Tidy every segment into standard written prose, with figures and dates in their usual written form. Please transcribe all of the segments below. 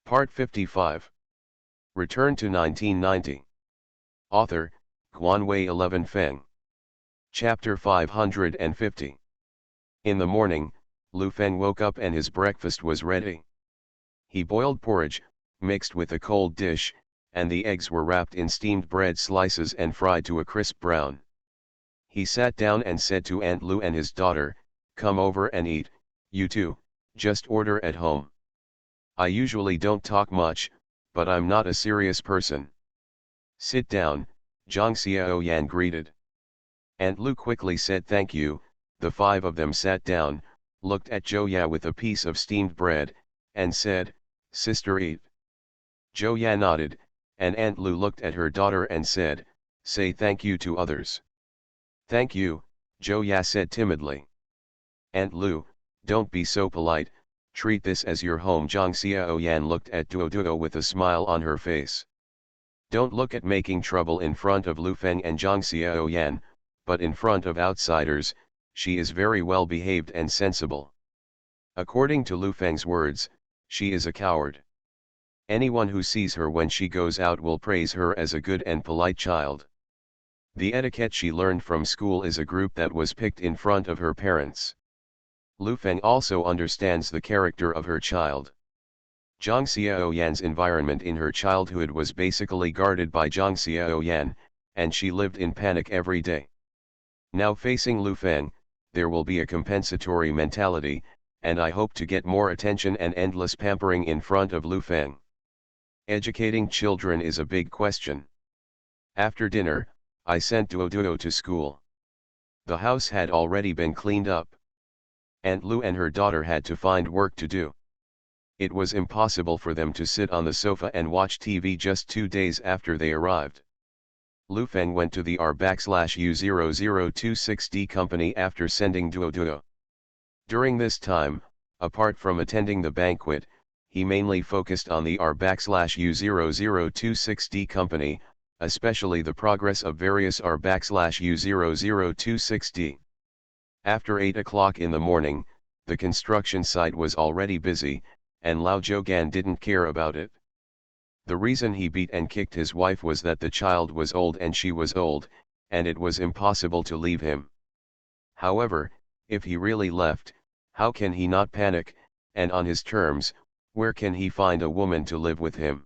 Part 55. Return to 1990. Author, Guanwei 11 Feng. Chapter 550. In the morning, Lu Feng woke up and his breakfast was ready. He boiled porridge, mixed with a cold dish, and the eggs were wrapped in steamed bread slices and fried to a crisp brown. He sat down and said to Aunt Lu and his daughter, "Come over and eat, you two, just order at home. I usually don't talk much, but I'm not a serious person." "Sit down," Zhang Xiaoyan greeted. Aunt Lu quickly said thank you. The five of them sat down, looked at Zhou with a piece of steamed bread, and said, "Sister, eat." Zhou nodded, and Aunt Lu looked at her daughter and said, "Say thank you to others." "Thank you," Zhou said timidly. "Aunt Lu, don't be so polite, treat this as your home." Zhang Xiaoyan looked at Duo with a smile on her face. Don't look at making trouble in front of Lu Feng and Zhang Xiaoyan, but in front of outsiders, she is very well behaved and sensible. According to Lu Feng's words, she is a coward. Anyone who sees her when she goes out will praise her as a good and polite child. The etiquette she learned from school is a group that was picked in front of her parents. Lu Feng also understands the character of her child. Zhang Xiaoyan's environment in her childhood was basically guarded by Zhang Xiaoyan, and she lived in panic every day. Now facing Lu Feng, there will be a compensatory mentality, and I hope to get more attention and endless pampering in front of Lu Feng. Educating children is a big question. After dinner, I sent Duo to school. The house had already been cleaned up. Aunt Lu and her daughter had to find work to do. It was impossible for them to sit on the sofa and watch TV just 2 days after they arrived. Lu Feng went to the R/U0026D company after sending Duo. During this time, apart from attending the banquet, he mainly focused on the R/U0026D company, especially the progress of various R/U0026D. After 8 o'clock in the morning, the construction site was already busy, and Lao Zhougan didn't care about it. The reason he beat and kicked his wife was that the child was old and she was old, and it was impossible to leave him. However, if he really left, how can he not panic, and on his terms, where can he find a woman to live with him?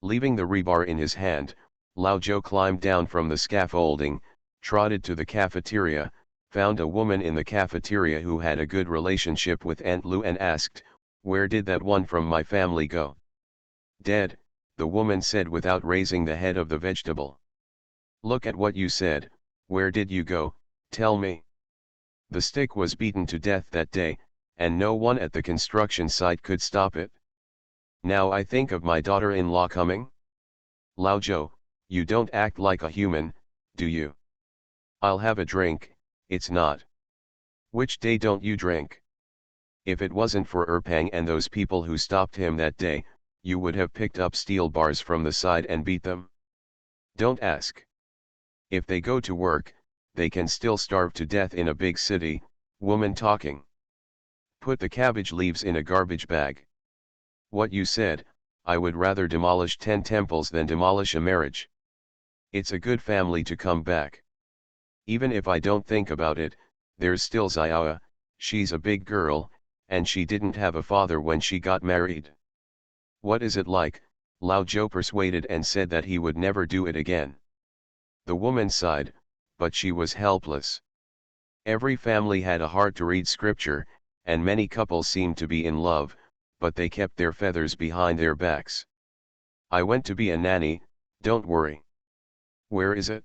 Leaving the rebar in his hand, Lao Zhou climbed down from the scaffolding, trotted to the cafeteria, found a woman in the cafeteria who had a good relationship with Aunt Lu and asked, "Where did that one from my family go?" "Dead," the woman said without raising the head of the vegetable. "Look at what you said, where did you go, tell me?" The stick was beaten to death that day, and no one at the construction site could stop it. Now I think of my daughter-in-law coming? Lao Zhou, you don't act like a human, do you? I'll have a drink. It's not. Which day don't you drink? If it wasn't for Erpang and those people who stopped him that day, you would have picked up steel bars from the side and beat them. Don't ask. If they go to work, they can still starve to death in a big city. Woman talking. Put the cabbage leaves in a garbage bag. What you said, I would rather demolish 10 temples than demolish a marriage. It's a good family to come back. Even if I don't think about it, there's still Xiaoa, she's a big girl, and she didn't have a father when she got married. What is it like? Lao Zhou persuaded and said that he would never do it again. The woman sighed, but she was helpless. Every family had a heart to read scripture, and many couples seemed to be in love, but they kept their feathers behind their backs. I went to be a nanny, don't worry. Where is it?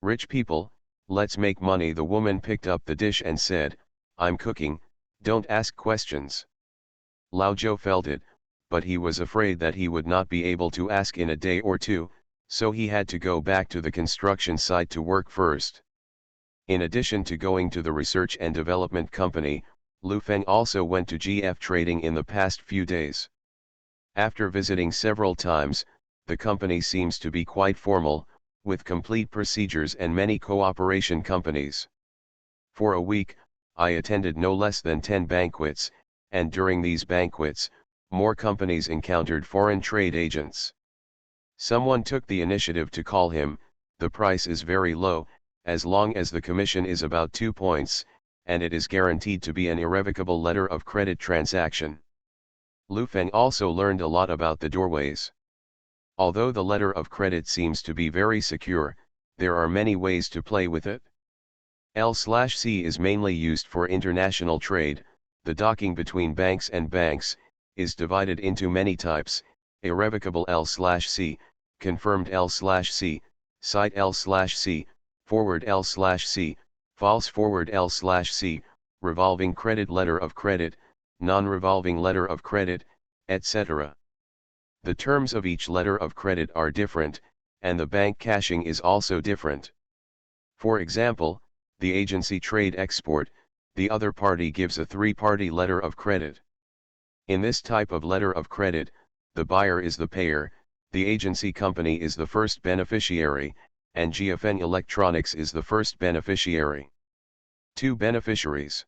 Rich people, let's make money. The woman picked up the dish and said, I'm cooking, don't ask questions. Lao Zhou felt it, but he was afraid that he would not be able to ask in a day or two, so he had to go back to the construction site to work first. In addition to going to the research and development company, Lu Feng also went to GF Trading in the past few days. After visiting several times, the company seems to be quite formal, with complete procedures and many cooperation companies. For a week, I attended no less than 10 banquets, and during these banquets, more companies encountered foreign trade agents. Someone took the initiative to call him. The price is very low, as long as the commission is about 2 points, and it is guaranteed to be an irrevocable letter of credit transaction. Lu Feng also learned a lot about the doorways. Although the letter of credit seems to be very secure, there are many ways to play with it. L/C is mainly used for international trade. The docking between banks and banks is divided into many types: irrevocable L/C, confirmed L/C, sight L/C, forward L/C, false forward L/C, revolving credit letter of credit, non-revolving letter of credit, etc. The terms of each letter of credit are different, and the bank cashing is also different. For example, the agency trade export, the other party gives a three-party letter of credit. In this type of letter of credit, the buyer is the payer, the agency company is the first beneficiary, and GFN Electronics is the first beneficiary. Two beneficiaries.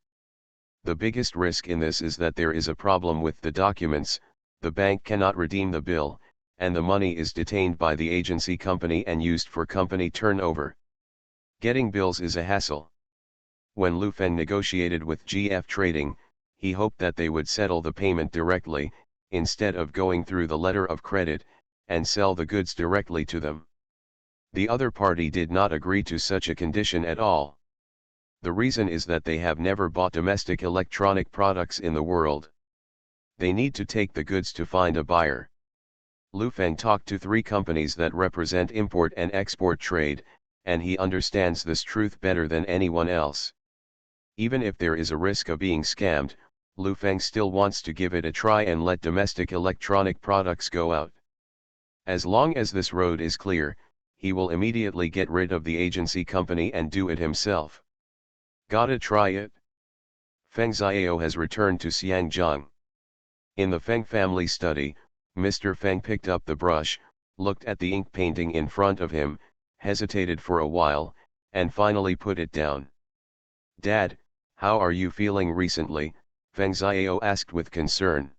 The biggest risk in this is that there is a problem with the documents. The bank cannot redeem the bill, and the money is detained by the agency company and used for company turnover. Getting bills is a hassle. When Lu Feng negotiated with GF Trading, he hoped that they would settle the payment directly, instead of going through the letter of credit, and sell the goods directly to them. The other party did not agree to such a condition at all. The reason is that they have never bought domestic electronic products in the world. They need to take the goods to find a buyer. Lu Feng talked to 3 companies that represent import and export trade, and he understands this truth better than anyone else. Even if there is a risk of being scammed, Lu Feng still wants to give it a try and let domestic electronic products go out. As long as this road is clear, he will immediately get rid of the agency company and do it himself. Gotta try it. Feng Xiao has returned to Xiangjiang. In the Feng family study, Mr. Feng picked up the brush, looked at the ink painting in front of him, hesitated for a while, and finally put it down. "Dad, how are you feeling recently?" Feng Xiao asked with concern.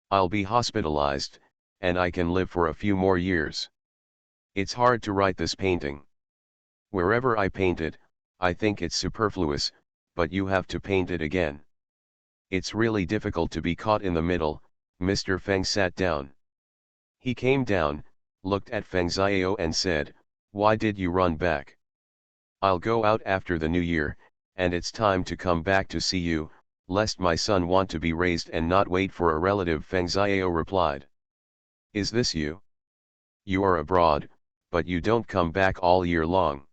"I'll be hospitalized, and I can live for a few more years. It's hard to write this painting. Wherever I paint it, I think it's superfluous, but you have to paint it again. It's really difficult to be caught in the middle." Mr. Feng sat down. He came down, looked at Feng Xiao and said, "Why did you run back?" "I'll go out after the new year, and it's time to come back to see you, lest my son want to be raised and not wait for a relative," Feng Xiao replied. "Is this you? You are abroad, but you don't come back all year long.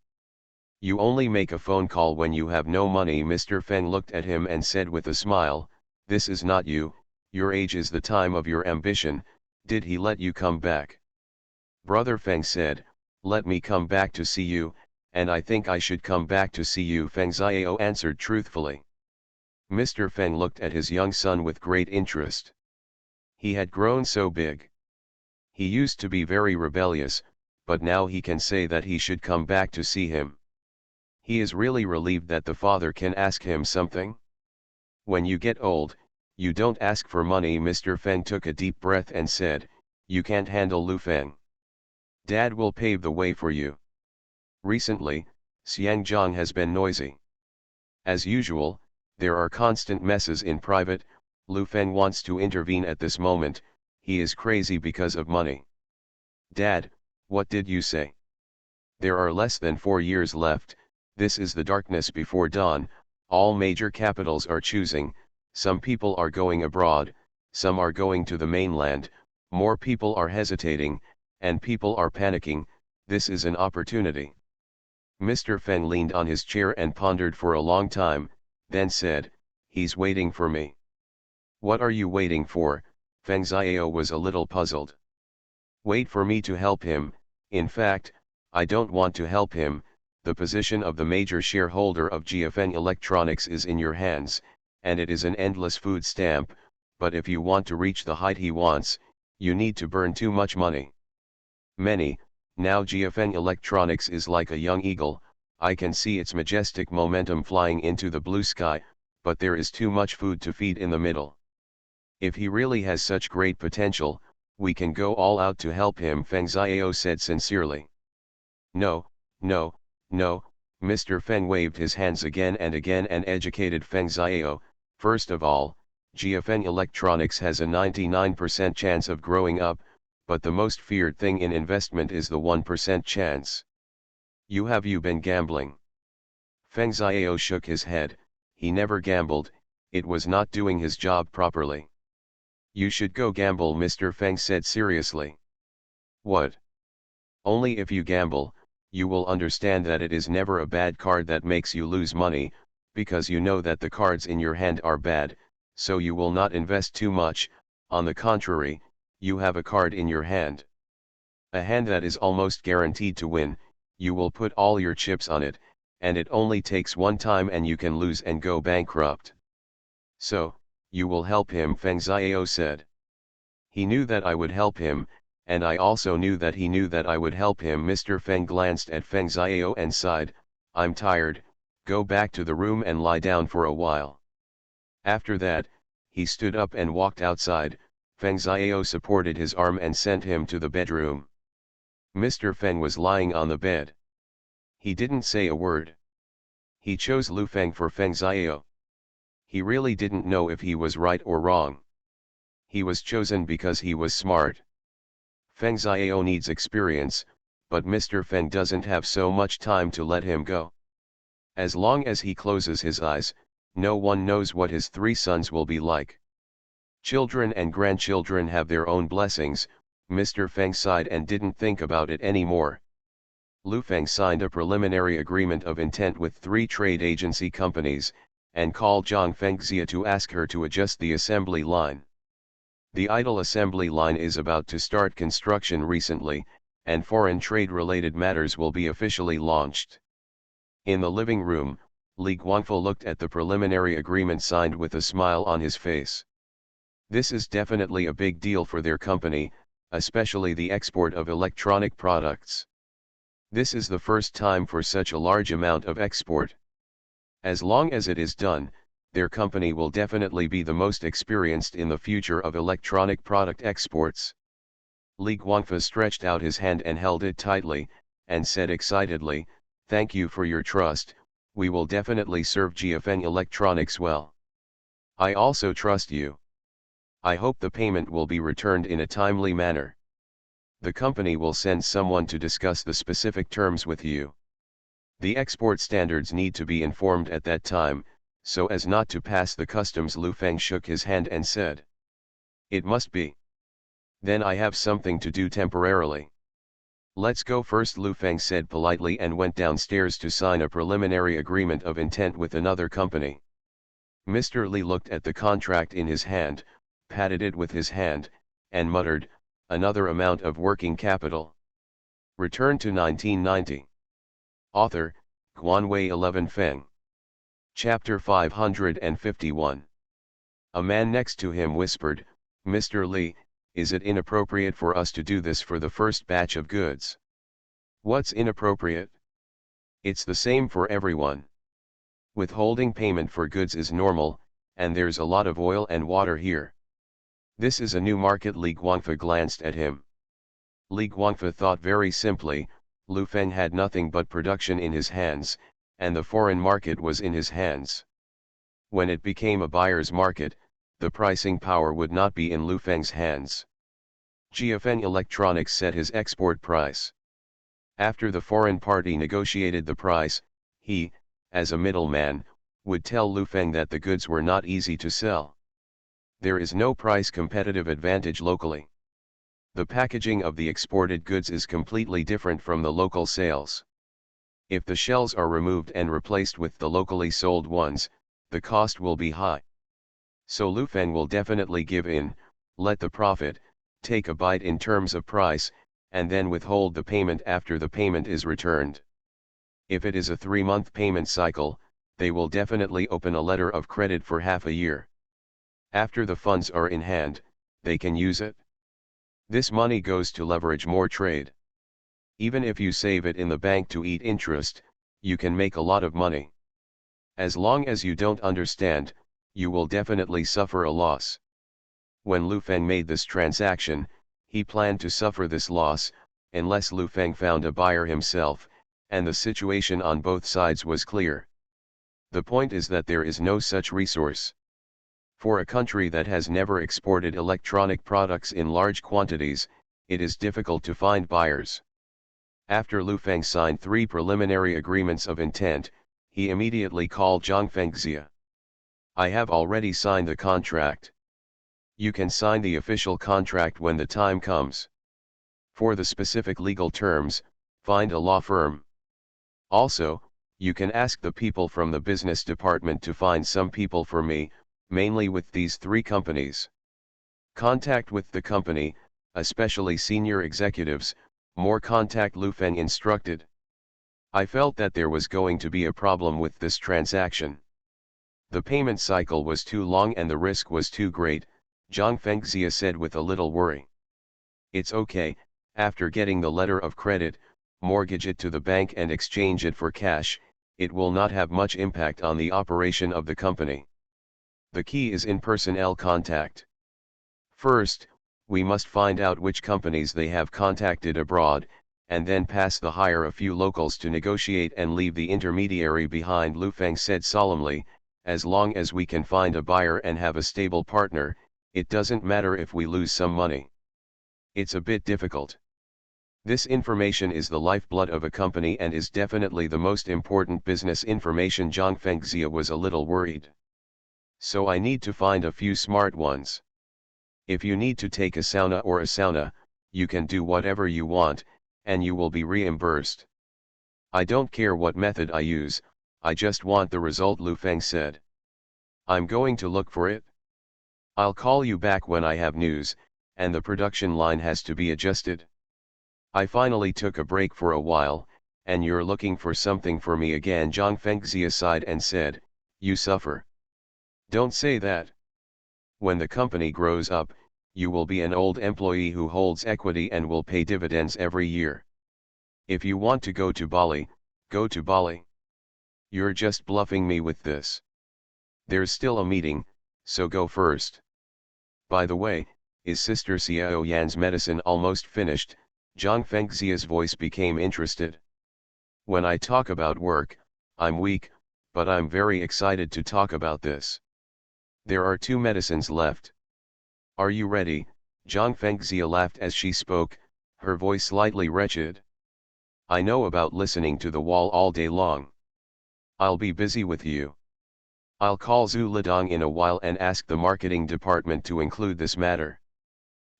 You only make a phone call when you have no money." Mr. Feng looked at him and said with a smile, "This is not you. Your age is the time of your ambition. Did he let you come back?" Brother Feng said, "Let me come back to see you, and I think I should come back to see you," Feng Xiao answered truthfully. Mr. Feng looked at his young son with great interest. He had grown so big. He used to be very rebellious, but now he can say that he should come back to see him. He is really relieved that the father can ask him something. "When you get old, you don't ask for money." Mr. Feng took a deep breath and said, "You can't handle Lu Feng. Dad will pave the way for you." Recently, Xiangjiang has been noisy. As usual, there are constant messes in private. Lu Feng wants to intervene at this moment. He is crazy because of money. "Dad, what did you say?" "There are less than 4 years left. This is the darkness before dawn. All major capitals are choosing. Some people are going abroad, some are going to the mainland, more people are hesitating, and people are panicking. This is an opportunity." Mr. Feng leaned on his chair and pondered for a long time, then said, "He's waiting for me." "What are you waiting for?" Feng Xiao was a little puzzled. "Wait for me to help him. In fact, I don't want to help him. The position of the major shareholder of GFN Electronics is in your hands, and it is an endless food stamp, but if you want to reach the height he wants, you need to burn too much money. Now GFN Electronics is like a young eagle. I can see its majestic momentum flying into the blue sky, but there is too much food to feed in the middle. If he really has such great potential, we can go all out to help him, Feng Xiao said sincerely. No, no, no, Mr. Feng waved his hands again and educated Feng Xiao. First of all, GFN Electronics has a 99% chance of growing up, but the most feared thing in investment is the 1% chance. Have you been gambling? Feng Xiao shook his head. He never gambled, it was not doing his job properly. You should go gamble, Mr. Feng said seriously. What? Only if you gamble, you will understand that it is never a bad card that makes you lose money, because you know that the cards in your hand are bad, so you will not invest too much. On the contrary, you have a card in your hand, a hand that is almost guaranteed to win. You will put all your chips on it, and it only takes one time and you can lose and go bankrupt. So, you will help him, Feng Xiao said. He knew that I would help him, and I also knew that he knew that I would help him. Mr. Feng glanced at Feng Xiao and sighed, I'm tired, go back to the room and lie down for a while. After that, he stood up and walked outside. Feng Xiao supported his arm and sent him to the bedroom. Mr. Feng was lying on the bed. He didn't say a word. He chose Lu Feng for Feng Xiao. He really didn't know if he was right or wrong. He was chosen because he was smart. Feng Xiao needs experience, but Mr. Feng doesn't have so much time to let him go. As long as he closes his eyes, no one knows what his 3 sons will be like. Children and grandchildren have their own blessings. Mr. Feng sighed and didn't think about it anymore. Lu Feng signed a preliminary agreement of intent with 3 trade agency companies, and called Zhang Fengxia to ask her to adjust the assembly line. The idle assembly line is about to start construction recently, and foreign trade-related matters will be officially launched. In the living room, Li Guangfu looked at the preliminary agreement signed with a smile on his face. This is definitely a big deal for their company, especially the export of electronic products. This is the first time for such a large amount of export. As long as it is done, their company will definitely be the most experienced in the future of electronic product exports. Li Guangfu stretched out his hand and held it tightly, and said excitedly, Thank you for your trust, we will definitely serve GFN Electronics well. I also trust you. I hope the payment will be returned in a timely manner. The company will send someone to discuss the specific terms with you. The export standards need to be informed at that time, so as not to pass the customs. Lu Feng shook his hand and said. It must be. Then I have something to do temporarily. Let's go first, Lu Feng said politely and went downstairs to sign a preliminary agreement of intent with another company. Mr. Li looked at the contract in his hand, patted it with his hand, and muttered, another amount of working capital. Return to 1990. Author, Guanwei 11 Feng. Chapter 551. A man next to him whispered, Mr. Li, is it inappropriate for us to do this for the first batch of goods? What's inappropriate? It's the same for everyone. Withholding payment for goods is normal, and there's a lot of oil and water here. This is a new market. Li Guangfu glanced at him. Li Guangfu thought very simply. Lu Feng had nothing but production in his hands, and the foreign market was in his hands. When it became a buyer's market, the pricing power would not be in Lu Feng's hands. GFN Electronics set his export price. After the foreign party negotiated the price, he, as a middleman, would tell Lu Feng that the goods were not easy to sell. There is no price competitive advantage locally. The packaging of the exported goods is completely different from the local sales. If the shells are removed and replaced with the locally sold ones, the cost will be high. So Lu Feng will definitely give in, let the profit, take a bite in terms of price, and then withhold the payment after the payment is returned. If it is a 3-month payment cycle, they will definitely open a letter of credit for half a year. After the funds are in hand, they can use it. This money goes to leverage more trade. Even if you save it in the bank to eat interest, you can make a lot of money. As long as you don't understand, you will definitely suffer a loss. When Lu Feng made this transaction, he planned to suffer this loss, unless Lu Feng found a buyer himself, and the situation on both sides was clear. The point is that there is no such resource. For a country that has never exported electronic products in large quantities, it is difficult to find buyers. After Lu Feng signed 3 preliminary agreements of intent, he immediately called Zhang Fengxia. "I have already signed the contract. You can sign the official contract when the time comes. For the specific legal terms, find a law firm. Also, you can ask the people from the business department to find some people for me, mainly with these 3 companies. Contact with the company, especially senior executives, more contact," Lu Feng instructed. "I felt that there was going to be a problem with this transaction. The payment cycle was too long and the risk was too great," Zhang Fengxia said with a little worry. "It's okay, after getting the letter of credit, mortgage it to the bank and exchange it for cash, it will not have much impact on the operation of the company. The key is in personnel contact. First, we must find out which companies they have contacted abroad, and then pass the hire a few locals to negotiate and leave the intermediary behind," Lu Feng said solemnly. "As long as we can find a buyer and have a stable partner, it doesn't matter if we lose some money. It's a bit difficult. This information is the lifeblood of a company and is definitely the most important business information." Zhang Fengxia was a little worried. "So I need to find a few smart ones. If you need to take a sauna or a sauna, you can do whatever you want, and you will be reimbursed. I don't care what method I use, I just want the result," Lu Feng said. "I'm going to look for it. I'll call you back when I have news, and the production line has to be adjusted. I finally took a break for a while, and you're looking for something for me again." Zhang Fengxia sighed and said, "You suffer. Don't say that. When the company grows up, you will be an old employee who holds equity and will pay dividends every year. If you want to go to Bali, go to Bali. You're just bluffing me with this. There's still a meeting, so go first. By the way, is Sister Xiao Yan's medicine almost finished?" Zhang Fengxia's voice became interested. "When I talk about work, I'm weak, but I'm very excited to talk about this. There are 2 medicines left. Are you ready?" Zhang Fengxia laughed as she spoke, her voice slightly wretched. "I know about listening to the wall all day long. I'll be busy with you. I'll call Zhu Lidong in a while and ask the marketing department to include this matter."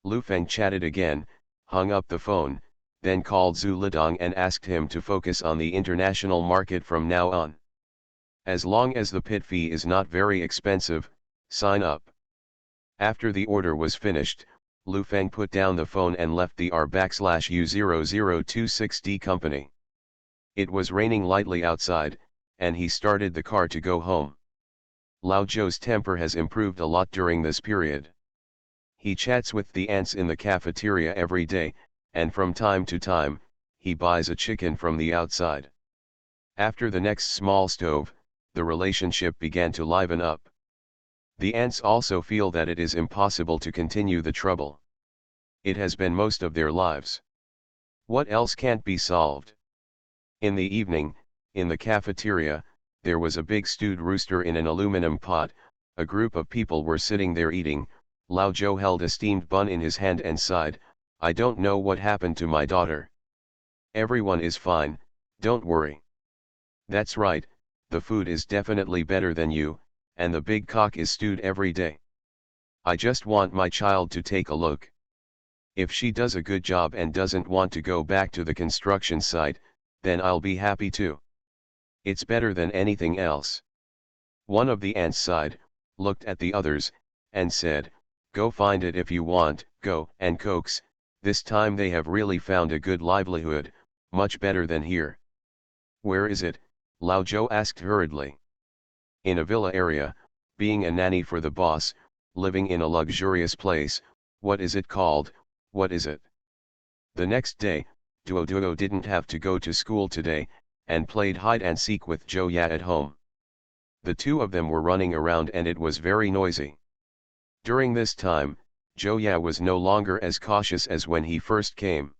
Lu Feng chatted again, hung up the phone, then called Zhu Lidong and asked him to focus on the international market from now on. "As long as the pit fee is not very expensive, sign up." After the order was finished, Lu Feng put down the phone and left the R/U0026D company. It was raining lightly outside, and he started the car to go home. Lao Zhou's temper has improved a lot during this period. He chats with the ants in the cafeteria every day, and from time to time, he buys a chicken from the outside. After the next small stove, the relationship began to liven up. The ants also feel that it is impossible to continue the trouble. It has been most of their lives. What else can't be solved? In the evening, in the cafeteria, there was a big stewed rooster in an aluminum pot. A group of people were sitting there eating. Lao Zhou held a steamed bun in his hand and sighed, "I don't know what happened to my daughter. Everyone is fine, don't worry. That's right, the food is definitely better than you, and the big cock is stewed every day. I just want my child to take a look. If she does a good job and doesn't want to go back to the construction site, then I'll be happy too. It's better than anything else." One of the ants sighed, looked at the others, and said, "Go find it if you want, go and coax, this time they have really found a good livelihood, much better than here." "Where is it?" Lao Zhou asked hurriedly. "In a villa area, being a nanny for the boss, living in a luxurious place. What is it called, what is it?" The next day, Duo didn't have to go to school today, and played hide and seek with Zhou Ya at home. The 2 of them were running around and it was very noisy. During this time, Zhou was no longer as cautious as when he first came.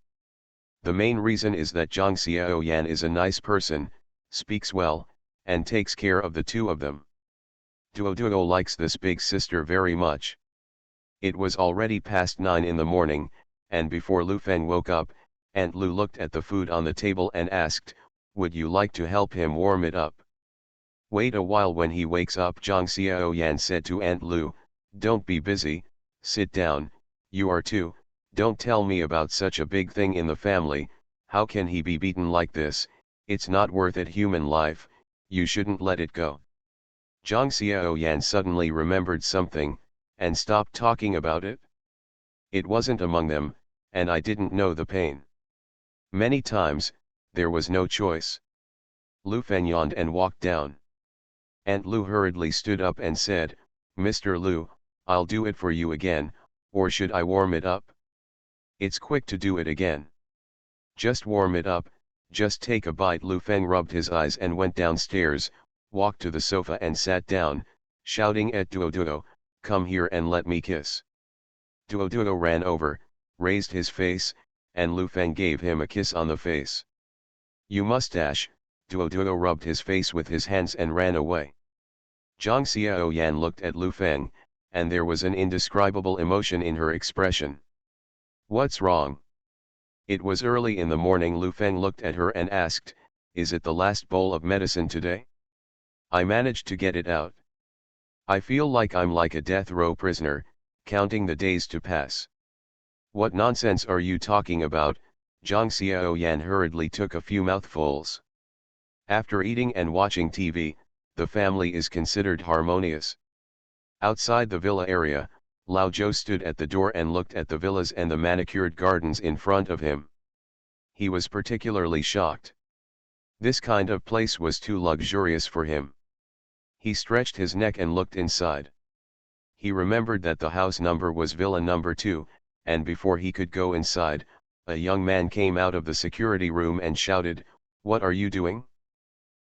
The main reason is that Zhang Xiaoyan is a nice person, speaks well, and takes care of the two of them. Duo likes this big sister very much. It was already past 9 in the morning, and before Lu Feng woke up, Aunt Lu looked at the food on the table and asked, "Would you like to help him warm it up?" "Wait a while, when he wakes up," Zhang Xiaoyan said to Aunt Lu. "Don't be busy, sit down, you are two, don't tell me about such a big thing in the family. How can he be beaten like this? It's not worth it, human life, you shouldn't let it go." Zhang Xiaoyan suddenly remembered something, and stopped talking about it. "It wasn't among them, and I didn't know the pain. Many times, there was no choice." Lu Feng yawned and walked down. Aunt Lu hurriedly stood up and said, "Mr. Lu, I'll do it for you again, or should I warm it up?" "It's quick to do it again. Just warm it up, just take a bite." Lu Feng rubbed his eyes and went downstairs, walked to the sofa and sat down, shouting at Duo, "Come here and let me kiss." Duo ran over, raised his face, and Lu Feng gave him a kiss on the face. "You mustache." Duo rubbed his face with his hands and ran away. Zhang Xiaoyan looked at Lu Feng, and there was an indescribable emotion in her expression. "What's wrong?" It was early in the morning. Lu Feng looked at her and asked, "Is it the last bowl of medicine today? I managed to get it out. I feel like I'm like a death row prisoner, counting the days to pass." "What nonsense are you talking about?" Zhang Xiaoyan hurriedly took a few mouthfuls. After eating and watching TV, the family is considered harmonious. Outside the villa area, Lao Zhou stood at the door and looked at the villas and the manicured gardens in front of him. He was particularly shocked. This kind of place was too luxurious for him. He stretched his neck and looked inside. He remembered that the house number was Villa number 2, and before he could go inside, a young man came out of the security room and shouted, "What are you doing?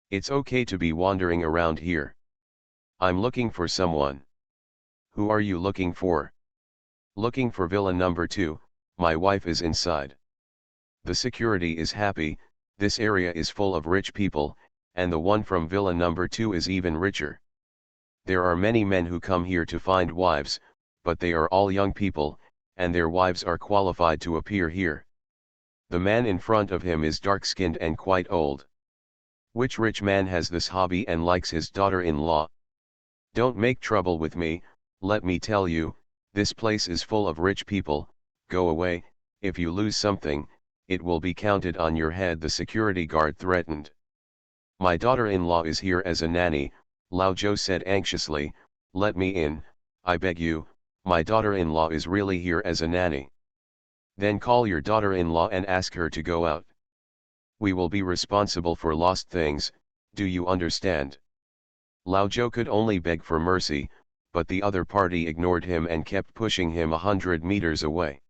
It's okay to be wandering around here. I'm looking for someone." "Who are you looking for?" "Looking for Villa number 2, my wife is inside." The security is happy. This area is full of rich people, and the one from Villa number 2 is even richer. There are many men who come here to find wives, but they are all young people, and their wives are qualified to appear here. The man in front of him is dark-skinned and quite old. Which rich man has this hobby and likes his daughter-in-law? Don't make trouble with me, let me tell you, this place is full of rich people, go away. If you lose something, it will be counted on your head, the security guard threatened. "My daughter-in-law is here as a nanny," Lao Zhou said anxiously. "Let me in, I beg you, my daughter-in-law is really here as a nanny." "Then call your daughter-in-law and ask her to go out. We will be responsible for lost things, do you understand?" Lao Zhou could only beg for mercy, but the other party ignored him and kept pushing him 100 meters away.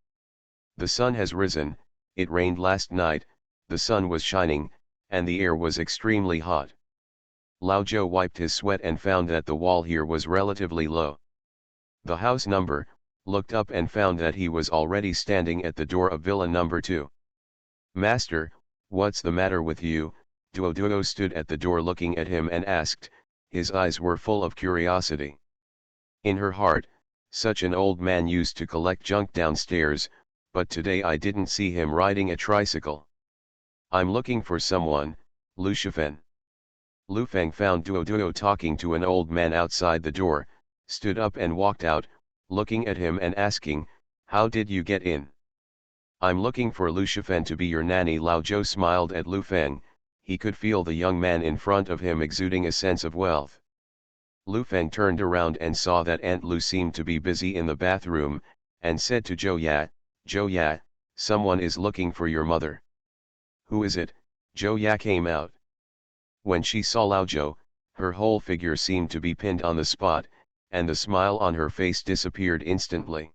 The sun has risen. It rained last night, the sun was shining, and the air was extremely hot. Lao Zhou wiped his sweat and found that the wall here was relatively low. The house number, looked up and found that he was already standing at the door of Villa number 2. "Master, what's the matter with you?" Duo stood at the door looking at him and asked. His eyes were full of curiosity. In her heart, such an old man used to collect junk downstairs, but today I didn't see him riding a tricycle. "I'm looking for someone, Lu Shifen." Lu Feng found Duo talking to an old man outside the door, stood up and walked out, looking at him and asking, "How did you get in?" "I'm looking for Lu Shifen to be your nanny." Lao Zhou smiled at Lu Feng. He could feel the young man in front of him exuding a sense of wealth. Lu Feng turned around and saw that Aunt Lu seemed to be busy in the bathroom, and said to Zhou Ya, "Someone is looking for your mother." "Who is it?" Zhou Ya came out. When she saw Lao Zhou, her whole figure seemed to be pinned on the spot, and the smile on her face disappeared instantly.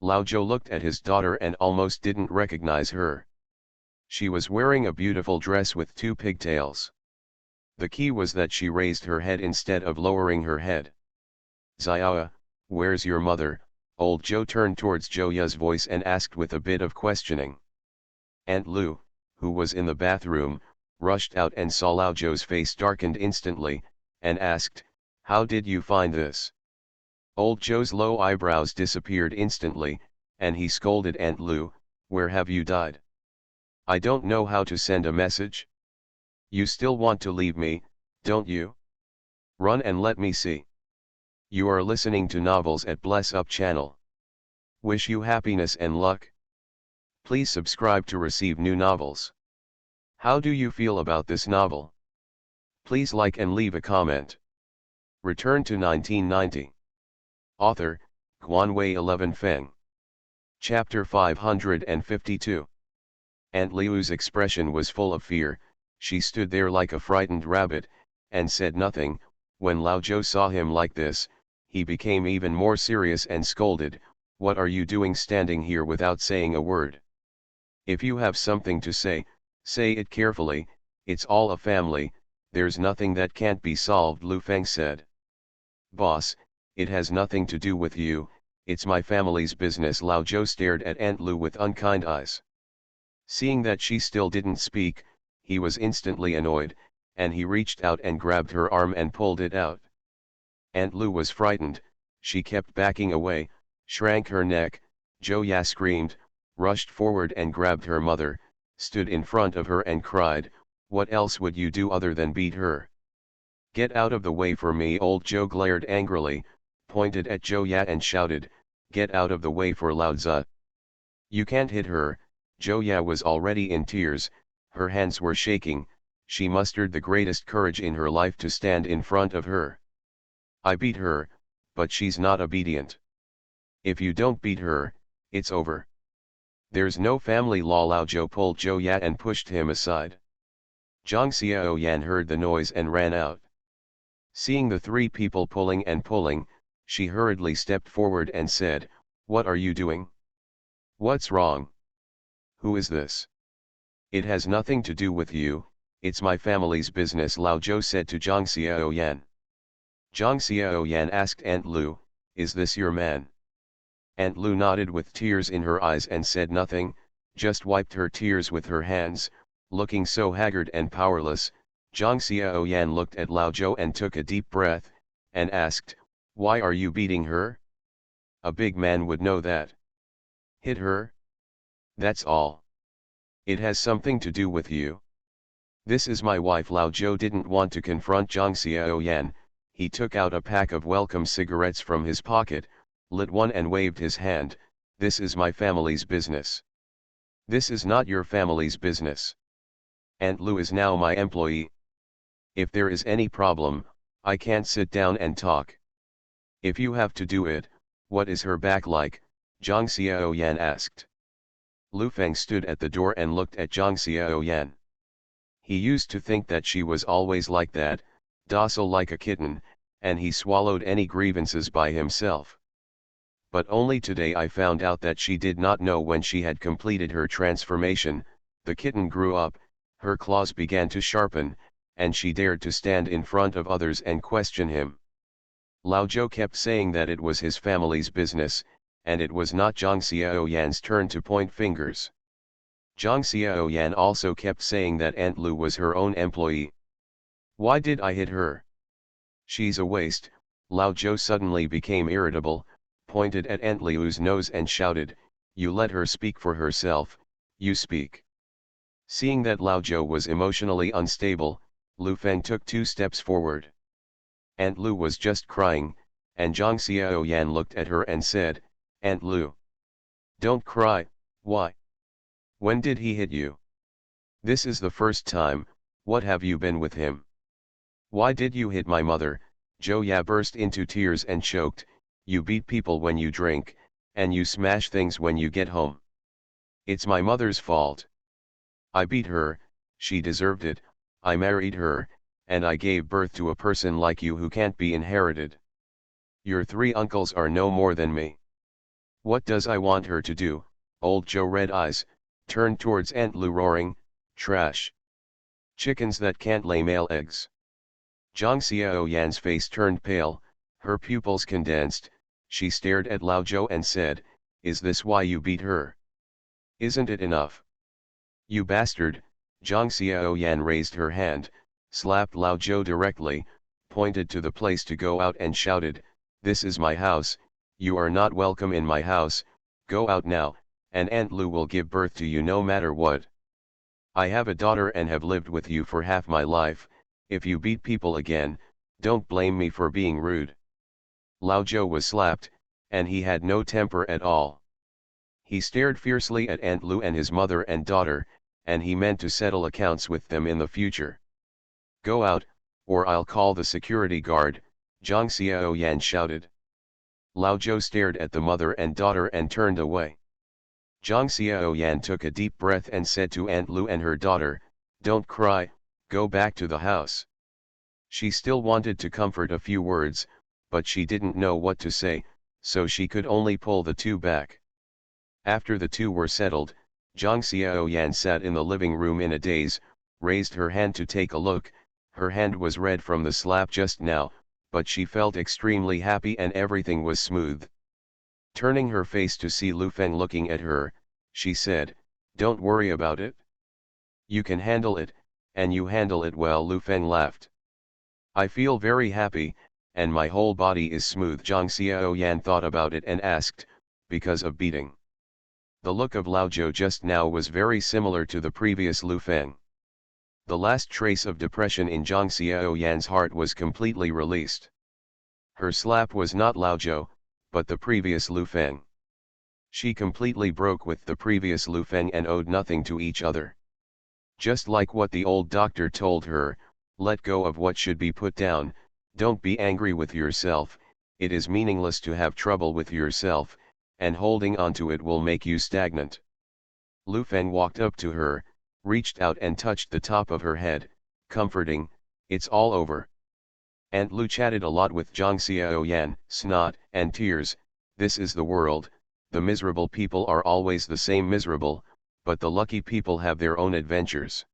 Lao Zhou looked at his daughter and almost didn't recognize her. She was wearing a beautiful dress with 2 pigtails. The key was that she raised her head instead of lowering her head. "Xiao, where's your mother?" Old Joe turned towards Joya's voice and asked with a bit of questioning. Aunt Lou, who was in the bathroom, rushed out and saw Lao Joe's face darkened instantly, and asked, "How did you find this?" Old Joe's low eyebrows disappeared instantly, and he scolded Aunt Lou, "Where have you died? I don't know how to send a message. You still want to leave me, don't you? Run and let me see." You are listening to Novels at Bless Up channel. Wish you happiness and luck. Please subscribe to receive new novels. How do you feel about this novel? Please like and leave a comment. Return to 1990. Author, Guanwei 11 Feng. Chapter 552. Aunt Liu's expression was full of fear. She stood there like a frightened rabbit, and said nothing. When Lao Zhou saw him like this, he became even more serious and scolded, "What are you doing standing here without saying a word? If you have something to say it carefully, it's all a family, there's nothing that can't be solved," Lu Feng said. "Boss, it has nothing to do with you, it's my family's business." Lao Zhou stared at Aunt Lu with unkind eyes. Seeing that she still didn't speak, he was instantly annoyed, and he reached out and grabbed her arm and pulled it out. Aunt Lu was frightened, she kept backing away, shrank her neck. Joya screamed, rushed forward and grabbed her mother, stood in front of her and cried, "What else would you do other than beat her? Get out of the way for me!" Old Joe glared angrily, pointed at Joya and shouted, "Get out of the way for Lao Tzu. You can't hit her." Joya was already in tears, her hands were shaking, she mustered the greatest courage in her life to stand in front of her. "I beat her, but she's not obedient. If you don't beat her, it's over. There's no family law." Lao Zhou pulled Joya and pushed him aside. Zhang Xiaoyan heard the noise and ran out. Seeing the three people pulling and pulling, she hurriedly stepped forward and said, "What are you doing? What's wrong? Who is this?" "It has nothing to do with you, it's my family's business," Lao Zhou said to Zhang Xiaoyan. Zhang Xiaoyan asked Aunt Lu, "Is this your man?" Aunt Lu nodded with tears in her eyes and said nothing, just wiped her tears with her hands, looking so haggard and powerless. Zhang Xiaoyan looked at Lao Zhou and took a deep breath, and asked, "Why are you beating her? A big man would know that. Hit her. That's all. It has something to do with you. This is my wife." Lao Zhou didn't want to confront Zhang Xiaoyan. He took out a pack of welcome cigarettes from his pocket, lit one and waved his hand, "This is my family's business. This is not your family's business. Aunt Lu is now my employee. If there is any problem, I can't sit down and talk." "If you have to do it, what is her back like?" Zhang Xiaoyan asked. Lu Feng stood at the door and looked at Zhang Xiaoyan. He used to think that she was always like that, docile like a kitten, and he swallowed any grievances by himself. But only today I found out that she did not know when she had completed her transformation. The kitten grew up, her claws began to sharpen, and she dared to stand in front of others and question him. Lao Zhou kept saying that it was his family's business, and it was not Zhang Xiaoyan's turn to point fingers. Zhang Xiaoyan also kept saying that Aunt Lu was her own employee. "Why did I hit her? She's a waste." Lao Zhou suddenly became irritable, pointed at Aunt Liu's nose and shouted, "You let her speak for herself, you speak." Seeing that Lao Zhou was emotionally unstable, Lu Feng took 2 steps forward. Aunt Lu was just crying, and Zhang Xiaoyan looked at her and said, "Aunt Lu, don't cry." "Why? When did he hit you?" "This is the first time. What have you been with him?" "Why did you hit my mother?" Joya burst into tears and choked, "You beat people when you drink, and you smash things when you get home. It's my mother's fault. I beat her, she deserved it. I married her, and I gave birth to a person like you who can't be inherited. Your 3 uncles are no more than me. What does I want her to do?" Old Joe red eyes, turned towards Aunt Lu roaring, "Trash! Chickens that can't lay male eggs." Zhang Xiaoyan's face turned pale, her pupils condensed, She stared at Lao Zhou and said, "Is this why you beat her? Isn't it enough?" "You bastard!" Zhang Xiaoyan raised her hand, slapped Lao Zhou directly, pointed to the place to go out and shouted, "This is my house, you are not welcome in my house, go out now, and Aunt Lu will give birth to you no matter what. I have a daughter and have lived with you for half my life, if you beat people again, don't blame me for being rude." Lao Zhou was slapped, and he had no temper at all. He stared fiercely at Aunt Lu and his mother and daughter, and he meant to settle accounts with them in the future. "Go out, or I'll call the security guard," Zhang Xiaoyan shouted. Lao Zhou stared at the mother and daughter and turned away. Zhang Xiaoyan took a deep breath and said to Aunt Lu and her daughter, "Don't cry, go back to the house." She still wanted to comfort a few words, but she didn't know what to say, so she could only pull the two back. After the two were settled, Zhang Xiaoyan sat in the living room in a daze, raised her hand to take a look. Her hand was red from the slap just now, but she felt extremely happy and everything was smooth. Turning her face to see Lu Feng looking at her, she said, "Don't worry about it. You can handle it, and you handle it well." Lu Feng laughed. "I feel very happy, and my whole body is smooth." Zhang Xiaoyan thought about it and asked, "Because of beating?" The look of Lao Zhou just now was very similar to the previous Lu Feng. The last trace of depression in Zhang Xiaoyan's heart was completely released. Her slap was not Lao Zhou, but the previous Lu Feng. She completely broke with the previous Lu Feng and owed nothing to each other. Just like what the old doctor told her, let go of what should be put down, don't be angry with yourself, it is meaningless to have trouble with yourself, and holding on to it will make you stagnant. Lu Feng walked up to her, reached out and touched the top of her head, comforting, "It's all over." Aunt Lu chatted a lot with Zhang Xiaoyan, snot and tears, "This is the world, the miserable people are always the same miserable, but the lucky people have their own adventures."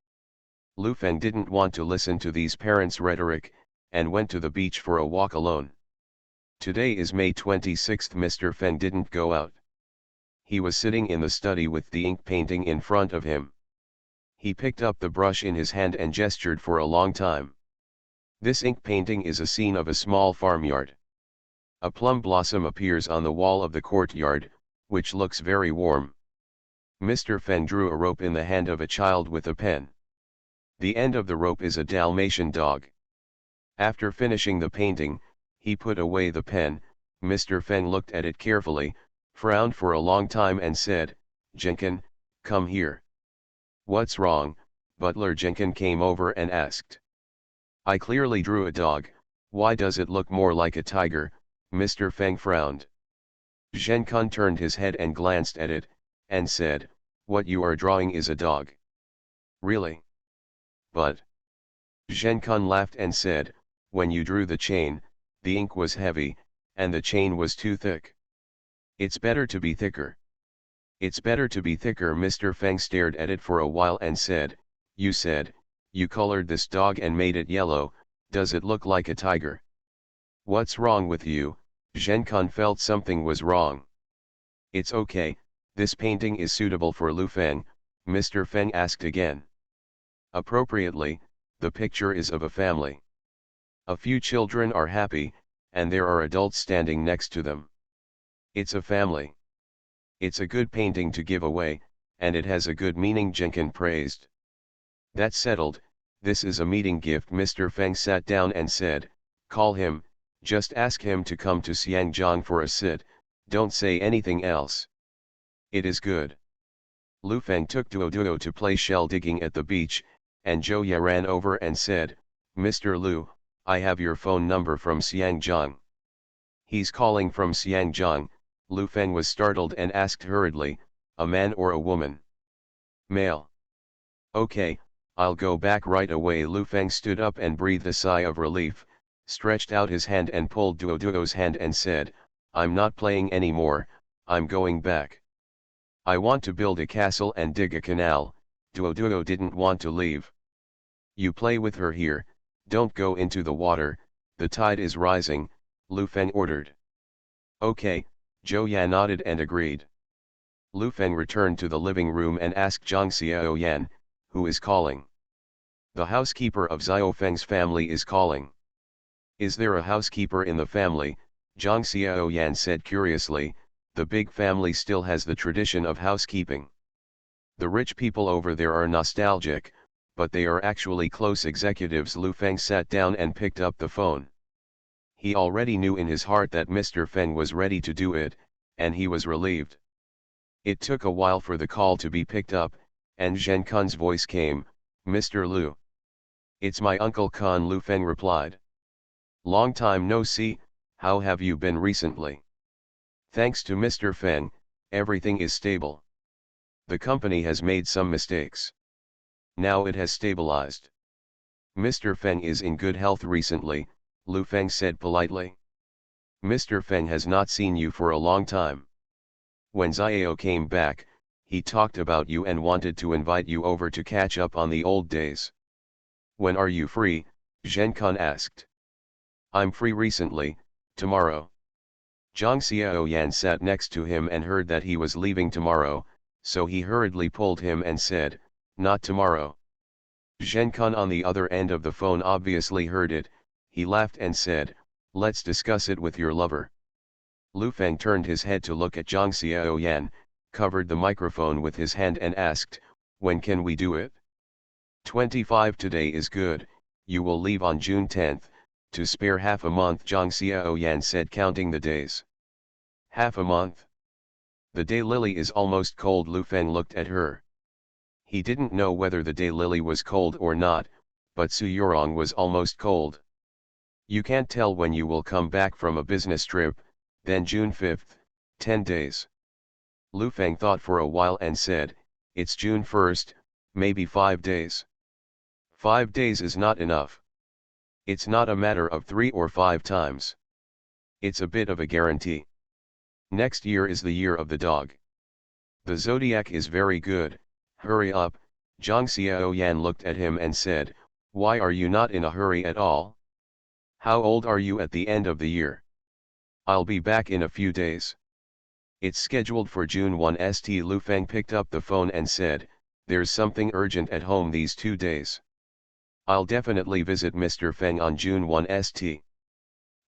Lu Feng didn't want to listen to these parents' rhetoric, and went to the beach for a walk alone. Today is May 26th. Mr. Feng didn't go out. He was sitting in the study with the ink painting in front of him. He picked up the brush in his hand and gestured for a long time. This ink painting is a scene of a small farmyard. A plum blossom appears on the wall of the courtyard, which looks very warm. Mr. Feng drew a rope in the hand of a child with a pen. The end of the rope is a Dalmatian dog. After finishing the painting, he put away the pen. Mr. Feng looked at it carefully, frowned for a long time and said, "Jenkin, come here." "What's wrong?" Butler Jenkin came over and asked. "I clearly drew a dog, why does it look more like a tiger?" Mr. Feng frowned. Zhenkun turned his head and glanced at it, and said, "What you are drawing is a dog." "Really? But..." Zhenkun laughed and said, "When you drew the chain, the ink was heavy, and the chain was too thick. It's better to be thicker." "It's better to be thicker." Mr. Feng stared at it for a while and said, "You said, you colored this dog and made it yellow, does it look like a tiger?" "What's wrong with you?" Zhenkun felt something was wrong. "It's okay, this painting is suitable for Lu Feng," Mr. Feng asked again. "Appropriately, the picture is of a family. A few children are happy, and there are adults standing next to them. It's a family. It's a good painting to give away, and it has a good meaning," Jenkin praised. "That's settled, this is a meeting gift." Mr. Feng sat down and said, "Call him, just ask him to come to Xiangjiang for a sit, don't say anything else." "It is good." Lu Feng took Duo to play shell digging at the beach, and Zhou Ya ran over and said, "Mr. Lu, I have your phone number from Xiangjiang." "He's calling from Xiangjiang." Lu Feng was startled and asked hurriedly, "A man or a woman?" "Male." "Okay, I'll go back right away." Lu Feng stood up and breathed a sigh of relief, stretched out his hand and pulled Duo's hand and said, "I'm not playing anymore, I'm going back. I want to build a castle and dig a canal." Duo didn't want to leave. "You play with her here, don't go into the water, the tide is rising," Lu Feng ordered. Okay, Zhou Yan nodded and agreed. Lu Feng returned to the living room and asked Zhang Xiaoyan, who is calling? The housekeeper of Xiao Feng's family is calling. Is there a housekeeper in the family? Zhang Xiaoyan said curiously. The big family still has the tradition of housekeeping. The rich people over there are nostalgic, but they are actually close executives. Lu Feng sat down and picked up the phone. He already knew in his heart that Mr. Feng was ready to do it, and he was relieved. It took a while for the call to be picked up, and Zhen Kun's voice came, Mr. Lu. It's my Uncle Kun, Lu Feng replied. Long time no see, how have you been recently? Thanks to Mr. Feng, everything is stable. The company has made some mistakes. Now it has stabilized. Mr. Feng is in good health recently, Lu Feng said politely. Mr. Feng has not seen you for a long time. When Xiao came back, he talked about you and wanted to invite you over to catch up on the old days. When are you free? Zhen Kun asked. I'm free recently, tomorrow. Zhang Xiaoyan sat next to him and heard that he was leaving tomorrow, so he hurriedly pulled him and said, not tomorrow. Zhen Kun on the other end of the phone obviously heard it. He laughed and said, let's discuss it with your lover. Lu Feng turned his head to look at Zhang Xiaoyan, covered the microphone with his hand and asked, when can we do it? 25 today is good, you will leave on June 10th, to spare half a month, Zhang Xiaoyan said, counting the days. Half a month? The daylily is almost cold. Lu Feng looked at her. He didn't know whether the daylily was cold or not, but Su Yurong was almost cold. You can't tell when you will come back from a business trip, then June 5th, 10 days. Lu Feng thought for a while and said, it's June 1st, maybe 5 days. 5 days is not enough. It's not a matter of 3 or 5 times. It's a bit of a guarantee. Next year is the year of the dog. The zodiac is very good, hurry up. Zhang Xiaoyan looked at him and said, why are you not in a hurry at all? How old are you at the end of the year? I'll be back in a few days. It's scheduled for June 1 st. Lu Feng picked up the phone and said, there's something urgent at home these 2 days. I'll definitely visit Mr. Feng on June 1 st.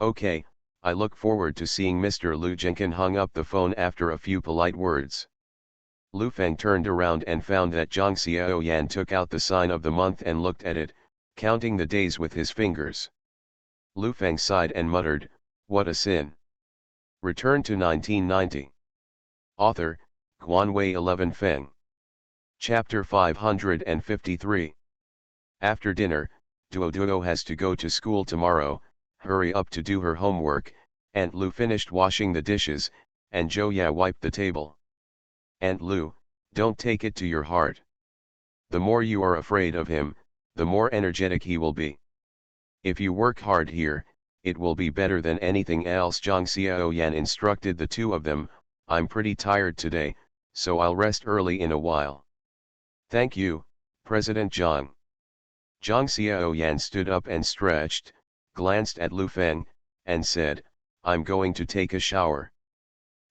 Okay, I look forward to seeing Mr. Lu. Zhen Kun hung up the phone after a few polite words. Lu Feng turned around and found that Zhang Xiaoyan took out the sign of the month and looked at it, counting the days with his fingers. Lu Feng sighed and muttered, what a sin. Return to 1990. Author, Guanwei 11 Feng. Chapter 553. After dinner, Duo has to go to school tomorrow, hurry up to do her homework. Aunt Lu finished washing the dishes, and Zhou wiped the table. Aunt Lu, don't take it to your heart. The more you are afraid of him, the more energetic he will be. If you work hard here, it will be better than anything else. Zhang Xiaoyan instructed the two of them. I'm pretty tired today, so I'll rest early in a while. Thank you, President Zhang. Zhang Xiaoyan stood up and stretched, glanced at Lu Feng, and said, I'm going to take a shower.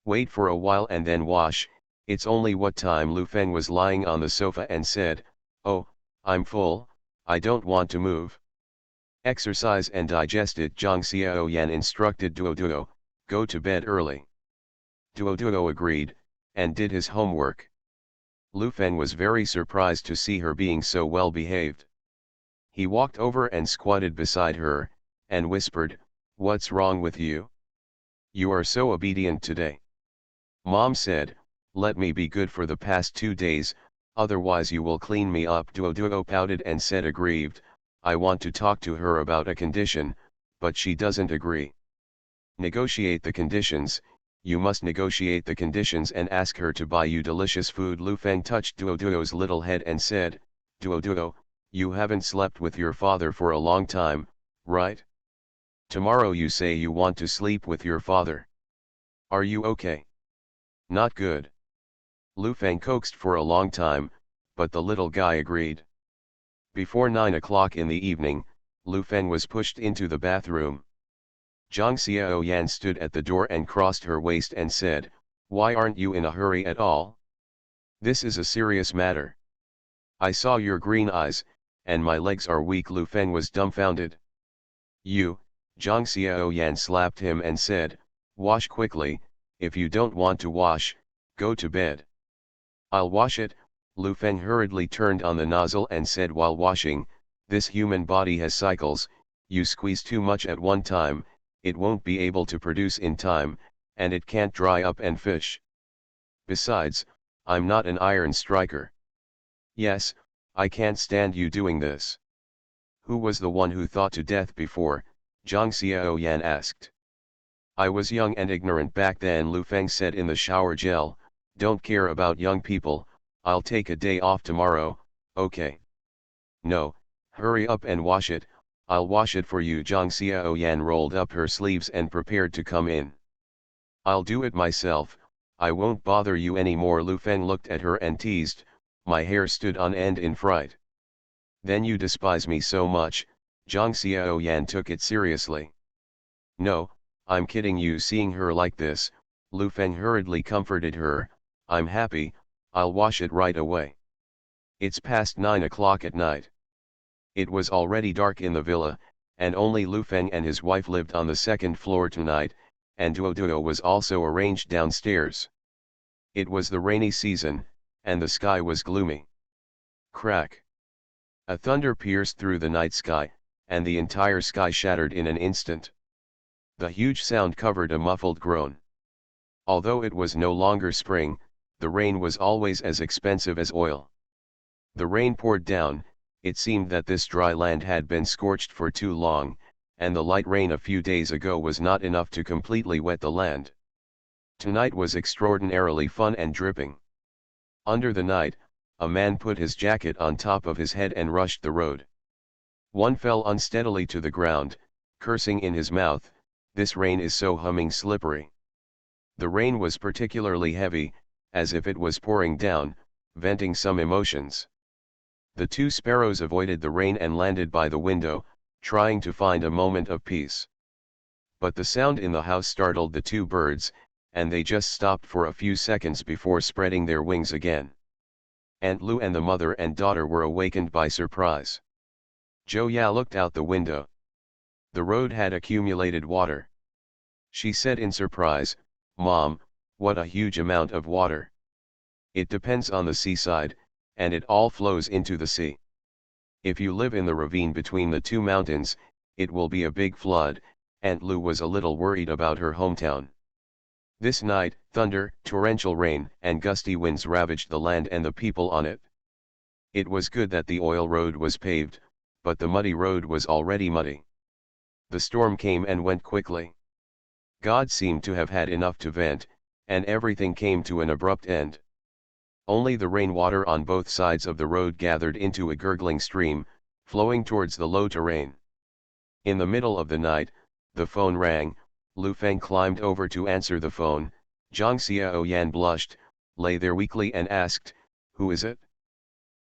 Wait for a while and then wash. It's only what time? Lu Feng was lying on the sofa and said, oh, I'm full, I don't want to move. Exercise and digest it. Zhang Xiaoyan instructed Duo, go to bed early. Duo agreed, and did his homework. Lu Feng was very surprised to see her being so well behaved. He walked over and squatted beside her, and whispered, what's wrong with you? You are so obedient today. Mom said, let me be good for the past 2 days, otherwise you will clean me up. Duo pouted and said aggrieved, I want to talk to her about a condition, but she doesn't agree. Negotiate the conditions. You must negotiate the conditions and ask her to buy you delicious food. Lu Feng touched Duo's little head and said, Duo, you haven't slept with your father for a long time, right? Tomorrow you say you want to sleep with your father. Are you okay? Not good. Lu Feng coaxed for a long time, but the little guy agreed. Before 9 o'clock in the evening, Lu Feng was pushed into the bathroom. Zhang Xiaoyan stood at the door and crossed her waist and said, "Why aren't you in a hurry at all? This is a serious matter. I saw your green eyes, and my legs are weak." Lu Feng was dumbfounded. "You," Zhang Xiaoyan slapped him and said, "wash quickly. If you don't want to wash, go to bed." "I'll wash it." Lu Feng hurriedly turned on the nozzle and said while washing, "This human body has cycles, you squeeze too much at one time, it won't be able to produce in time, and it can't dry up and fish. Besides, I'm not an iron striker." "Yes, I can't stand you doing this." "Who was the one who thought to death before?" Zhang Xiaoyan asked. "I was young and ignorant back then," Lu Feng said in the shower gel. "Don't care about young people, I'll take a day off tomorrow, okay?" "No, hurry up and wash it, I'll wash it for you." Zhang Xiaoyan rolled up her sleeves and prepared to come in. "I'll do it myself, I won't bother you anymore." Lu Feng looked at her and teased, "My hair stood on end in fright." "Then you despise me so much?" Zhang Xiaoyan took it seriously. "No, I'm kidding you." Seeing her like this, Lu Feng hurriedly comforted her, "I'm happy, I'll wash it right away." It's past 9 o'clock at night. It was already dark in the villa, and only Lu Feng and his wife lived on the second floor tonight, and Duo was also arranged downstairs. It was the rainy season, and the sky was gloomy. Crack! A thunder pierced through the night sky, and the entire sky shattered in an instant. The huge sound covered a muffled groan. Although it was no longer spring, the rain was always as expensive as oil. The rain poured down. It seemed that this dry land had been scorched for too long, and the light rain a few days ago was not enough to completely wet the land. Tonight was extraordinarily fun and dripping. Under the night, a man put his jacket on top of his head and rushed the road. One fell unsteadily to the ground, cursing in his mouth, "This rain is so humming slippery." The rain was particularly heavy, as if it was pouring down, venting some emotions. The two sparrows avoided the rain and landed by the window, trying to find a moment of peace. But the sound in the house startled the two birds, and they just stopped for a few seconds before spreading their wings again. Aunt Lu and the mother and daughter were awakened by surprise. Zhou Ya looked out the window. The road had accumulated water. She said in surprise, "Mom, what a huge amount of water." "It depends on the seaside, and it all flows into the sea. If you live in the ravine between the two mountains, it will be a big flood." Aunt Lu was a little worried about her hometown. This night, thunder, torrential rain, and gusty winds ravaged the land and the people on it. It was good that the oil road was paved, but the muddy road was already muddy. The storm came and went quickly. God seemed to have had enough to vent, and everything came to an abrupt end. Only the rainwater on both sides of the road gathered into a gurgling stream, flowing towards the low terrain. In the middle of the night, the phone rang. Lu Feng climbed over to answer the phone. Zhang Xiaoyan blushed, lay there weakly and asked, "Who is it?"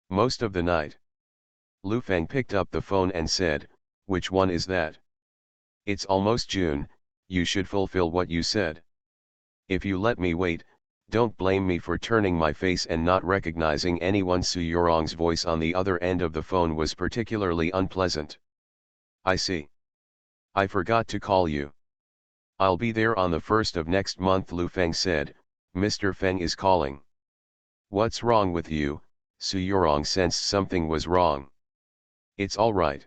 "Most of the night." Lu Feng picked up the phone and said, "Which one is that?" "It's almost June, you should fulfill what you said. If you let me wait, don't blame me for turning my face and not recognizing anyone." Su Yorong's voice on the other end of the phone was particularly unpleasant. "I see. I forgot to call you. I'll be there on the 1st of next month." Lu Feng said, "Mr. Feng is calling." "What's wrong with you?" Su Yorong sensed something was wrong. "It's all right.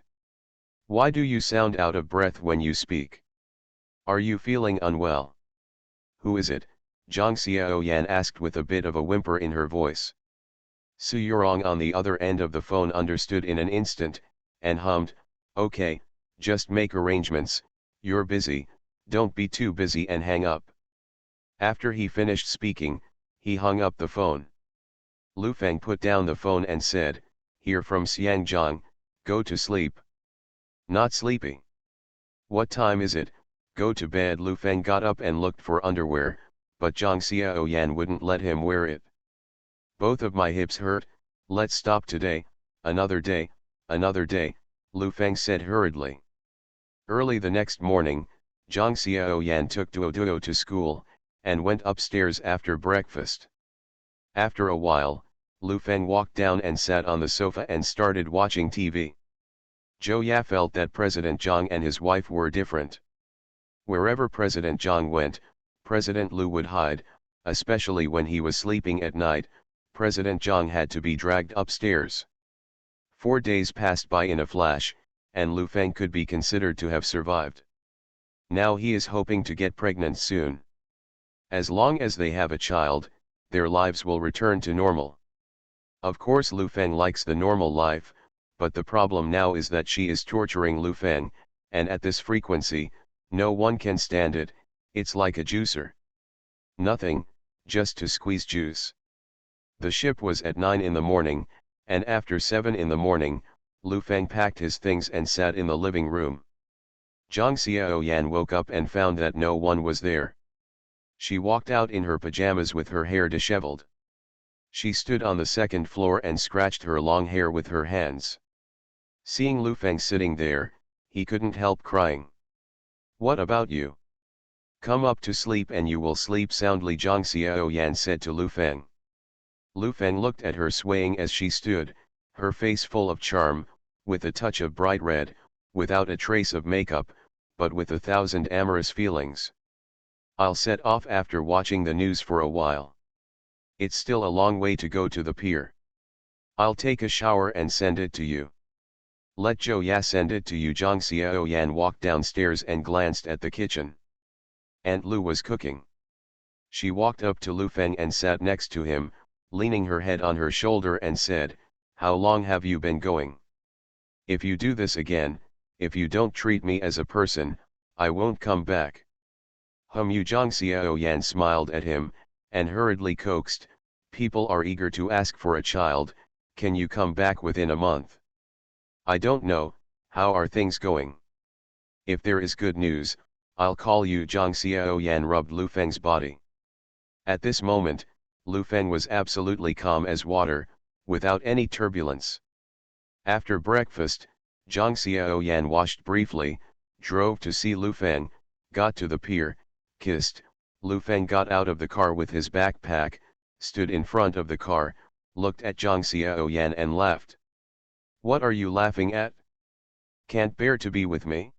Why do you sound out of breath when you speak? Are you feeling unwell?" "Who is it?" Zhang Xiaoyan asked with a bit of a whimper in her voice. Su Yorong on the other end of the phone understood in an instant, and hummed, "Okay, just make arrangements, you're busy, don't be too busy," and hang up. After he finished speaking, he hung up the phone. Lu Feng put down the phone and said, "Here from Xiangjiang, go to sleep." "Not sleepy." "What time is it? Go to bed." Lu Feng got up and looked for underwear, but Zhang Xiaoyan wouldn't let him wear it. "Both of my hips hurt, let's stop today, another day, Lu Feng said hurriedly. Early the next morning, Zhang Xiaoyan took Duo to school, and went upstairs after breakfast. After a while, Lu Feng walked down and sat on the sofa and started watching TV. Zhou Ya felt that President Zhang and his wife were different. Wherever President Zhang went, President Lu would hide, especially when he was sleeping at night. President Zhang had to be dragged upstairs. 4 days passed by in a flash, and Lu Feng could be considered to have survived. Now he is hoping to get pregnant soon. As long as they have a child, their lives will return to normal. Of course Lu Feng likes the normal life, but the problem now is that she is torturing Lu Feng, and at this frequency, no one can stand it. It's like a juicer. Nothing, just to squeeze juice. The ship was at 9 in the morning, and after 7 in the morning, Lu Feng packed his things and sat in the living room. Zhang Xiaoyan woke up and found that no one was there. She walked out in her pajamas with her hair disheveled. She stood on the second floor and scratched her long hair with her hands. Seeing Lu Feng sitting there, he couldn't help crying. "What about you? Come up to sleep and you will sleep soundly," Zhang Xiaoyan said to Lu Feng. Lu Feng looked at her swaying as she stood, her face full of charm, with a touch of bright red, without a trace of makeup, but with 1,000 amorous feelings. "I'll set off after watching the news for a while. It's still a long way to go to the pier. I'll take a shower and send it to you." "Let Zhou Ya send it to you." Zhang Xiaoyan walked downstairs and glanced at the kitchen. Aunt Lu was cooking. She walked up to Lu Feng and sat next to him, leaning her head on her shoulder and said, "How long have you been going? If you do this again, if you don't treat me as a person, I won't come back." You." Zhang Xiaoyan smiled at him, and hurriedly coaxed, "People are eager to ask for a child, can you come back within a month? I don't know, how are things going? If there is good news, I'll call you." Zhang Xiaoyan rubbed Lu Feng's body. At this moment, Lu Feng was absolutely calm as water, without any turbulence. After breakfast, Zhang Xiaoyan washed briefly, drove to see Lu Feng, got to the pier, kissed. Lu Feng got out of the car with his backpack, stood in front of the car, looked at Zhang Xiaoyan and laughed. "What are you laughing at? Can't bear to be with me?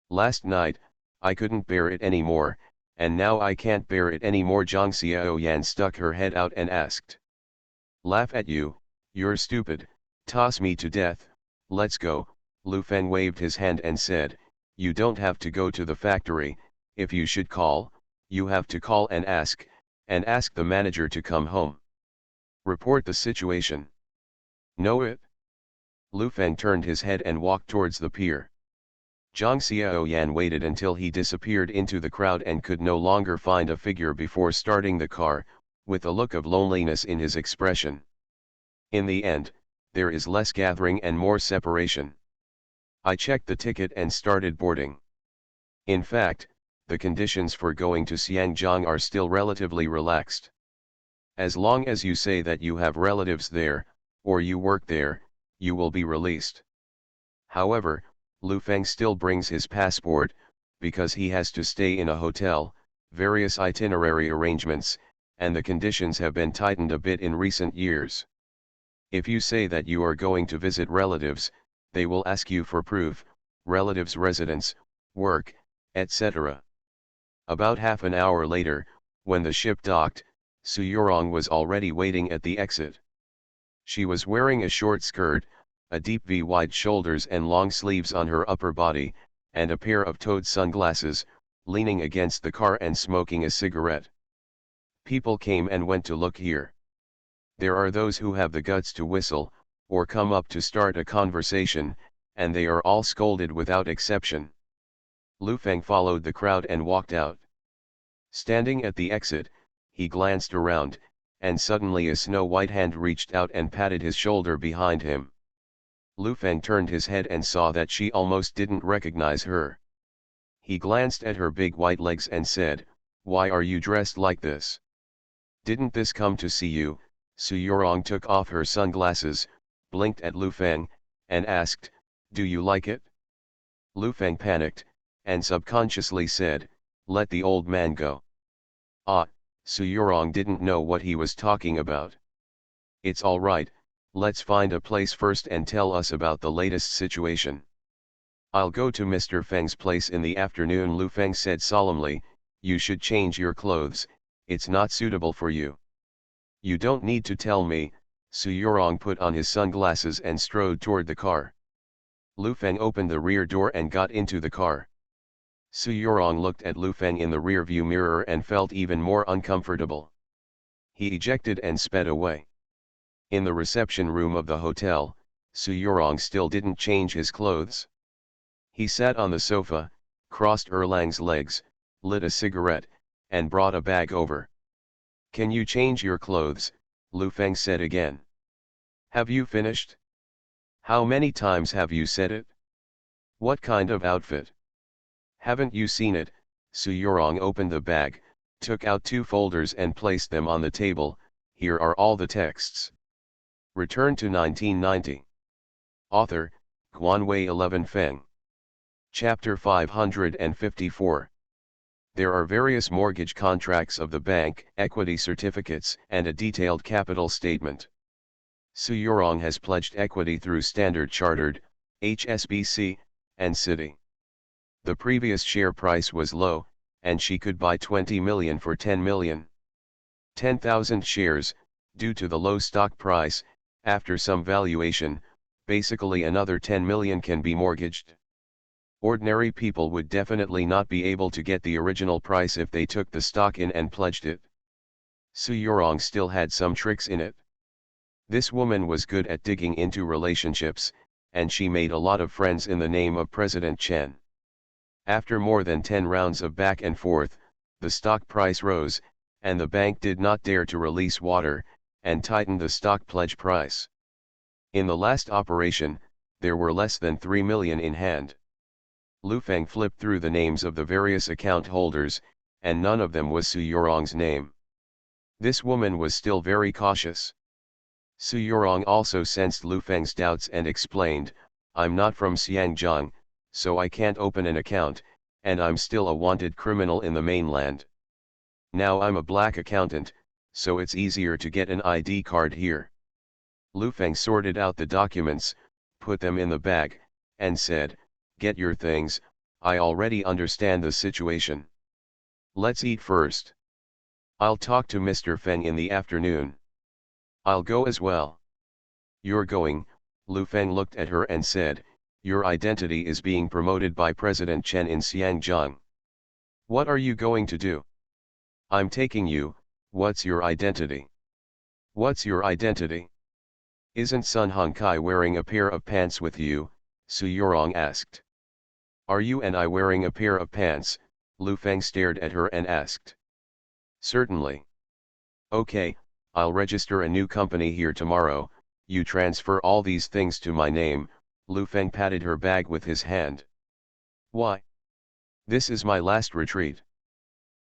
Last night, I couldn't bear it anymore, and now I can't bear it anymore." Zhang Xiaoyan stuck her head out and asked. "Laugh at you? You're stupid, toss me to death, let's go." Lu Feng waved his hand and said, "You don't have to go to the factory. If you should call, you have to call and ask the manager to come home. Report the situation. Know it?" Lu Feng turned his head and walked towards the pier. Zhang Xiaoyan waited until he disappeared into the crowd and could no longer find a figure before starting the car, with a look of loneliness in his expression. In the end, there is less gathering and more separation. I checked the ticket and started boarding. In fact, the conditions for going to Xiangjiang are still relatively relaxed. As long as you say that you have relatives there, or you work there, you will be released. However, Lu Feng still brings his passport, because he has to stay in a hotel, various itinerary arrangements, and the conditions have been tightened a bit in recent years. If you say that you are going to visit relatives, they will ask you for proof, relatives' residence, work, etc. About half an hour later, when the ship docked, Su Yurong was already waiting at the exit. She was wearing a short skirt, a deep V wide shoulders and long sleeves on her upper body, and a pair of toed sunglasses, leaning against the car and smoking a cigarette. People came and went to look here. There are those who have the guts to whistle, or come up to start a conversation, and they are all scolded without exception. Lu Feng followed the crowd and walked out. Standing at the exit, he glanced around, and suddenly a snow-white hand reached out and patted his shoulder behind him. Lu Feng turned his head and saw that she almost didn't recognize her. He glanced at her big white legs and said, "Why are you dressed like this? Didn't this come to see you?" Su Yurong took off her sunglasses, blinked at Lu Feng, and asked, "Do you like it?" Lu Feng panicked, and subconsciously said, "Let the old man go." Ah, Su Yurong didn't know what he was talking about. "It's all right, let's find a place first and tell us about the latest situation." "I'll go to Mr. Feng's place in the afternoon," Lu Feng said solemnly. "You should change your clothes, it's not suitable for you." "You don't need to tell me." Su Yurong put on his sunglasses and strode toward the car. Lu Feng opened the rear door and got into the car. Su Yurong looked at Lu Feng in the rearview mirror and felt even more uncomfortable. He ejected and sped away. In the reception room of the hotel, Su Yurong still didn't change his clothes. He sat on the sofa, crossed Erlang's legs, lit a cigarette, and brought a bag over. "Can you change your clothes?" Lu Feng said again. "Have you finished? How many times have you said it? What kind of outfit? Haven't you seen it?" Su Yurong opened the bag, took out 2 folders and placed them on the table. "Here are all the texts." Return to 1990. Author, Guanwei 11 Feng. Chapter 554. There are various mortgage contracts of the bank, equity certificates, and a detailed capital statement. Su Yurong has pledged equity through Standard Chartered, HSBC, and Citi. The previous share price was low, and she could buy 20 million for 10 million. 10,000 shares, due to the low stock price, after some valuation, basically another 10 million can be mortgaged. Ordinary people would definitely not be able to get the original price if they took the stock in and pledged it. Su Yurong still had some tricks in it. This woman was good at digging into relationships, and she made a lot of friends in the name of President Chen. After more than 10 rounds of back and forth, the stock price rose, and the bank did not dare to release water, and tightened the stock pledge price. In the last operation, there were less than 3 million in hand. Lu Feng flipped through the names of the various account holders, and none of them was Su Yurong's name. This woman was still very cautious. Su Yurong also sensed Lu Feng's doubts and explained, "I'm not from Xiangjiang, so I can't open an account, and I'm still a wanted criminal in the mainland. Now I'm a black accountant, so it's easier to get an ID card here." Lu Feng sorted out the documents, put them in the bag, and said, "Get your things, I already understand the situation. Let's eat first. I'll talk to Mr. Feng in the afternoon." "I'll go as well." "You're going," Lu Feng looked at her and said, "your identity is being promoted by President Chen in Xiangjiang. What are you going to do?" "I'm taking you." "What's your identity?" "What's your identity?" "Isn't Sun Hongkai wearing a pair of pants with you?" Su Yurong asked. "Are you and I wearing a pair of pants?" Lu Feng stared at her and asked. "Certainly." "Okay, I'll register a new company here tomorrow, you transfer all these things to my name." Lu Feng patted her bag with his hand. "Why? This is my last retreat."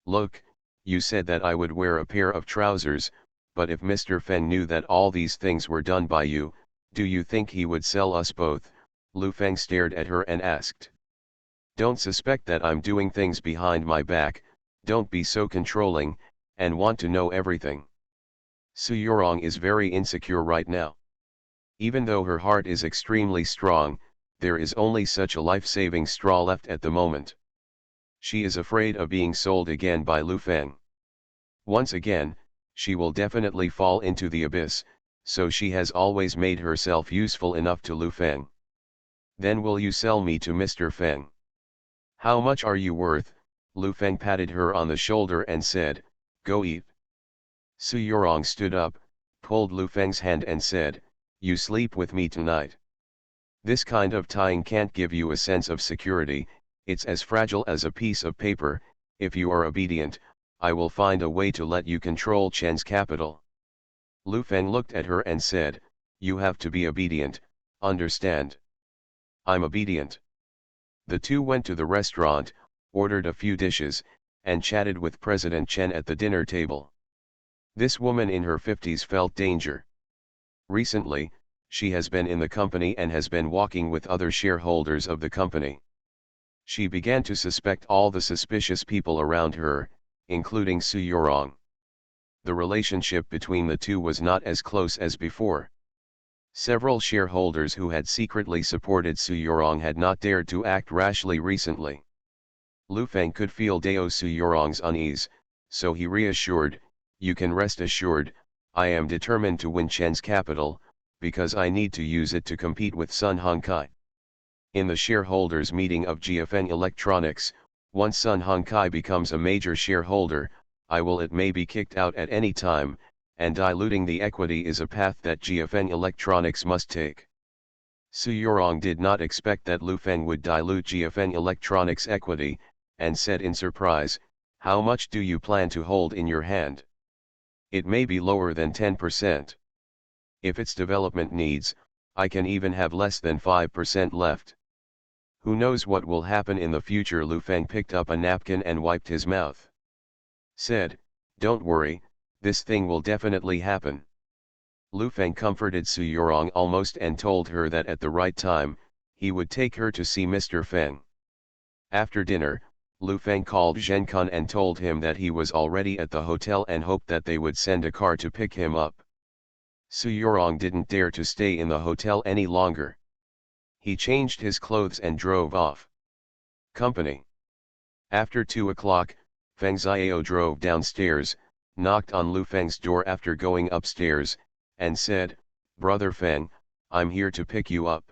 "Look, you said that I would wear a pair of trousers, but if Mr. Feng knew that all these things were done by you, do you think he would sell us both?" Lu Feng stared at her and asked. "Don't suspect that I'm doing things behind my back, don't be so controlling, and want to know everything." Su Yurong is very insecure right now. Even though her heart is extremely strong, there is only such a life-saving straw left at the moment. She is afraid of being sold again by Lu Feng. Once again, she will definitely fall into the abyss, so she has always made herself useful enough to Lu Feng. "Then will you sell me to Mr. Feng?" "How much are you worth?" Lu Feng patted her on the shoulder and said, "Go eat." Su Yurong stood up, pulled Lu Feng's hand and said, "You sleep with me tonight." This kind of tying can't give you a sense of security, it's as fragile as a piece of paper. If you are obedient, I will find a way to let you control Chen's capital. Lu Feng looked at her and said, "You have to be obedient, understand?" "I'm obedient." The two went to the restaurant, ordered a few dishes, and chatted with President Chen at the dinner table. This woman in her 50s felt danger. Recently, she has been in the company and has been walking with other shareholders of the company. She began to suspect all the suspicious people around her, including Su Yorong. The relationship between the two was not as close as before. Several shareholders who had secretly supported Su Yorong had not dared to act rashly recently. Lu Feng could feel Dao Su Yorong's unease, so he reassured, "You can rest assured, I am determined to win Chen's capital, because I need to use it to compete with Sun Hongkai." In the shareholders' meeting of GFN Electronics, once Sun Hongkai becomes a major shareholder, it may be kicked out at any time, and diluting the equity is a path that GFN Electronics must take. Su Yorong did not expect that Lu Feng would dilute GFN Electronics' equity, and said in surprise, "How much do you plan to hold in your hand?" "It may be lower than 10%. If it's development needs, I can even have less than 5% left. Who knows what will happen in the future?" Lu Feng picked up a napkin and wiped his mouth. Said, "Don't worry, this thing will definitely happen." Lu Feng comforted Su Yorong almost and told her that at the right time, he would take her to see Mr. Feng. After dinner, Lu Feng called Zhen Kun and told him that he was already at the hotel and hoped that they would send a car to pick him up. Su Yorong didn't dare to stay in the hotel any longer. He changed his clothes and drove off. Company. After 2 o'clock, Feng Xiao drove downstairs, knocked on Lu Feng's door after going upstairs, and said, "Brother Feng, I'm here to pick you up."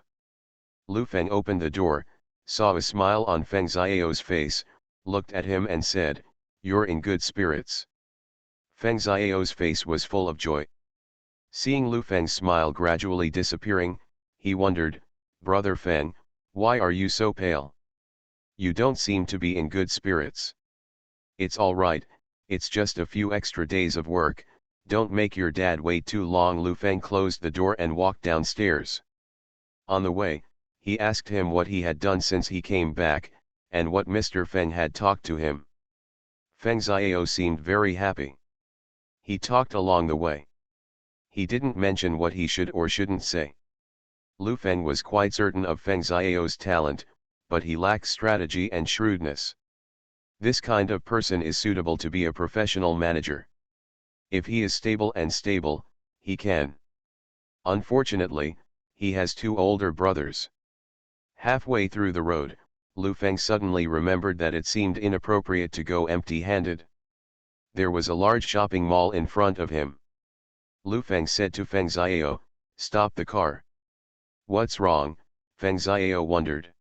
Lu Feng opened the door, saw a smile on Feng Xiao's face, looked at him and said, "You're in good spirits." Feng Xiao's face was full of joy. Seeing Lu Feng's smile gradually disappearing, he wondered, "Brother Feng, why are you so pale? You don't seem to be in good spirits." "It's all right, it's just a few extra days of work, don't make your dad wait too long." Lu Feng closed the door and walked downstairs. On the way, he asked him what he had done since he came back, and what Mr. Feng had talked to him. Feng Xiao seemed very happy. He talked along the way. He didn't mention what he should or shouldn't say. Lu Feng was quite certain of Feng Xiao's talent, but he lacked strategy and shrewdness. This kind of person is suitable to be a professional manager. If he is stable, he can. Unfortunately, he has 2 older brothers. Halfway through the road, Lu Feng suddenly remembered that it seemed inappropriate to go empty-handed. There was a large shopping mall in front of him. Lu Feng said to Feng Xiao, "Stop the car." "What's wrong?" Feng Xiao wondered.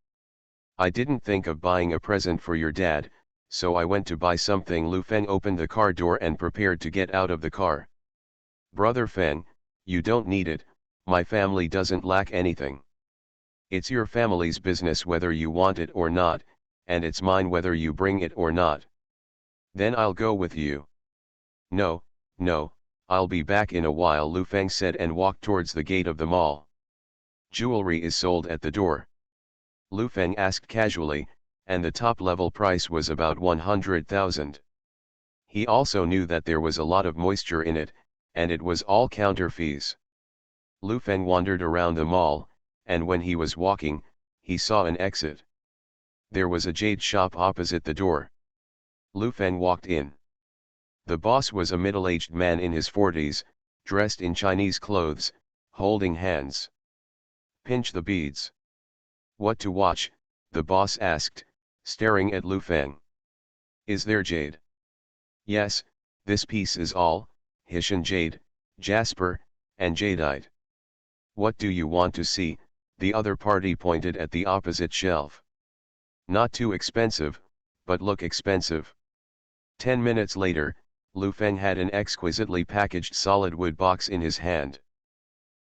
"I didn't think of buying a present for your dad, so I went to buy something." Lu Feng opened the car door and prepared to get out of the car. "Brother Feng, you don't need it, my family doesn't lack anything. It's your family's business whether you want it or not, and it's mine whether you bring it or not." "Then I'll go with you." No, I'll be back in a while," Lu Feng said and walked towards the gate of the mall. "Jewelry is sold at the door?" Lu Feng asked casually, and the top-level price was about 100,000. He also knew that there was a lot of moisture in it, and it was all counter fees. Lu Feng wandered around the mall, and when he was walking, he saw an exit. There was a jade shop opposite the door. Lu Feng walked in. The boss was a middle-aged man in his 40s, dressed in Chinese clothes, holding hands. "Pinch the beads." "What to watch?" the boss asked, staring at Lu Feng. "Is there jade?" "Yes, this piece is all Hessian jade, jasper, and jadeite." "What do you want to see?" The other party pointed at the opposite shelf. "Not too expensive, but look expensive." 10 minutes later, Lu Feng had an exquisitely packaged solid wood box in his hand.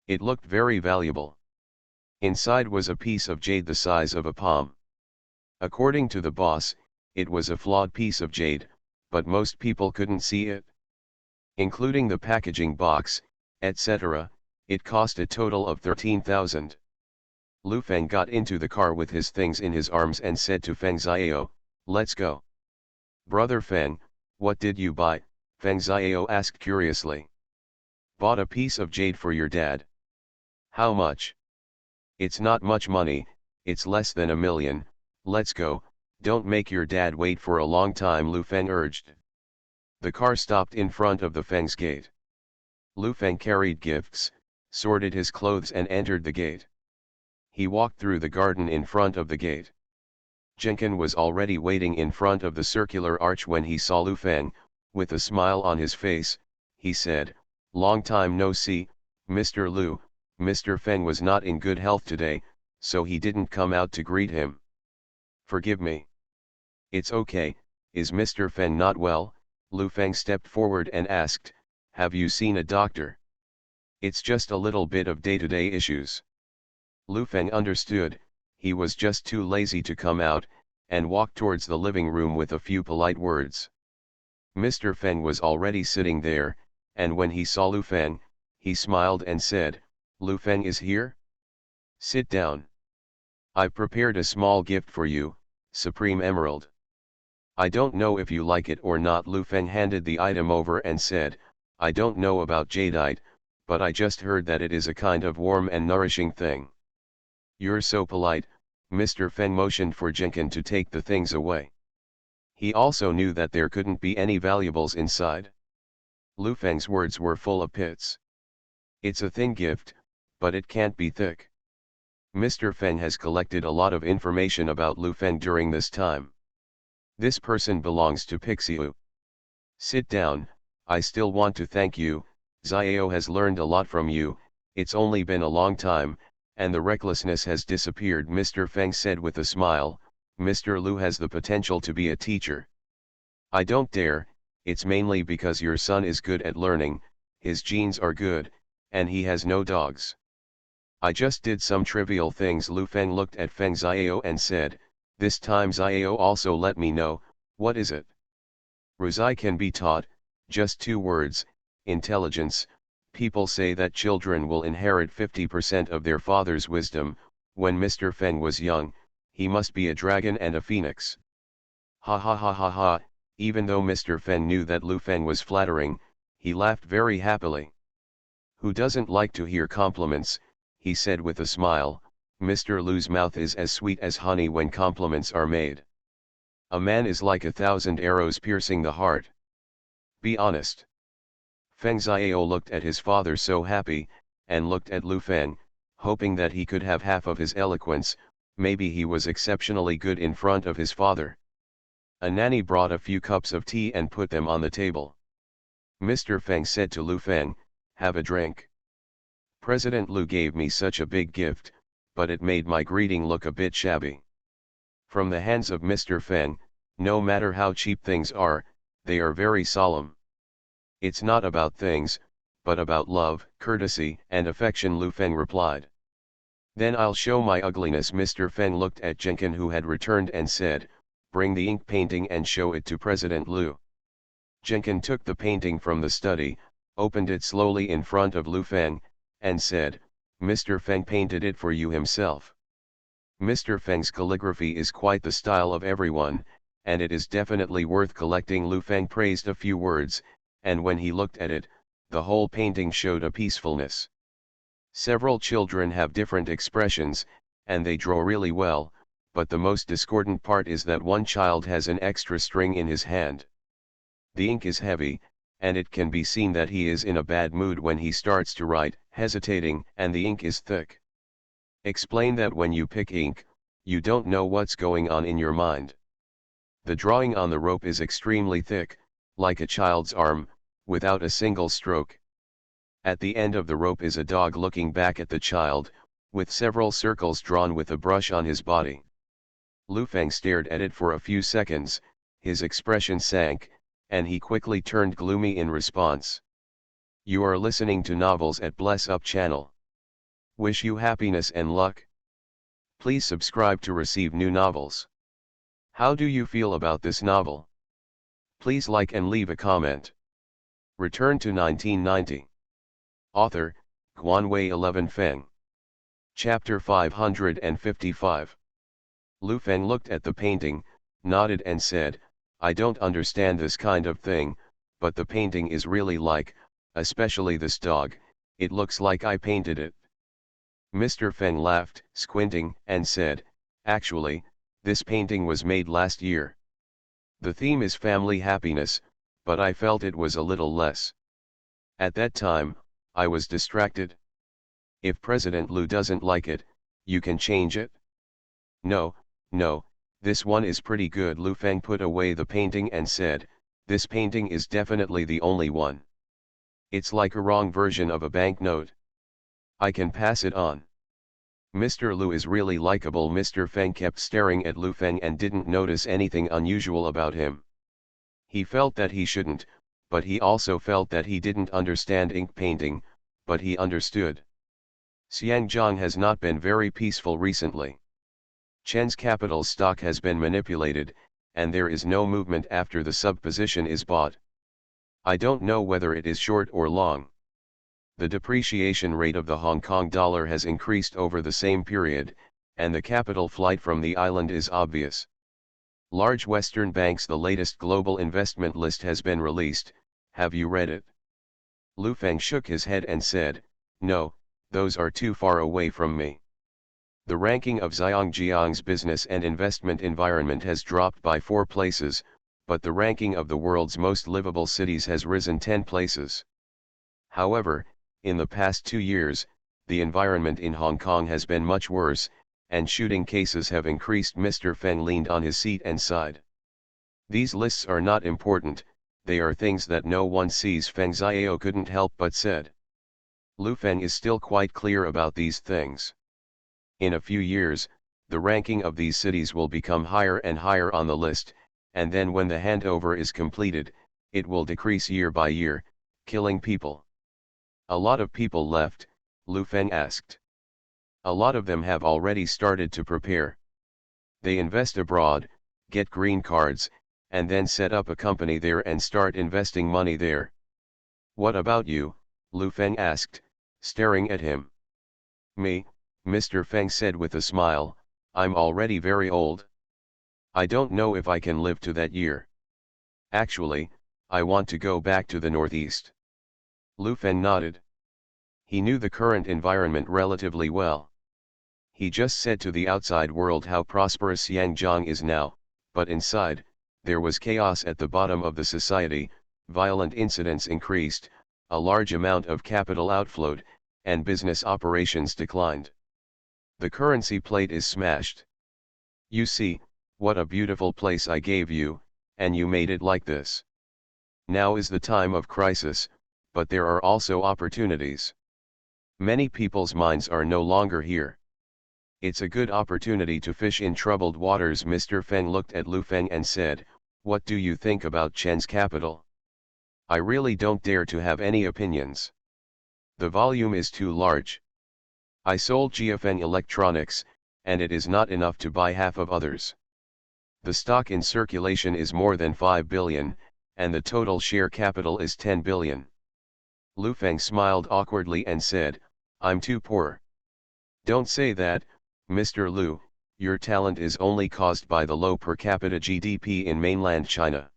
It looked very valuable. Inside was a piece of jade the size of a palm. According to the boss, it was a flawed piece of jade, but most people couldn't see it. Including the packaging box, etc., it cost a total of 13,000. Lu Feng got into the car with his things in his arms and said to Feng Xiao, "Let's go." "Brother Feng, what did you buy?" Feng Xiao asked curiously. "Bought a piece of jade for your dad." "How much?" "It's not much money, it's less than 1 million, let's go," Don't make your dad wait for a long time, Lu Feng urged. The car stopped in front of the Feng's gate. Lu Feng carried gifts, sorted his clothes and entered the gate. He walked through the garden in front of the gate. Jenkin was already waiting in front of the circular arch when he saw Lu Feng. With a smile on his face, he said, "Long time no see, Mr. Lu. Mr. Feng was not in good health today, so he didn't come out to greet him. Forgive me." "It's okay, is Mr. Feng not well?" Lu Feng stepped forward and asked, "Have you seen a doctor?" "It's just a little bit of day-to-day issues." Lu Feng understood, he was just too lazy to come out, and walked towards the living room with a few polite words. Mr. Feng was already sitting there, and when he saw Lu Feng, he smiled and said, "Lu Feng is here? Sit down. I've prepared a small gift for you, Supreme Emerald. I don't know if you like it or not." Lu Feng handed the item over and said, "I don't know about jadeite, but I just heard that it is a kind of warm and nourishing thing." "You're so polite." Mr. Feng motioned for Jenkin to take the things away. He also knew that there couldn't be any valuables inside. Lu Feng's words were full of pits. "It's a thin gift, but it can't be thick." Mr. Feng has collected a lot of information about Lu Feng during this time. "This person belongs to Pixiu. Sit down. I still want to thank you. Xiao has learned a lot from you. It's only been a long time, and the recklessness has disappeared." Mr. Feng said with a smile, "Mr. Lu has the potential to be a teacher." "I don't dare. It's mainly because your son is good at learning, his genes are good, and he has no dogs. I just did some trivial things." Lu Feng looked at Feng Xiao and said, "This time Xiao also let me know, what is it?" "Ruzai can be taught, just 2 words, intelligence. People say that children will inherit 50% of their father's wisdom. When Mr. Feng was young, he must be a dragon and a phoenix." Ha ha ha ha ha. Even though Mr. Feng knew that Lu Feng was flattering, he laughed very happily. "Who doesn't like to hear compliments?" he said with a smile. "Mr. Lu's mouth is as sweet as honey when compliments are made. A man is like 1,000 arrows piercing the heart. Be honest." Feng Xiao looked at his father so happy, and looked at Lu Feng, hoping that he could have half of his eloquence. Maybe he was exceptionally good in front of his father. A nanny brought a few cups of tea and put them on the table. Mr. Feng said to Lu Feng, "Have a drink. President Lu gave me such a big gift, but it made my greeting look a bit shabby." From the hands of Mr. Feng, no matter how cheap things are, they are very solemn. "It's not about things, but about love, courtesy and affection," Lu Feng replied. "Then I'll show my ugliness." Mr. Feng looked at Jenkin, who had returned, and said, "Bring the ink painting and show it to President Lu." Jenkin took the painting from the study, opened it slowly in front of Lu Feng, and said, "Mr. Feng painted it for you himself. Mr. Feng's calligraphy is quite the style of everyone, and it is definitely worth collecting." Lu Feng praised a few words, and when he looked at it, the whole painting showed a peacefulness. Several children have different expressions, and they draw really well, but the most discordant part is that one child has an extra string in his hand. The ink is heavy, and it can be seen that he is in a bad mood when he starts to write, hesitating, and the ink is thick. Explain that when you pick ink, you don't know what's going on in your mind. The drawing on the rope is extremely thick, like a child's arm, without a single stroke. At the end of the rope is a dog looking back at the child, with several circles drawn with a brush on his body. Lu Feng stared at it for a few seconds, his expression sank, and he quickly turned gloomy in response. "You are listening to Novels at Bless Up channel. Wish you happiness and luck. Please subscribe to receive new novels. How do you feel about this novel? Please like and leave a comment." Return to 1990. Author, Guanwei 11 Feng. Chapter 555. Lu Feng looked at the painting, nodded and said, "I don't understand this kind of thing, but the painting is really like, especially this dog, it looks like I painted it." Mr. Feng laughed, squinting, and said, "Actually, This painting was made last year. The theme is family happiness, but I felt it was a little less. At that time, I was distracted. If President Liu doesn't like it, you can change it? No, this one is pretty good. Lu Feng put away the painting and said, this painting is definitely the only one. It's like a wrong version of a banknote. I can pass it on. Mr. Liu is really likable. Mr. Feng kept staring at Lu Feng and didn't notice anything unusual about him. He felt that he shouldn't, but he also felt that he didn't understand ink painting, but he understood. Xiangjiang has not been very peaceful recently. Chen's capital stock has been manipulated, and there is no movement after the sub-position is bought. I don't know whether it is short or long. The depreciation rate of the Hong Kong dollar has increased over the same period, and the capital flight from the island is obvious. Large Western banks. The latest global investment list has been released. Have you read it? Lu Feng shook his head and said, no, those are too far away from me. The ranking of Zhangjiang's business and investment environment has dropped by 4 places, but the ranking of the world's most livable cities has risen 10 places. However, in the past 2 years, the environment in Hong Kong has been much worse, and shooting cases have increased. Mr. Feng leaned on his seat and sighed. These lists are not important, they are things that no one sees. Feng Xiao couldn't help but said. Lu Feng is still quite clear about these things. In a few years, the ranking of these cities will become higher and higher on the list, and then when the handover is completed, it will decrease year by year, killing people. A lot of people left, Lu Feng asked. A lot of them have already started to prepare. They invest abroad, get green cards, and then set up a company there and start investing money there. What about you? Lu Feng asked, staring at him. Me, Mr. Feng said with a smile, I'm already very old. I don't know if I can live to that year. Actually, I want to go back to the Northeast. Lu Feng nodded. He knew the current environment relatively well. He just said to the outside world how prosperous Xiangjiang is now, but inside, there was chaos at the bottom of the society, violent incidents increased, a large amount of capital outflowed, and business operations declined. The currency plate is smashed. You see, what a beautiful place I gave you, and you made it like this. Now is the time of crisis, but there are also opportunities. Many people's minds are no longer here. It's a good opportunity to fish in troubled waters. Mr. Feng looked at Lu Feng and said, what do you think about Chen's capital? I really don't dare to have any opinions. The volume is too large. I sold GFN Electronics, and it is not enough to buy half of others. The stock in circulation is more than 5 billion, and the total share capital is 10 billion. Lu Feng smiled awkwardly and said, I'm too poor. Don't say that, Mr. Liu, your talent is only caused by the low per capita GDP in mainland China.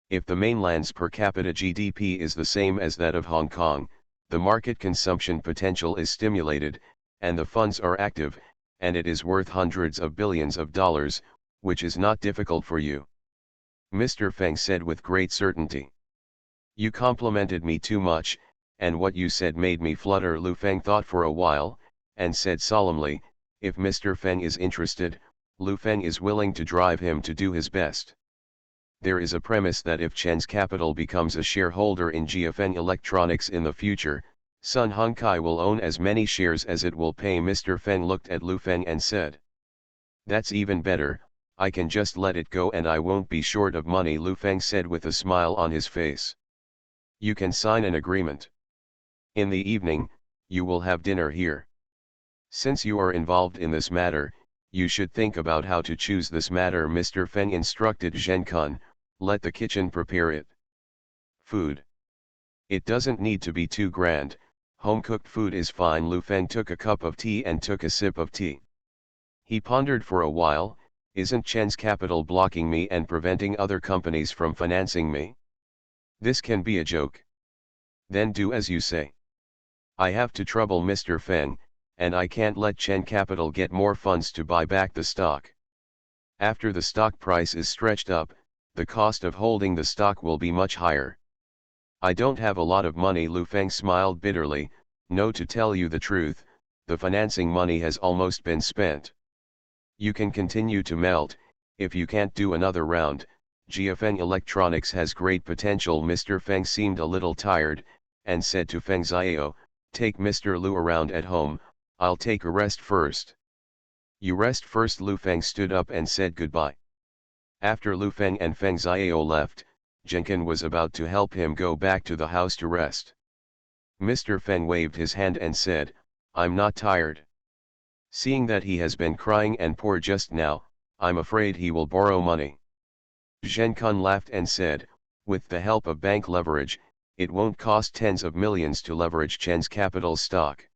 If the mainland's per capita GDP is the same as that of Hong Kong, the market consumption potential is stimulated, and the funds are active, and it is worth hundreds of billions of dollars, which is not difficult for you. Mr. Feng said with great certainty. You complimented me too much, and what you said made me flutter. Lu Feng thought for a while, and said solemnly, if Mr. Feng is interested, Lu Feng is willing to drive him to do his best. There is a premise that if Chen's capital becomes a shareholder in GFN Electronics in the future, Sun Hongkai will own as many shares as it will pay. Mr. Feng looked at Lu Feng and said. That's even better, I can just let it go and I won't be short of money. Lu Feng said with a smile on his face. You can sign an agreement. In the evening, you will have dinner here. Since you are involved in this matter, you should think about how to choose this matter. Mr. Feng instructed Zhen Kun, let the kitchen prepare it. Food. It doesn't need to be too grand, home-cooked food is fine. Lu Feng took a cup of tea and took a sip of tea. He pondered for a while, isn't Chen's capital blocking me and preventing other companies from financing me? This can be a joke. Then do as you say. I have to trouble Mr. Feng, and I can't let Chen Capital get more funds to buy back the stock. After the stock price is stretched up, the cost of holding the stock will be much higher. I don't have a lot of money, Lu Feng smiled bitterly. No, to tell you the truth, the financing money has almost been spent. You can continue to melt, if you can't do another round. GFeng Electronics has great potential. Mr. Feng seemed a little tired, and said to Feng Xiao, take Mr. Lu around at home, I'll take a rest first. You rest first. Lu Feng stood up and said goodbye. After Lu Feng and Feng Xiao left, Jenkin was about to help him go back to the house to rest. Mr. Feng waved his hand and said, I'm not tired. Seeing that he has been crying and poor just now, I'm afraid he will borrow money. Zhen Kun laughed and said, with the help of bank leverage, it won't cost tens of millions to leverage Chen's capital stock.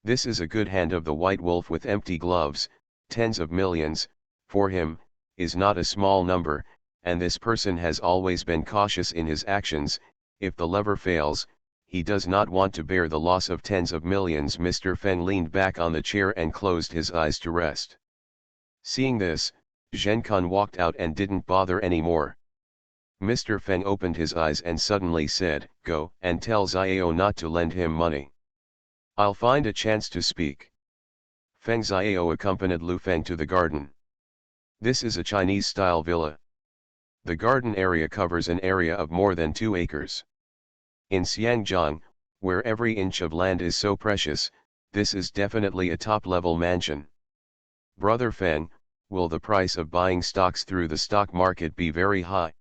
This is a good hand of the white wolf with empty gloves. Tens of millions, for him, is not a small number, and this person has always been cautious in his actions. If the lever fails, he does not want to bear the loss of tens of millions. Mr. Feng leaned back on the chair and closed his eyes to rest. Seeing this, Zhen Kun walked out and didn't bother anymore. Mr. Feng opened his eyes and suddenly said, go and tell Xiao not to lend him money. I'll find a chance to speak. Feng Xiao accompanied Lu Feng to the garden. This is a Chinese-style villa. The garden area covers an area of more than 2 acres. In Xiangjiang, where every inch of land is so precious, this is definitely a top-level mansion. Brother Feng, will the price of buying stocks through the stock market be very high?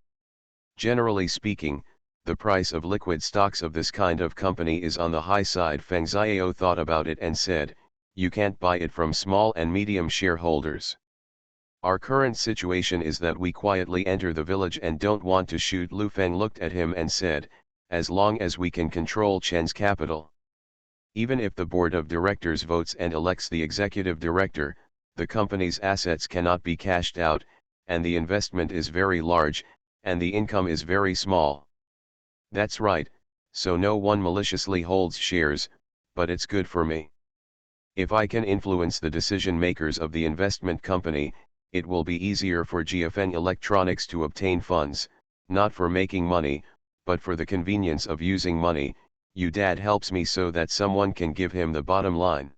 Generally speaking, the price of liquid stocks of this kind of company is on the high side. Feng Xiao thought about it and said, you can't buy it from small and medium shareholders. Our current situation is that we quietly enter the village and don't want to shoot. Lu Feng looked at him and said, as long as we can control Chen's capital. Even if the board of directors votes and elects the executive director, the company's assets cannot be cashed out, and the investment is very large, and the income is very small. That's right, so no one maliciously holds shares, but it's good for me. If I can influence the decision makers of the investment company, it will be easier for GFeng Electronics to obtain funds, not for making money, but for the convenience of using money. You dad helps me so that someone can give him the bottom line.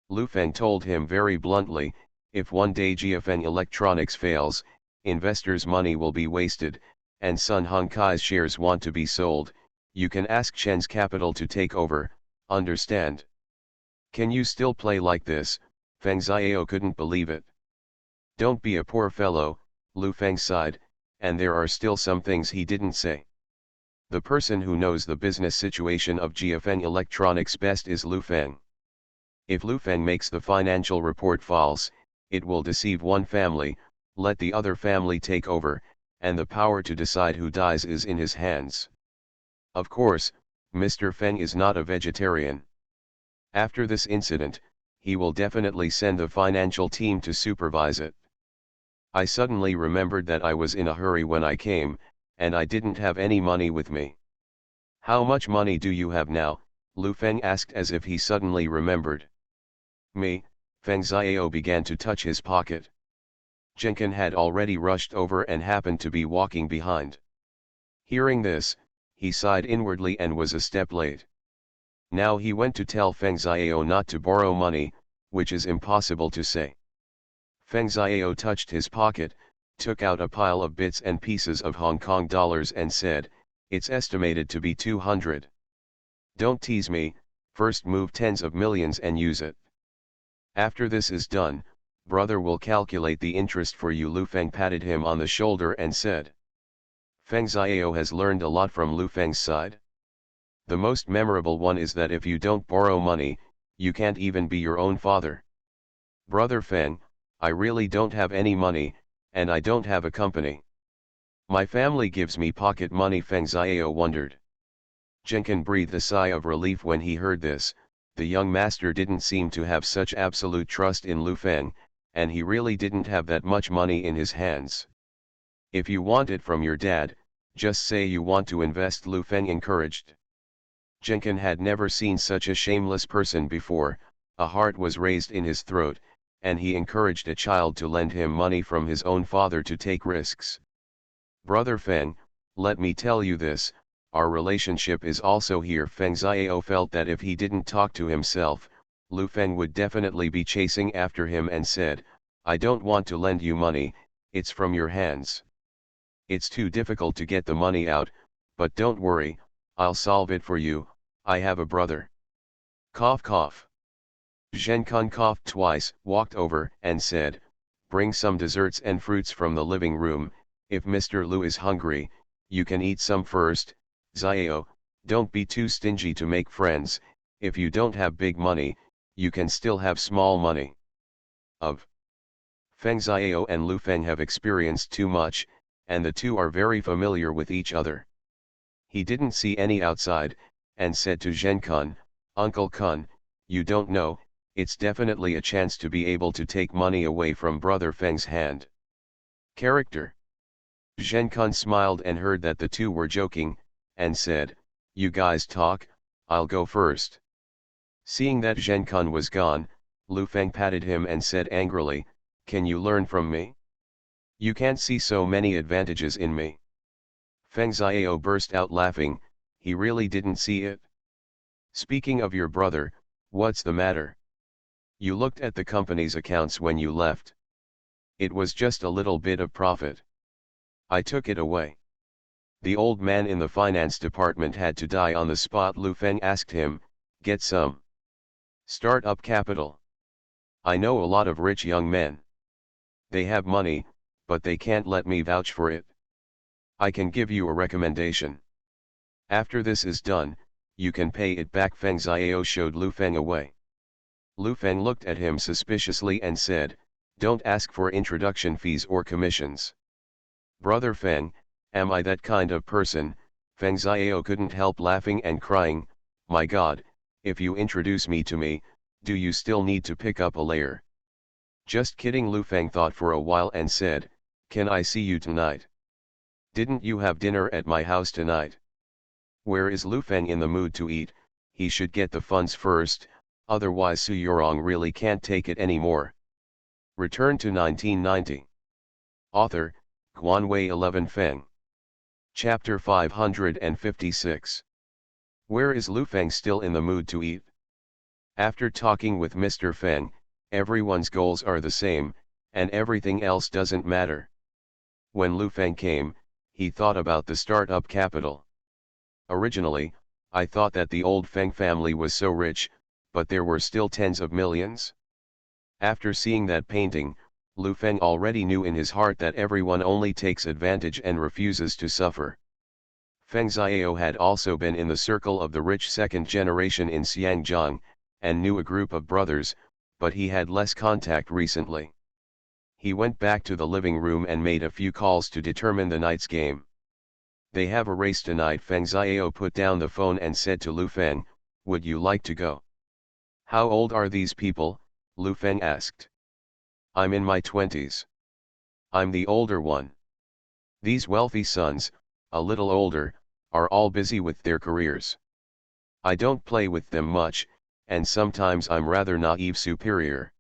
Lu Feng told him very bluntly, if one day GFeng Electronics fails, investors' money will be wasted, and Sun Hongkai's shares want to be sold. You can ask Chen's capital to take over, understand? Can you still play like this? Feng Xiao couldn't believe it. Don't be a poor fellow, Lu Feng sighed, and there are still some things he didn't say. The person who knows the business situation of GFeng Electronics best is Lu Feng. If Lu Feng makes the financial report false, it will deceive one family, let the other family take over, and the power to decide who dies is in his hands. Of course, Mr. Feng is not a vegetarian. After this incident, he will definitely send the financial team to supervise it. I suddenly remembered that I was in a hurry when I came, and I didn't have any money with me. How much money do you have now? Lu Feng asked as if he suddenly remembered. Me, Feng Xiao began to touch his pocket. Jenkin had already rushed over and happened to be walking behind. Hearing this, he sighed inwardly and was a step late. Now he went to tell Feng Xiao not to borrow money, which is impossible to say. Feng Xiao touched his pocket, took out a pile of bits and pieces of Hong Kong dollars and said, it's estimated to be 200. Don't tease me, first move tens of millions and use it. After this is done, brother will calculate the interest for you. Lu Feng patted him on the shoulder and said. Feng Xiao has learned a lot from Lu Feng's side. The most memorable one is that if you don't borrow money, you can't even be your own father. Brother Feng, I really don't have any money, and I don't have a company. My family gives me pocket money. Feng Xiao wondered. Jenkin breathed a sigh of relief when he heard this. The young master didn't seem to have such absolute trust in Lu Feng, and he really didn't have that much money in his hands. If you want it from your dad, just say you want to invest, Lu Feng encouraged. Jenkin had never seen such a shameless person before. A heart was raised in his throat, and he encouraged a child to lend him money from his own father to take risks. Brother Feng, let me tell you this, our relationship is also here. Feng Xiao felt that if he didn't talk to himself, Lu Feng would definitely be chasing after him and said, I don't want to lend you money, it's from your hands. It's too difficult to get the money out, but don't worry, I'll solve it for you, I have a brother. Cough cough. Zhenkun coughed twice, walked over, and said, bring some desserts and fruits from the living room. If Mr. Lu is hungry, you can eat some first. Xiao, don't be too stingy to make friends. If you don't have big money, you can still have small money. Feng Xiao and Lu Feng have experienced too much, and the two are very familiar with each other. He didn't see any outside, and said to Zhenkun, Uncle Kun, you don't know, it's definitely a chance to be able to take money away from Brother Feng's hand. Character. Zhenkun smiled and heard that the two were joking, and said, you guys talk, I'll go first. Seeing that Zhenkun was gone, Lu Feng patted him and said angrily, can you learn from me? You can't see so many advantages in me. Feng Xiao burst out laughing, he really didn't see it. Speaking of your brother, what's the matter? You looked at the company's accounts when you left. It was just a little bit of profit. I took it away. The old man in the finance department had to die on the spot. Lu Feng asked him, get some startup capital. I know a lot of rich young men. They have money, but they can't let me vouch for it. I can give you a recommendation. After this is done, you can pay it back. Feng Xiao showed Lu Feng away. Lu Feng looked at him suspiciously and said, don't ask for introduction fees or commissions. Brother Feng, am I that kind of person? Feng Xiao couldn't help laughing and crying, my God, if you introduce me to me, do you still need to pick up a layer? Just kidding. Lu Feng thought for a while and said, can I see you tonight? Didn't you have dinner at my house tonight? Where is Lu Feng in the mood to eat? He should get the funds first, otherwise Su Yorong really can't take it anymore. Return to 1990. Author, Guanwei 11 Feng. Chapter 556. Where is Lu Feng still in the mood to eat? After talking with Mr. Feng, everyone's goals are the same, and everything else doesn't matter. When Lu Feng came, he thought about the startup capital. Originally, I thought that the old Feng family was so rich, but there were still tens of millions. After seeing that painting, Lu Feng already knew in his heart that everyone only takes advantage and refuses to suffer. Feng Xiao had also been in the circle of the rich second generation in Xiangjiang, and knew a group of brothers, but he had less contact recently. He went back to the living room and made a few calls to determine the night's game. They have a race tonight. Feng Xiao put down the phone and said to Lu Feng, would you like to go? How old are these people? Lu Feng asked. I'm in my 20s. I'm the older one. These wealthy sons, a little older, are all busy with their careers. I don't play with them much, and sometimes I'm rather naive superior.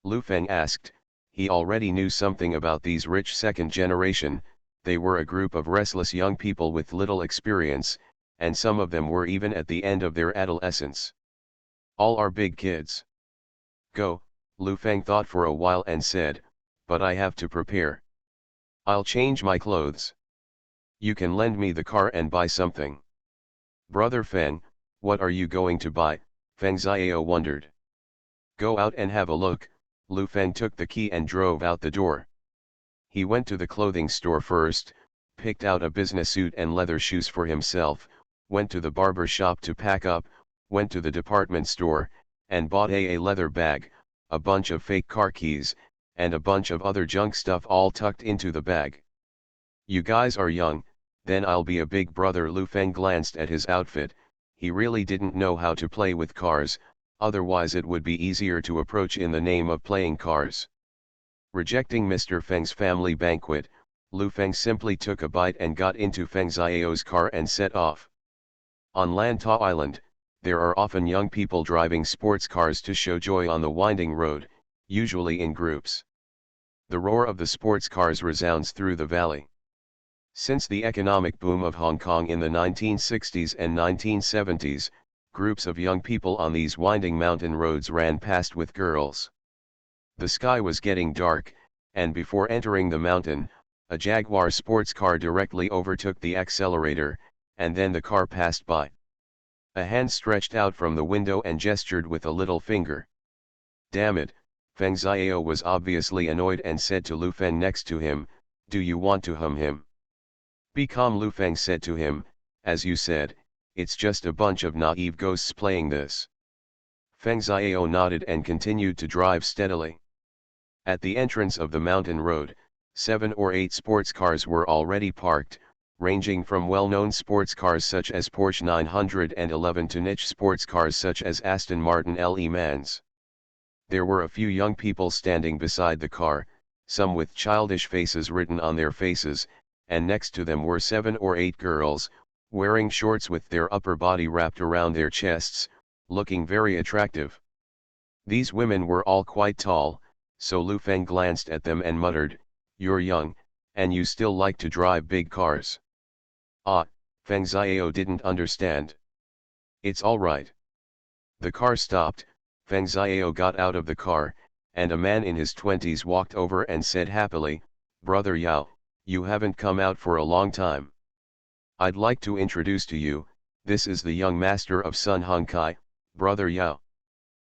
Lu Feng asked, he already knew something about these rich second generation. They were a group of restless young people with little experience, and some of them were even at the end of their adolescence. All are big kids. Go, Lu Feng thought for a while and said, but I have to prepare. I'll change my clothes. You can lend me the car and buy something. Brother Feng, what are you going to buy? Feng Xiao wondered. Go out and have a look. Lu Feng took the key and drove out the door. He went to the clothing store first, picked out a business suit and leather shoes for himself, went to the barber shop to pack up, went to the department store, and bought a leather bag, a bunch of fake car keys, and a bunch of other junk stuff all tucked into the bag. You guys are young, then I'll be a big brother. Lu Feng glanced at his outfit. He really didn't know how to play with cars, otherwise it would be easier to approach in the name of playing cars. Rejecting Mr. Feng's family banquet, Lu Feng simply took a bite and got into Feng Xiao's car and set off. On Lantau Island, there are often young people driving sports cars to show joy on the winding road. usually in groups. The roar of the sports cars resounds through the valley. Since the economic boom of Hong Kong in the 1960s and 1970s, groups of young people on these winding mountain roads ran past with girls. The sky was getting dark, and before entering the mountain, a Jaguar sports car directly overtook the accelerator, and then the car passed by. A hand stretched out from the window and gestured with a little finger. "Damn it," Feng Xiao was obviously annoyed and said to Lu Feng next to him, "Do you want to hum him?" "Be calm," Lu Feng said to him, "as you said, it's just a bunch of naive ghosts playing this." Feng Xiao nodded and continued to drive steadily. At the entrance of the mountain road, 7 or 8 sports cars were already parked, ranging from well-known sports cars such as Porsche 911 to niche sports cars such as Aston Martin Le Mans. There were a few young people standing beside the car, some with childish faces written on their faces, and next to them were 7 or 8 girls, wearing shorts with their upper body wrapped around their chests, looking very attractive. These women were all quite tall, so Lu Feng glanced at them and muttered, "You're young, and you still like to drive big cars." "Ah," Feng Xiao didn't understand. "It's all right." The car stopped, Feng Xiao got out of the car, and a man in his 20s walked over and said happily, "Brother Yao, you haven't come out for a long time. I'd like to introduce to you, this is the young master of Sun Hong Kai, Brother Yao.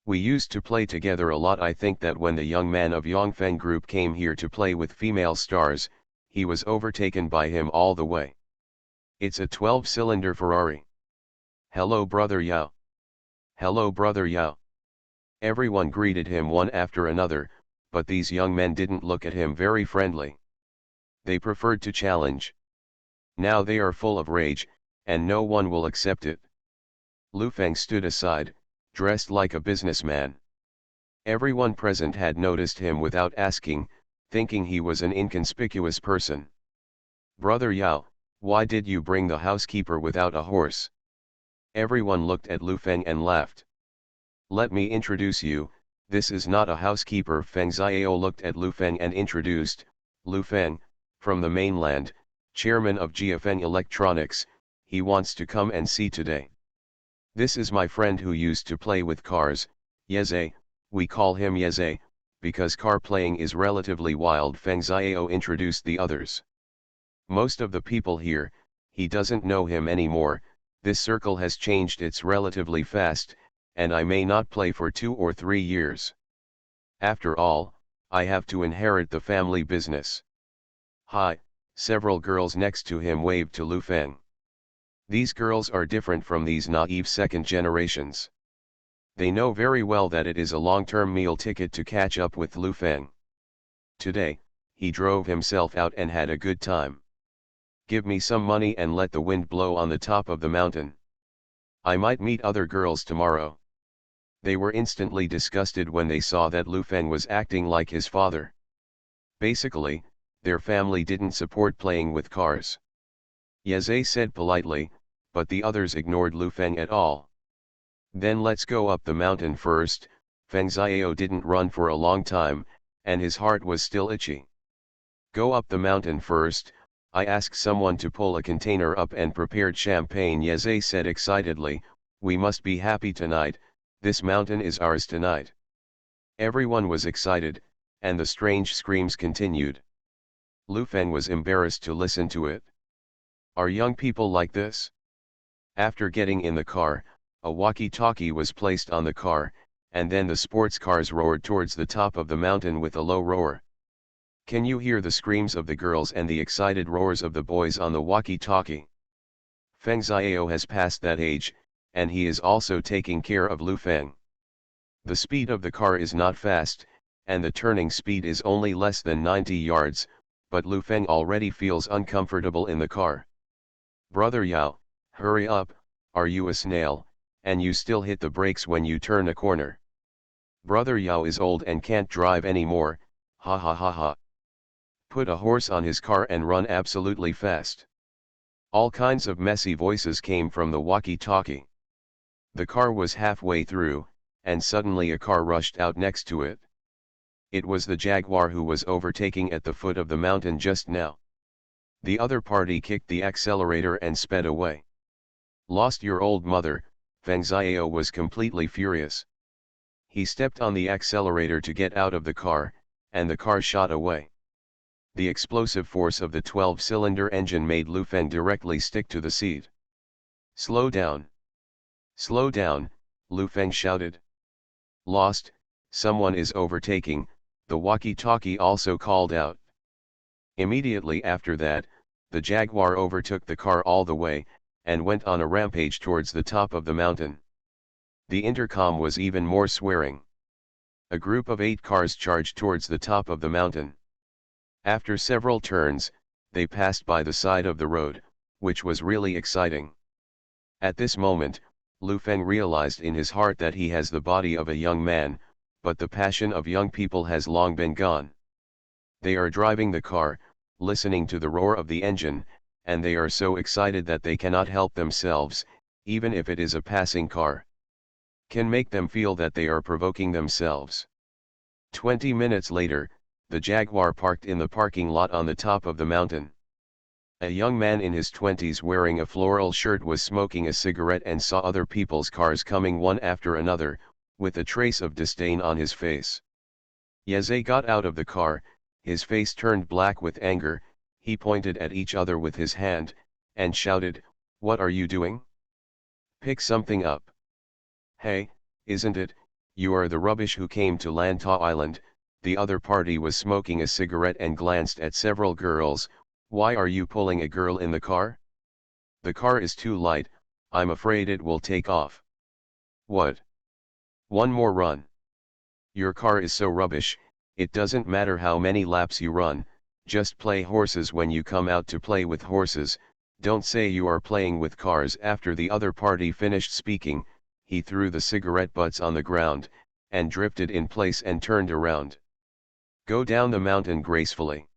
We used to play together a lot. I think that when the young man of Yongfeng Group came here to play with female stars, he was overtaken by him all the way. It's a 12-cylinder Ferrari. Hello Brother Yao. Hello Brother Yao." Everyone greeted him one after another, but these young men didn't look at him very friendly. They preferred to challenge. Now they are full of rage, and no one will accept it. Lu Feng stood aside, dressed like a businessman. Everyone present had noticed him without asking, thinking he was an inconspicuous person. "Brother Yao, why did you bring the housekeeper without a horse?" Everyone looked at Lu Feng and laughed. "Let me introduce you, this is not a housekeeper." Feng Xiao looked at Lu Feng and introduced, "Lu Feng, from the mainland, chairman of GFeng Electronics, he wants to come and see today. This is my friend who used to play with cars, Yeze, we call him Yeze, because car playing is relatively wild." Feng Xiao introduced the others. "Most of the people here, he doesn't know him anymore, this circle has changed, it's relatively fast, and I may not play for 2 or 3 years. After all, I have to inherit the family business." "Hi," several girls next to him waved to Lu Feng. These girls are different from these naive second generations. They know very well that it is a long-term meal ticket to catch up with Lu Feng. Today, he drove himself out and had a good time. "Give me some money and let the wind blow on the top of the mountain. I might meet other girls tomorrow." They were instantly disgusted when they saw that Lu Feng was acting like his father. Basically, their family didn't support playing with cars. Yeze said politely, but the others ignored Lu Feng at all. "Then let's go up the mountain first." Feng Xiao didn't run for a long time, and his heart was still itchy. "Go up the mountain first." "I asked someone to pull a container up and prepared champagne," Yeze said excitedly. "We must be happy tonight, this mountain is ours tonight." Everyone was excited, and the strange screams continued. Lu Feng was embarrassed to listen to it. Are young people like this? After getting in the car, a walkie-talkie was placed on the car, and then the sports cars roared towards the top of the mountain with a low roar. Can you hear the screams of the girls and the excited roars of the boys on the walkie-talkie? Feng Xiao has passed that age, and he is also taking care of Lu Feng. The speed of the car is not fast, and the turning speed is only less than 90 yards, but Lu Feng already feels uncomfortable in the car. "Brother Yao, hurry up, are you a snail, and you still hit the brakes when you turn a corner? Brother Yao is old and can't drive anymore, ha ha ha ha. Put a horse on his car and run absolutely fast." All kinds of messy voices came from the walkie-talkie. The car was halfway through, and suddenly a car rushed out next to it. It was the Jaguar who was overtaking at the foot of the mountain just now. The other party kicked the accelerator and sped away. Lost your old mother, Feng Xiao was completely furious. He stepped on the accelerator to get out of the car, and the car shot away. The explosive force of the 12-cylinder engine made Lu Feng directly stick to the seat. Slow down. Slow down, Lu Feng shouted. Lost, someone is overtaking, the walkie-talkie also called out. Immediately after that, the Jaguar overtook the car all the way, and went on a rampage towards the top of the mountain. The intercom was even more swearing. A group of 8 cars charged towards the top of the mountain. After several turns, they passed by the side of the road, which was really exciting. At this moment, Lu Feng realized in his heart that he has the body of a young man, but the passion of young people has long been gone. They are driving the car, listening to the roar of the engine, and they are so excited that they cannot help themselves, even if it is a passing car. Can make them feel that they are provoking themselves. 20 minutes later, the Jaguar parked in the parking lot on the top of the mountain. A young man in his 20s wearing a floral shirt was smoking a cigarette and saw other people's cars coming one after another, with a trace of disdain on his face. Yeze got out of the car, his face turned black with anger, he pointed at each other with his hand, and shouted, "What are you doing? Pick something up. Hey, isn't it, you are the rubbish who came to Lantau Island." The other party was smoking a cigarette and glanced at several girls. "Why are you pulling a girl in the car? The car is too light, I'm afraid it will take off." "What? One more run. Your car is so rubbish, it doesn't matter how many laps you run, just play horses when you come out to play with horses, don't say you are playing with cars." After the other party finished speaking, he threw the cigarette butts on the ground, and drifted in place and turned around. "Go down the mountain gracefully."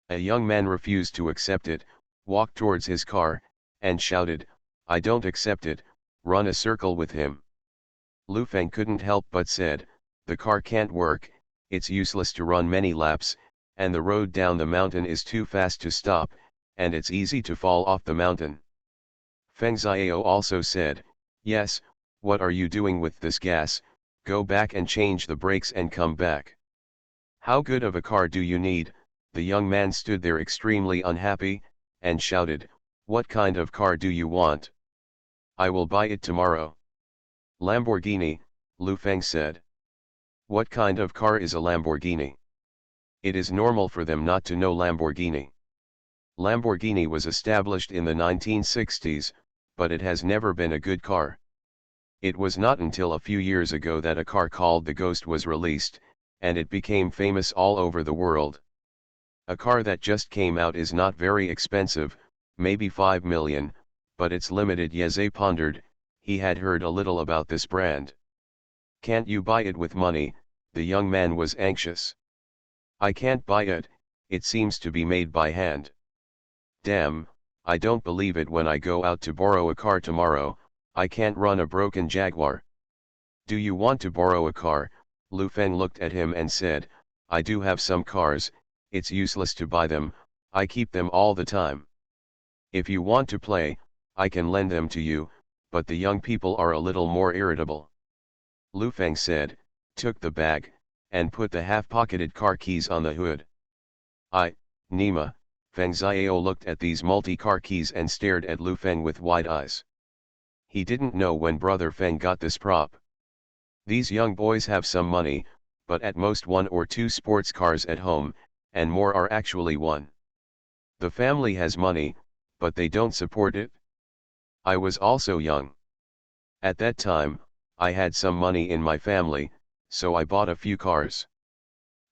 A young man refused to accept it, walked towards his car, and shouted, "I don't accept it, run a circle with him." Lu Feng couldn't help but said, "The car can't work, it's useless to run many laps, and the road down the mountain is too fast to stop, and it's easy to fall off the mountain." Feng Xiao also said, "Yes, what are you doing with this gas? Go back and change the brakes and come back." "How good of a car do you need?" The young man stood there extremely unhappy, and shouted, "What kind of car do you want? I will buy it tomorrow." "Lamborghini," Lu Feng said. "What kind of car is a Lamborghini?" It is normal for them not to know Lamborghini. Lamborghini was established in the 1960s, but it has never been a good car. It was not until a few years ago that a car called the Ghost was released, and it became famous all over the world. A car that just came out is not very expensive, maybe 5 million, but it's limited. Yeze pondered, he had heard a little about this brand. "Can't you buy it with money?" The young man was anxious. "I can't buy it, it seems to be made by hand. Damn, I don't believe it when I go out to borrow a car tomorrow, I can't run a broken Jaguar." "Do you want to borrow a car?" Lu Feng looked at him and said, "I do have some cars, it's useless to buy them, I keep them all the time. If you want to play, I can lend them to you, but the young people are a little more irritable." Lu Feng said, took the bag, and put the half-pocketed car keys on the hood. Nima, Feng Xiao looked at these multi-car keys and stared at Lu Feng with wide eyes. He didn't know when Brother Feng got this prop. These young boys have some money, but at most 1 or 2 sports cars at home, and more are actually 1. The family has money, but they don't support it. I was also young. At that time, I had some money in my family, so I bought a few cars.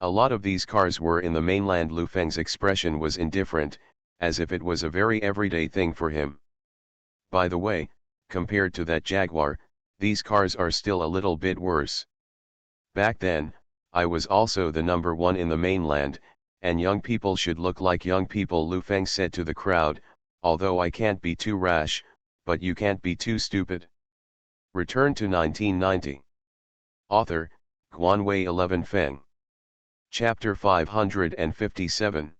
A lot of these cars were in the mainland." Lu Feng's expression was indifferent, as if it was a very everyday thing for him. "By the way, compared to that Jaguar, these cars are still a little bit worse. Back then, I was also the number 1 in the mainland, and young people should look like young people." Lu Feng said to the crowd, "Although I can't be too rash, but you can't be too stupid." Return to 1990. Author, Guanwei 11 Feng. Chapter 557.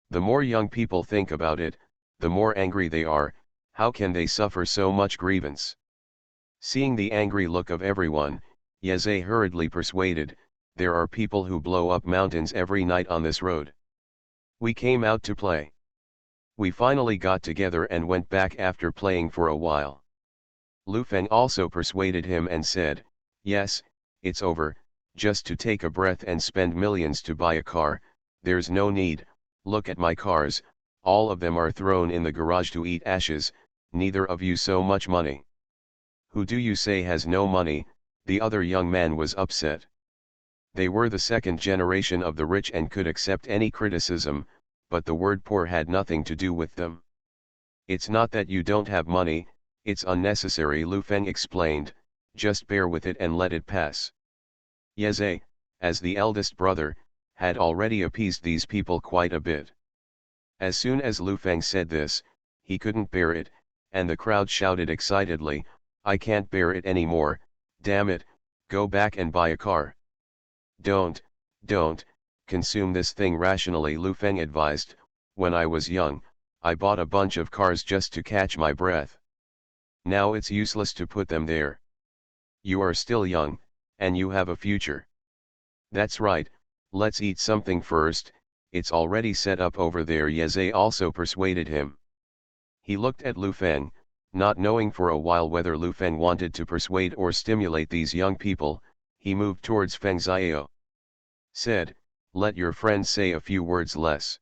The more young people think about it, the more angry they are. How can they suffer so much grievance? Seeing the angry look of everyone, Yeze hurriedly persuaded, there are people who blow up mountains every night on this road. We came out to play. We finally got together and went back after playing for a while. Lu Feng also persuaded him and said, yes, it's over, just to take a breath and spend millions to buy a car, there's no need. Look at my cars, all of them are thrown in the garage to eat ashes, neither of you so much money. Who do you say has no money? The other young man was upset. They were the second generation of the rich and could accept any criticism, but the word poor had nothing to do with them. It's not that you don't have money, it's unnecessary, Lu Feng explained, just bear with it and let it pass. Yeze, as the eldest brother, had already appeased these people quite a bit. As soon as Lu Feng said this, he couldn't bear it, and the crowd shouted excitedly, I can't bear it anymore, damn it, go back and buy a car. Don't consume this thing rationally, Lu Feng advised, when I was young, I bought a bunch of cars just to catch my breath. Now it's useless to put them there. You are still young, and you have a future. That's right, let's eat something first, it's already set up over there, Yeze also persuaded him. He looked at Lu Feng, not knowing for a while whether Lu Feng wanted to persuade or stimulate these young people. He moved towards Feng Xiao. Said, let your friend say a few words less.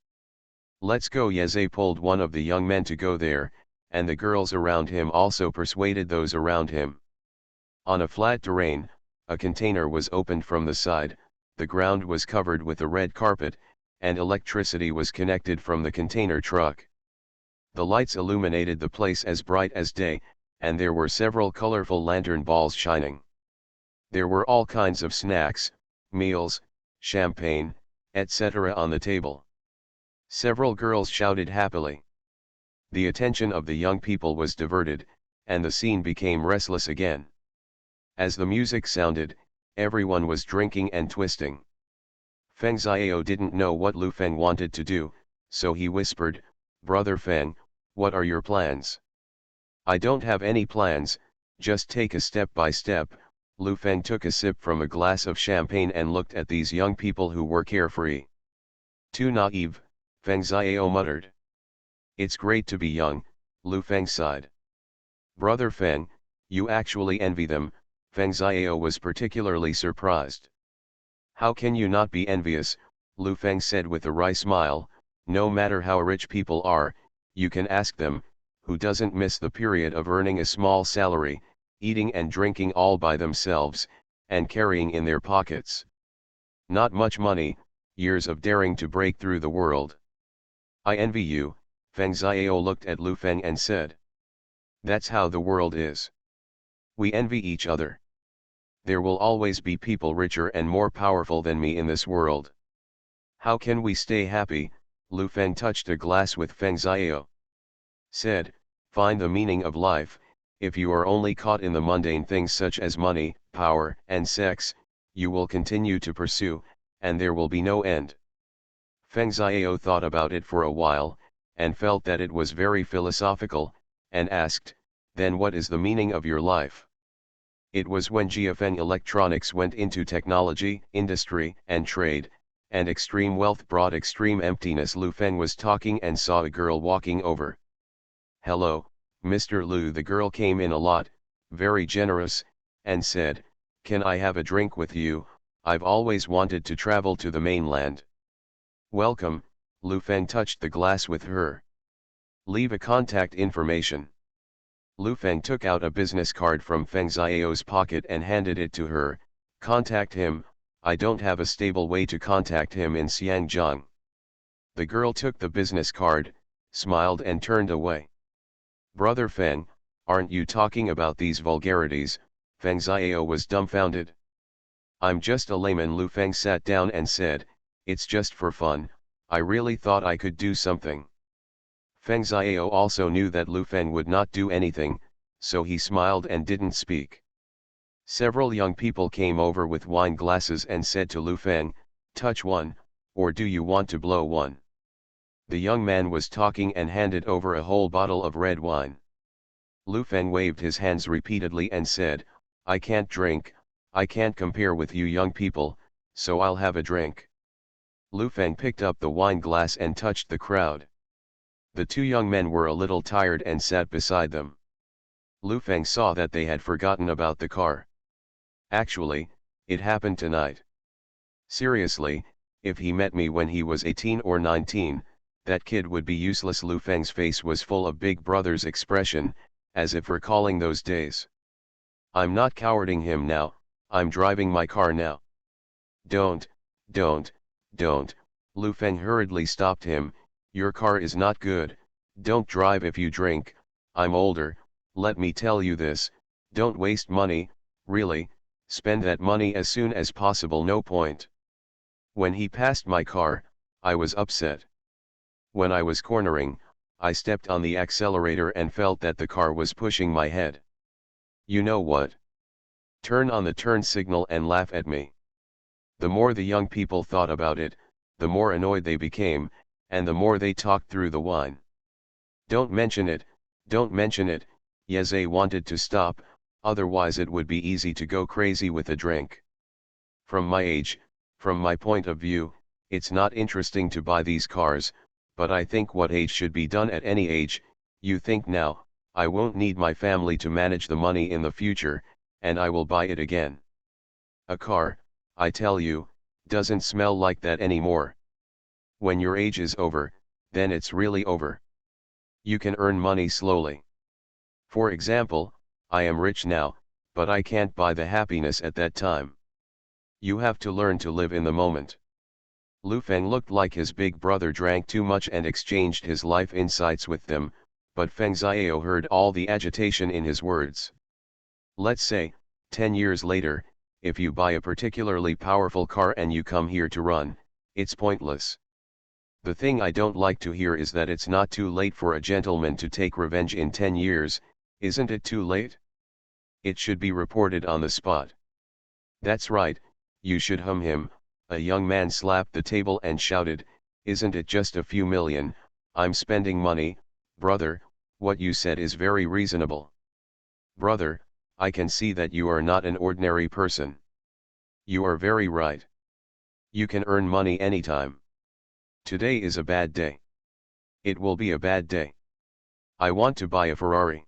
Let's go. Yeze pulled one of the young men to go there, and the girls around him also persuaded those around him. On a flat terrain, a container was opened from the side, the ground was covered with a red carpet, and electricity was connected from the container truck. The lights illuminated the place as bright as day, and there were several colorful lantern balls shining. There were all kinds of snacks, meals, champagne, etc. on the table. Several girls shouted happily. The attention of the young people was diverted, and the scene became restless again. As the music sounded, everyone was drinking and twisting. Feng Xiao didn't know what Lu Feng wanted to do, so he whispered, Brother Feng, what are your plans? I don't have any plans, just take a step by step. Lu Feng took a sip from a glass of champagne and looked at these young people who were carefree. Too naive, Feng Xiao muttered. It's great to be young, Lu Feng sighed. Brother Feng, you actually envy them, Feng Xiao was particularly surprised. How can you not be envious, Lu Feng said with a wry smile, no matter how rich people are, you can ask them, who doesn't miss the period of earning a small salary, eating and drinking all by themselves, and carrying in their pockets not much money, years of daring to break through the world. I envy you, Feng Xiao looked at Lu Feng and said. That's how the world is. We envy each other. There will always be people richer and more powerful than me in this world. How can we stay happy? Lu Feng touched a glass with Feng Xiao. Said, find the meaning of life. If you are only caught in the mundane things such as money, power, and sex, you will continue to pursue, and there will be no end. Feng Xiao thought about it for a while, and felt that it was very philosophical, and asked, then what is the meaning of your life? It was when Jiafeng Electronics went into technology, industry, and trade, and extreme wealth brought extreme emptiness. Lu Feng was talking and saw a girl walking over. Hello, Mr. Lu. The girl came in a lot, very generous, and said, can I have a drink with you? I've always wanted to travel to the mainland. Welcome, Lu Feng touched the glass with her. Leave a contact information. Lu Feng took out a business card from Feng Xiao's pocket and handed it to her. Contact him. I don't have a stable way to contact him in Xiangjiang. The girl took the business card, smiled and turned away. Brother Feng, aren't you talking about these vulgarities? Feng Xiao was dumbfounded. I'm just a layman. Lu Feng sat down and said, it's just for fun, I really thought I could do something. Feng Xiao also knew that Lu Feng would not do anything, so he smiled and didn't speak. Several young people came over with wine glasses and said to Lu Feng, Touch one, or do you want to blow one? The young man was talking and handed over a whole bottle of red wine. Lu Feng waved his hands repeatedly and said, I can't drink, I can't compare with you young people, so I'll have a drink. Lu Feng picked up the wine glass and touched the crowd. The two young men were a little tired and sat beside them. Lu Feng saw that they had forgotten about the car. Actually, it happened tonight. Seriously, if he met me when he was 18 or 19, that kid would be useless. Lu Feng's face was full of Big Brother's expression, as if recalling those days. I'm not cowarding him now, I'm driving my car now. Don't, Lu Feng hurriedly stopped him, your car is not good, don't drive if you drink, I'm older, let me tell you this, don't waste money, really, spend that money as soon as possible, no point. When he passed my car, I was upset. When I was cornering, I stepped on the accelerator and felt that the car was pushing my head. You know what? Turn on the turn signal and laugh at me. The more the young people thought about it, the more annoyed they became, and the more they talked through the wine. Don't mention it, Yeze wanted to stop, otherwise it would be easy to go crazy with a drink. From my age, from my point of view, it's not interesting to buy these cars, but I think what age should be done at any age. You think now, I won't need my family to manage the money in the future, and I will buy it again. A car, I tell you, doesn't smell like that anymore. When your age is over, then it's really over. You can earn money slowly. For example, I am rich now, but I can't buy the happiness at that time. You have to learn to live in the moment. Lu Feng looked like his big brother drank too much and exchanged his life insights with them, but Feng Xiao heard all the agitation in his words. Let's say, 10 years later, if you buy a particularly powerful car and you come here to run, it's pointless. The thing I don't like to hear is that it's not too late for a gentleman to take revenge in 10 years, isn't it too late? It should be reported on the spot. That's right, you should hum him. A young man slapped the table and shouted, isn't it just a few million, I'm spending money, brother, what you said is very reasonable. Brother, I can see that you are not an ordinary person. You are very right. You can earn money anytime. Today is a bad day. It will be a bad day. I want to buy a Ferrari.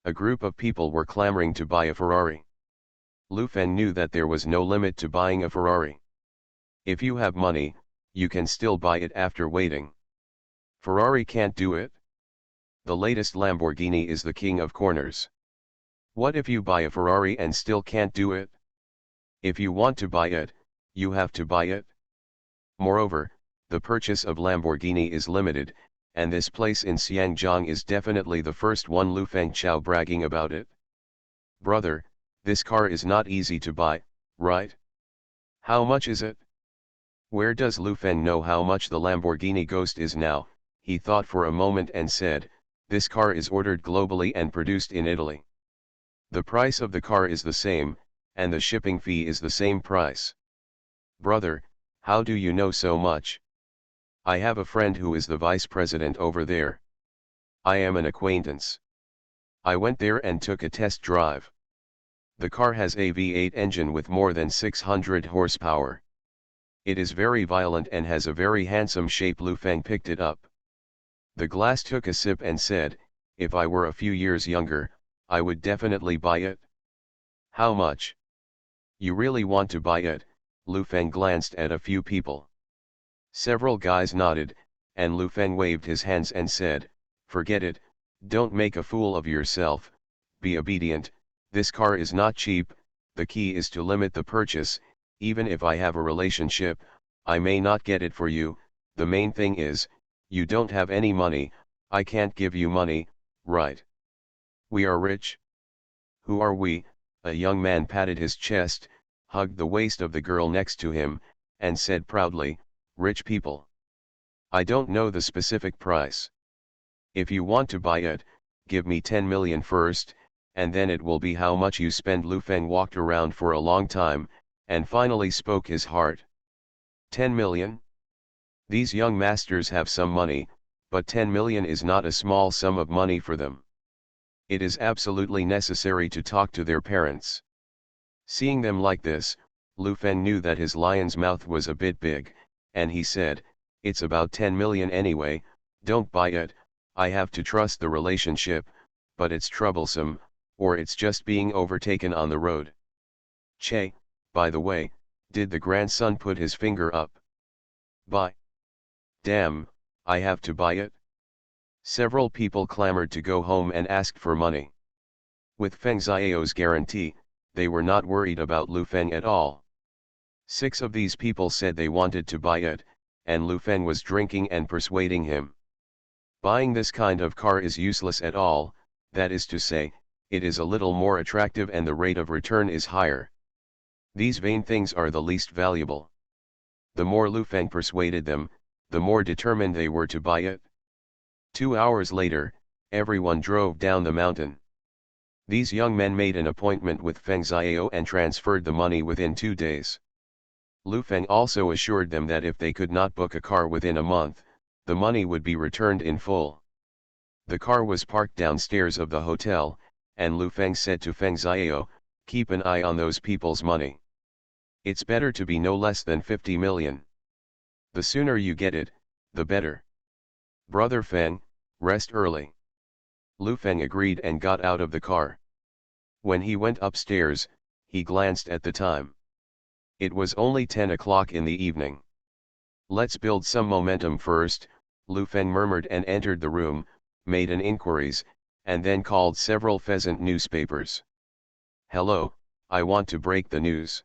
A group of people were clamoring to buy a Ferrari. Lu Feng knew that there was no limit to buying a Ferrari. If you have money, you can still buy it after waiting. Ferrari can't do it. The latest Lamborghini is the king of corners. What if you buy a Ferrari and still can't do it? If you want to buy it, you have to buy it. Moreover, the purchase of Lamborghini is limited, and this place in Xiangjiang is definitely the first one. Lu Feng Chao bragging about it. Brother, this car is not easy to buy, right? How much is it? Where does Lu Feng know how much the Lamborghini Ghost is now? He thought for a moment and said, this car is ordered globally and produced in Italy. The price of the car is the same, and the shipping fee is the same price. Brother, how do you know so much? I have a friend who is the vice president over there. I am an acquaintance. I went there and took a test drive. The car has a V8 engine with more than 600 horsepower. It is very violent and has a very handsome shape. Lu Feng picked it up. The glass took a sip and said, if I were a few years younger, I would definitely buy it. How much? You really want to buy it? Lu Feng glanced at a few people. Several guys nodded, and Lu Feng waved his hands and said, forget it, don't make a fool of yourself, be obedient, this car is not cheap, the key is to limit the purchase. Even if I have a relationship, I may not get it for you, the main thing is, you don't have any money, I can't give you money, right? We are rich. Who are we? A young man patted his chest, hugged the waist of the girl next to him, and said proudly, rich people. I don't know the specific price. If you want to buy it, give me 10 million first, and then it will be how much you spend. Lu Feng walked around for a long time, and finally spoke his heart. 10 million? These young masters have some money, but 10 million is not a small sum of money for them. It is absolutely necessary to talk to their parents. Seeing them like this, Lu Feng knew that his lion's mouth was a bit big, and he said, "It's about 10 million anyway, don't buy it, I have to trust the relationship, but it's troublesome, or it's just being overtaken on the road." Che, by the way, did the grandson put his finger up? Buy. Damn, I have to buy it? Several people clamored to go home and asked for money. With Feng Xiao's guarantee, they were not worried about Lu Feng at all. 6 of these people said they wanted to buy it, and Lu Feng was drinking and persuading him. Buying this kind of car is useless at all, that is to say, it is a little more attractive and the rate of return is higher. These vain things are the least valuable. The more Lu Feng persuaded them, the more determined they were to buy it. 2 hours later, everyone drove down the mountain. These young men made an appointment with Feng Xiao and transferred the money within 2 days. Lu Feng also assured them that if they could not book a car within a month, the money would be returned in full. The car was parked downstairs of the hotel, and Lu Feng said to Feng Xiao, "Keep an eye on those people's money. It's better to be no less than 50 million. The sooner you get it, the better. Brother Feng, rest early." Lu Feng agreed and got out of the car. When he went upstairs, he glanced at the time. It was only 10 o'clock in the evening. "Let's build some momentum first," Lu Feng murmured and entered the room, made an inquiries, and then called several pheasant newspapers. "Hello, I want to break the news.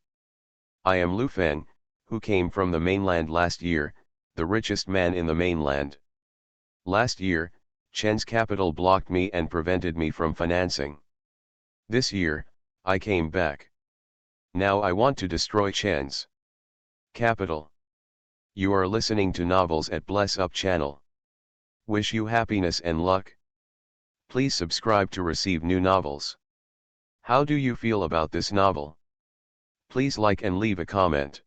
I am Lu Feng, who came from the mainland last year, the richest man in the mainland. Last year, Chen's capital blocked me and prevented me from financing. This year, I came back. Now I want to destroy Chen's capital. You are listening to novels at Bless Up channel. Wish you happiness and luck. Please subscribe to receive new novels. How do you feel about this novel? Please like and leave a comment.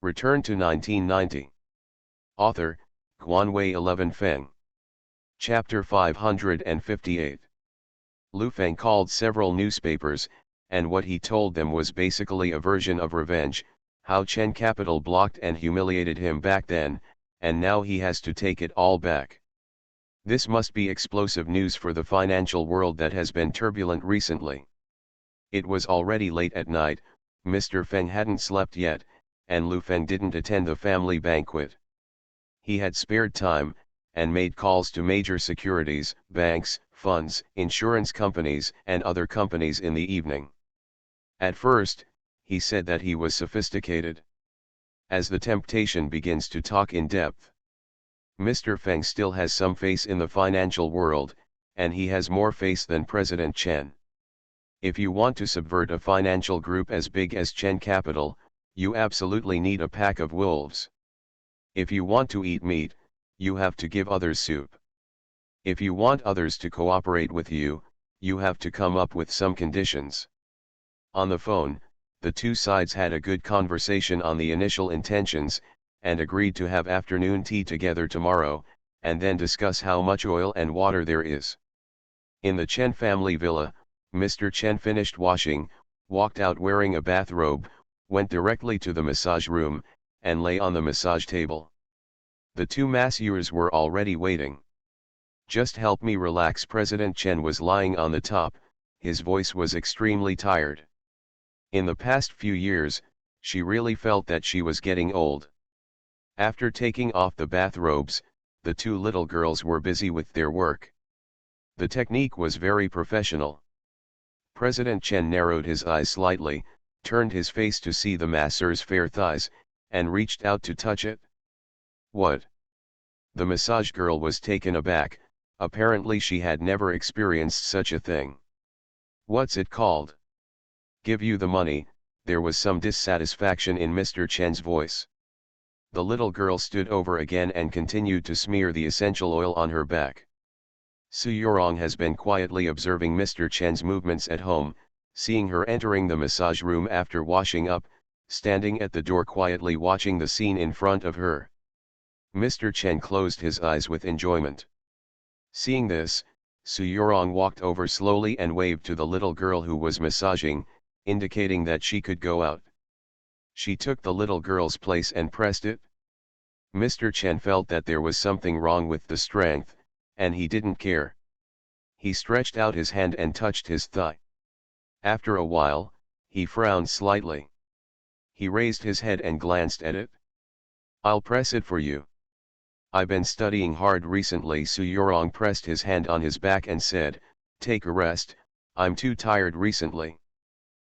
Return to 1990. Author, Guanwei 11 Feng. Chapter 558. Lu Feng called several newspapers, and what he told them was basically a version of revenge, how Chen Capital blocked and humiliated him back then, and now he has to take it all back. This must be explosive news for the financial world that has been turbulent recently. It was already late at night, Mr. Feng hadn't slept yet, and Lu Feng didn't attend the family banquet. He had spared time, and made calls to major securities, banks, funds, insurance companies, and other companies in the evening. At first, he said that he was sophisticated. As the temptation begins to talk in depth, Mr. Feng still has some face in the financial world, and he has more face than President Chen. If you want to subvert a financial group as big as Chen Capital, you absolutely need a pack of wolves. If you want to eat meat, you have to give others soup. If you want others to cooperate with you, you have to come up with some conditions. On the phone, the two sides had a good conversation on the initial intentions, and agreed to have afternoon tea together tomorrow, and then discuss how much oil and water there is. In the Chen family villa, Mr. Chen finished washing, walked out wearing a bathrobe, went directly to the massage room, and lay on the massage table. The two masseurs were already waiting. "Just help me relax." President Chen was lying on the top, his voice was extremely tired. In the past few years, she really felt that she was getting old. After taking off the bathrobes, the two little girls were busy with their work. The technique was very professional. President Chen narrowed his eyes slightly, turned his face to see the masseur's fair thighs, and reached out to touch it. "What?" The massage girl was taken aback, apparently she had never experienced such a thing. "What's it called?" "Give you the money." There was some dissatisfaction in Mr. Chen's voice. The little girl stood over again and continued to smear the essential oil on her back. Su Yorong has been quietly observing Mr. Chen's movements at home. Seeing her entering the massage room after washing up, standing at the door quietly watching the scene in front of her. Mr. Chen closed his eyes with enjoyment. Seeing this, Su Yorong walked over slowly and waved to the little girl who was massaging, indicating that she could go out. She took the little girl's place and pressed it. Mr. Chen felt that there was something wrong with the strength, and he didn't care. He stretched out his hand and touched his thigh. After a while, he frowned slightly. He raised his head and glanced at it. "I'll press it for you. I've been studying hard recently." Su Yorong pressed his hand on his back and said, "Take a rest, I'm too tired recently."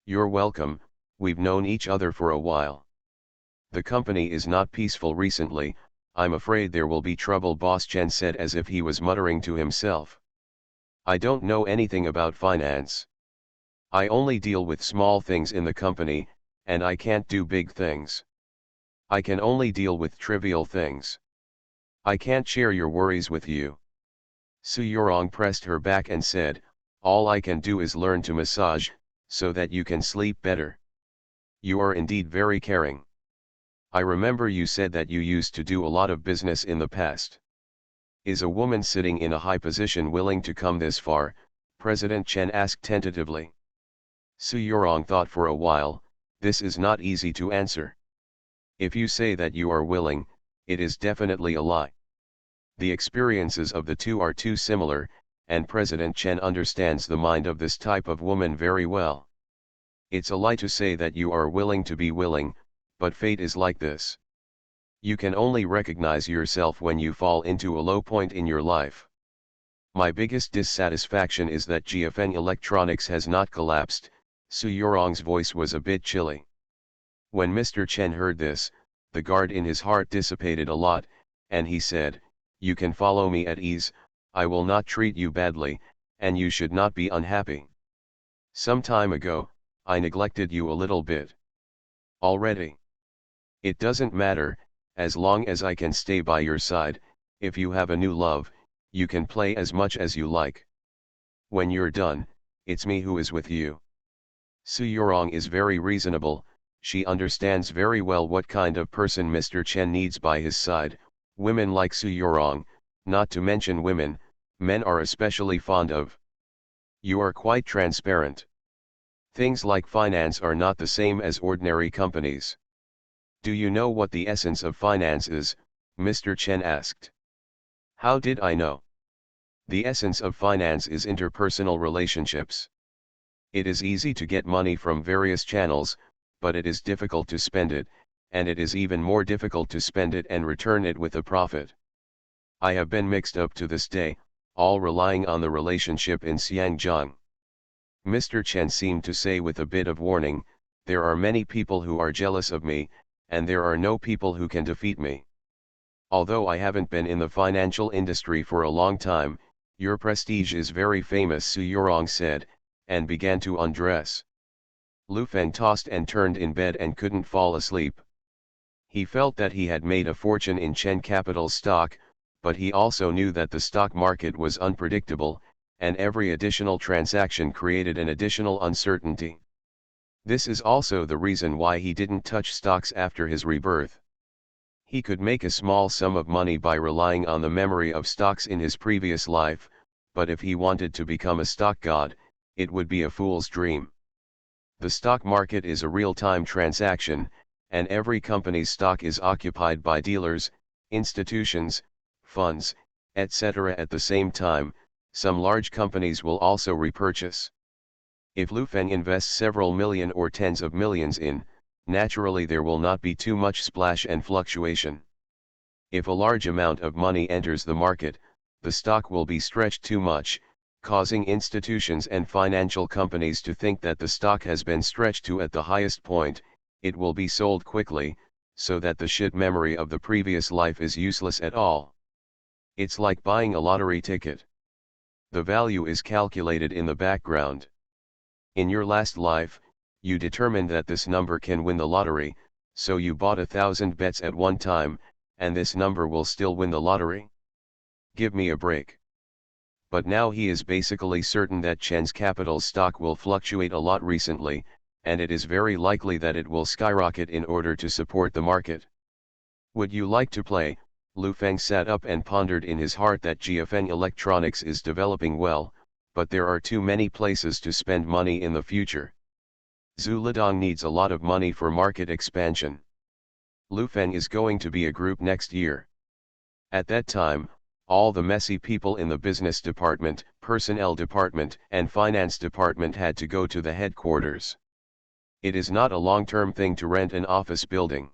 "You're welcome, we've known each other for a while. The company is not peaceful recently, I'm afraid there will be trouble," Boss Chen said as if he was muttering to himself. "I don't know anything about finance. I only deal with small things in the company, and I can't do big things. I can only deal with trivial things. I can't share your worries with you." Su Yorong pressed her back and said, "All I can do is learn to massage, so that you can sleep better. You are indeed very caring. I remember you said that you used to do a lot of business in the past. Is a woman sitting in a high position willing to come this far?" President Chen asked tentatively. Su Yorong thought for a while, "This is not easy to answer. If you say that you are willing, it is definitely a lie. The experiences of the two are too similar, and President Chen understands the mind of this type of woman very well. It's a lie to say that you are willing to be willing, but fate is like this. You can only recognize yourself when you fall into a low point in your life. My biggest dissatisfaction is that GFN Electronics has not collapsed." Su Yorong's voice was a bit chilly. When Mr. Chen heard this, the guard in his heart dissipated a lot, and he said, "You can follow me at ease, I will not treat you badly, and you should not be unhappy. Some time ago, I neglected you a little bit. Already. It doesn't matter, as long as I can stay by your side. If you have a new love, you can play as much as you like. When you're done, it's me who is with you." Su Yorong is very reasonable, she understands very well what kind of person Mr. Chen needs by his side. Women like Su Yorong, not to mention women, men are especially fond of. You are quite transparent. Things like finance are not the same as ordinary companies. "Do you know what the essence of finance is?" Mr. Chen asked. "How did I know? The essence of finance is interpersonal relationships. It is easy to get money from various channels, but it is difficult to spend it, and it is even more difficult to spend it and return it with a profit. I have been mixed up to this day, all relying on the relationship in Xiangjiang." Mr. Chen seemed to say with a bit of warning, "There are many people who are jealous of me, and there are no people who can defeat me. Although I haven't been in the financial industry for a long time, your prestige is very famous," Su Yorong said, and began to undress. Lu Feng tossed and turned in bed and couldn't fall asleep. He felt that he had made a fortune in Chen Capital stock, but he also knew that the stock market was unpredictable, and every additional transaction created an additional uncertainty. This is also the reason why he didn't touch stocks after his rebirth. He could make a small sum of money by relying on the memory of stocks in his previous life, but if he wanted to become a stock god, it would be a fool's dream. The stock market is a real-time transaction, and every company's stock is occupied by dealers, institutions, funds, etc. At the same time, some large companies will also repurchase. If Lu Feng invests several million or tens of millions in, naturally there will not be too much splash and fluctuation. If a large amount of money enters the market, the stock will be stretched too much, causing institutions and financial companies to think that the stock has been stretched to at the highest point. It will be sold quickly, so that the shit memory of the previous life is useless at all. It's like buying a lottery ticket. The value is calculated in the background. In your last life, you determined that this number can win the lottery, so you bought 1,000 bets at one time, and this number will still win the lottery? Give me a break. But now he is basically certain that Chen's Capital stock will fluctuate a lot recently, and it is very likely that it will skyrocket in order to support the market. Would you like to play? Lu Feng sat up and pondered in his heart that Jiafeng Electronics is developing well, but there are too many places to spend money in the future. Zhu Lidong needs a lot of money for market expansion. Lu Feng is going to be a group next year. At that time, all the messy people in the business department, personnel department, and finance department had to go to the headquarters. It is not a long-term thing to rent an office building.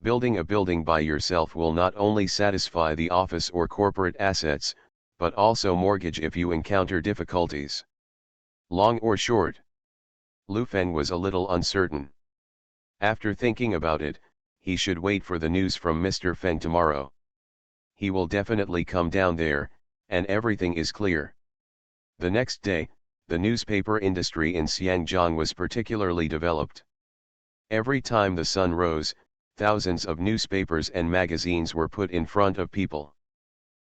Building a building by yourself will not only satisfy the office or corporate assets, but also mortgage if you encounter difficulties. Long or short? Lu Feng was a little uncertain. After thinking about it, he should wait for the news from Mr. Feng tomorrow. He will definitely come down there, and everything is clear. The next day, the newspaper industry in Xiangjiang was particularly developed. Every time the sun rose, thousands of newspapers and magazines were put in front of people.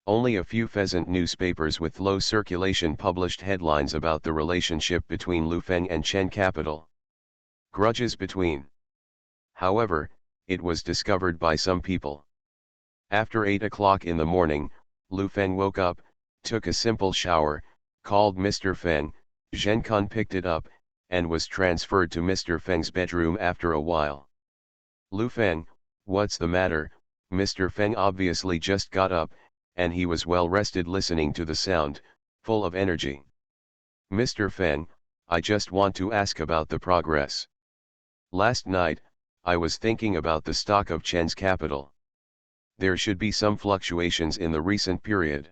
Only a few pheasant newspapers with low circulation published headlines about the relationship between Lu Feng and Chen Capital. Grudges between. However, it was discovered by some people. After 8 o'clock in the morning, Lu Feng woke up, took a simple shower, called Mr. Feng, Zhen Kun picked it up, and was transferred to Mr. Feng's bedroom after a while. Lu Feng, what's the matter? Mr. Feng obviously just got up, and he was well rested listening to the sound, full of energy. Mr. Feng, I just want to ask about the progress. Last night, I was thinking about the stock of Chen's Capital. There should be some fluctuations in the recent period.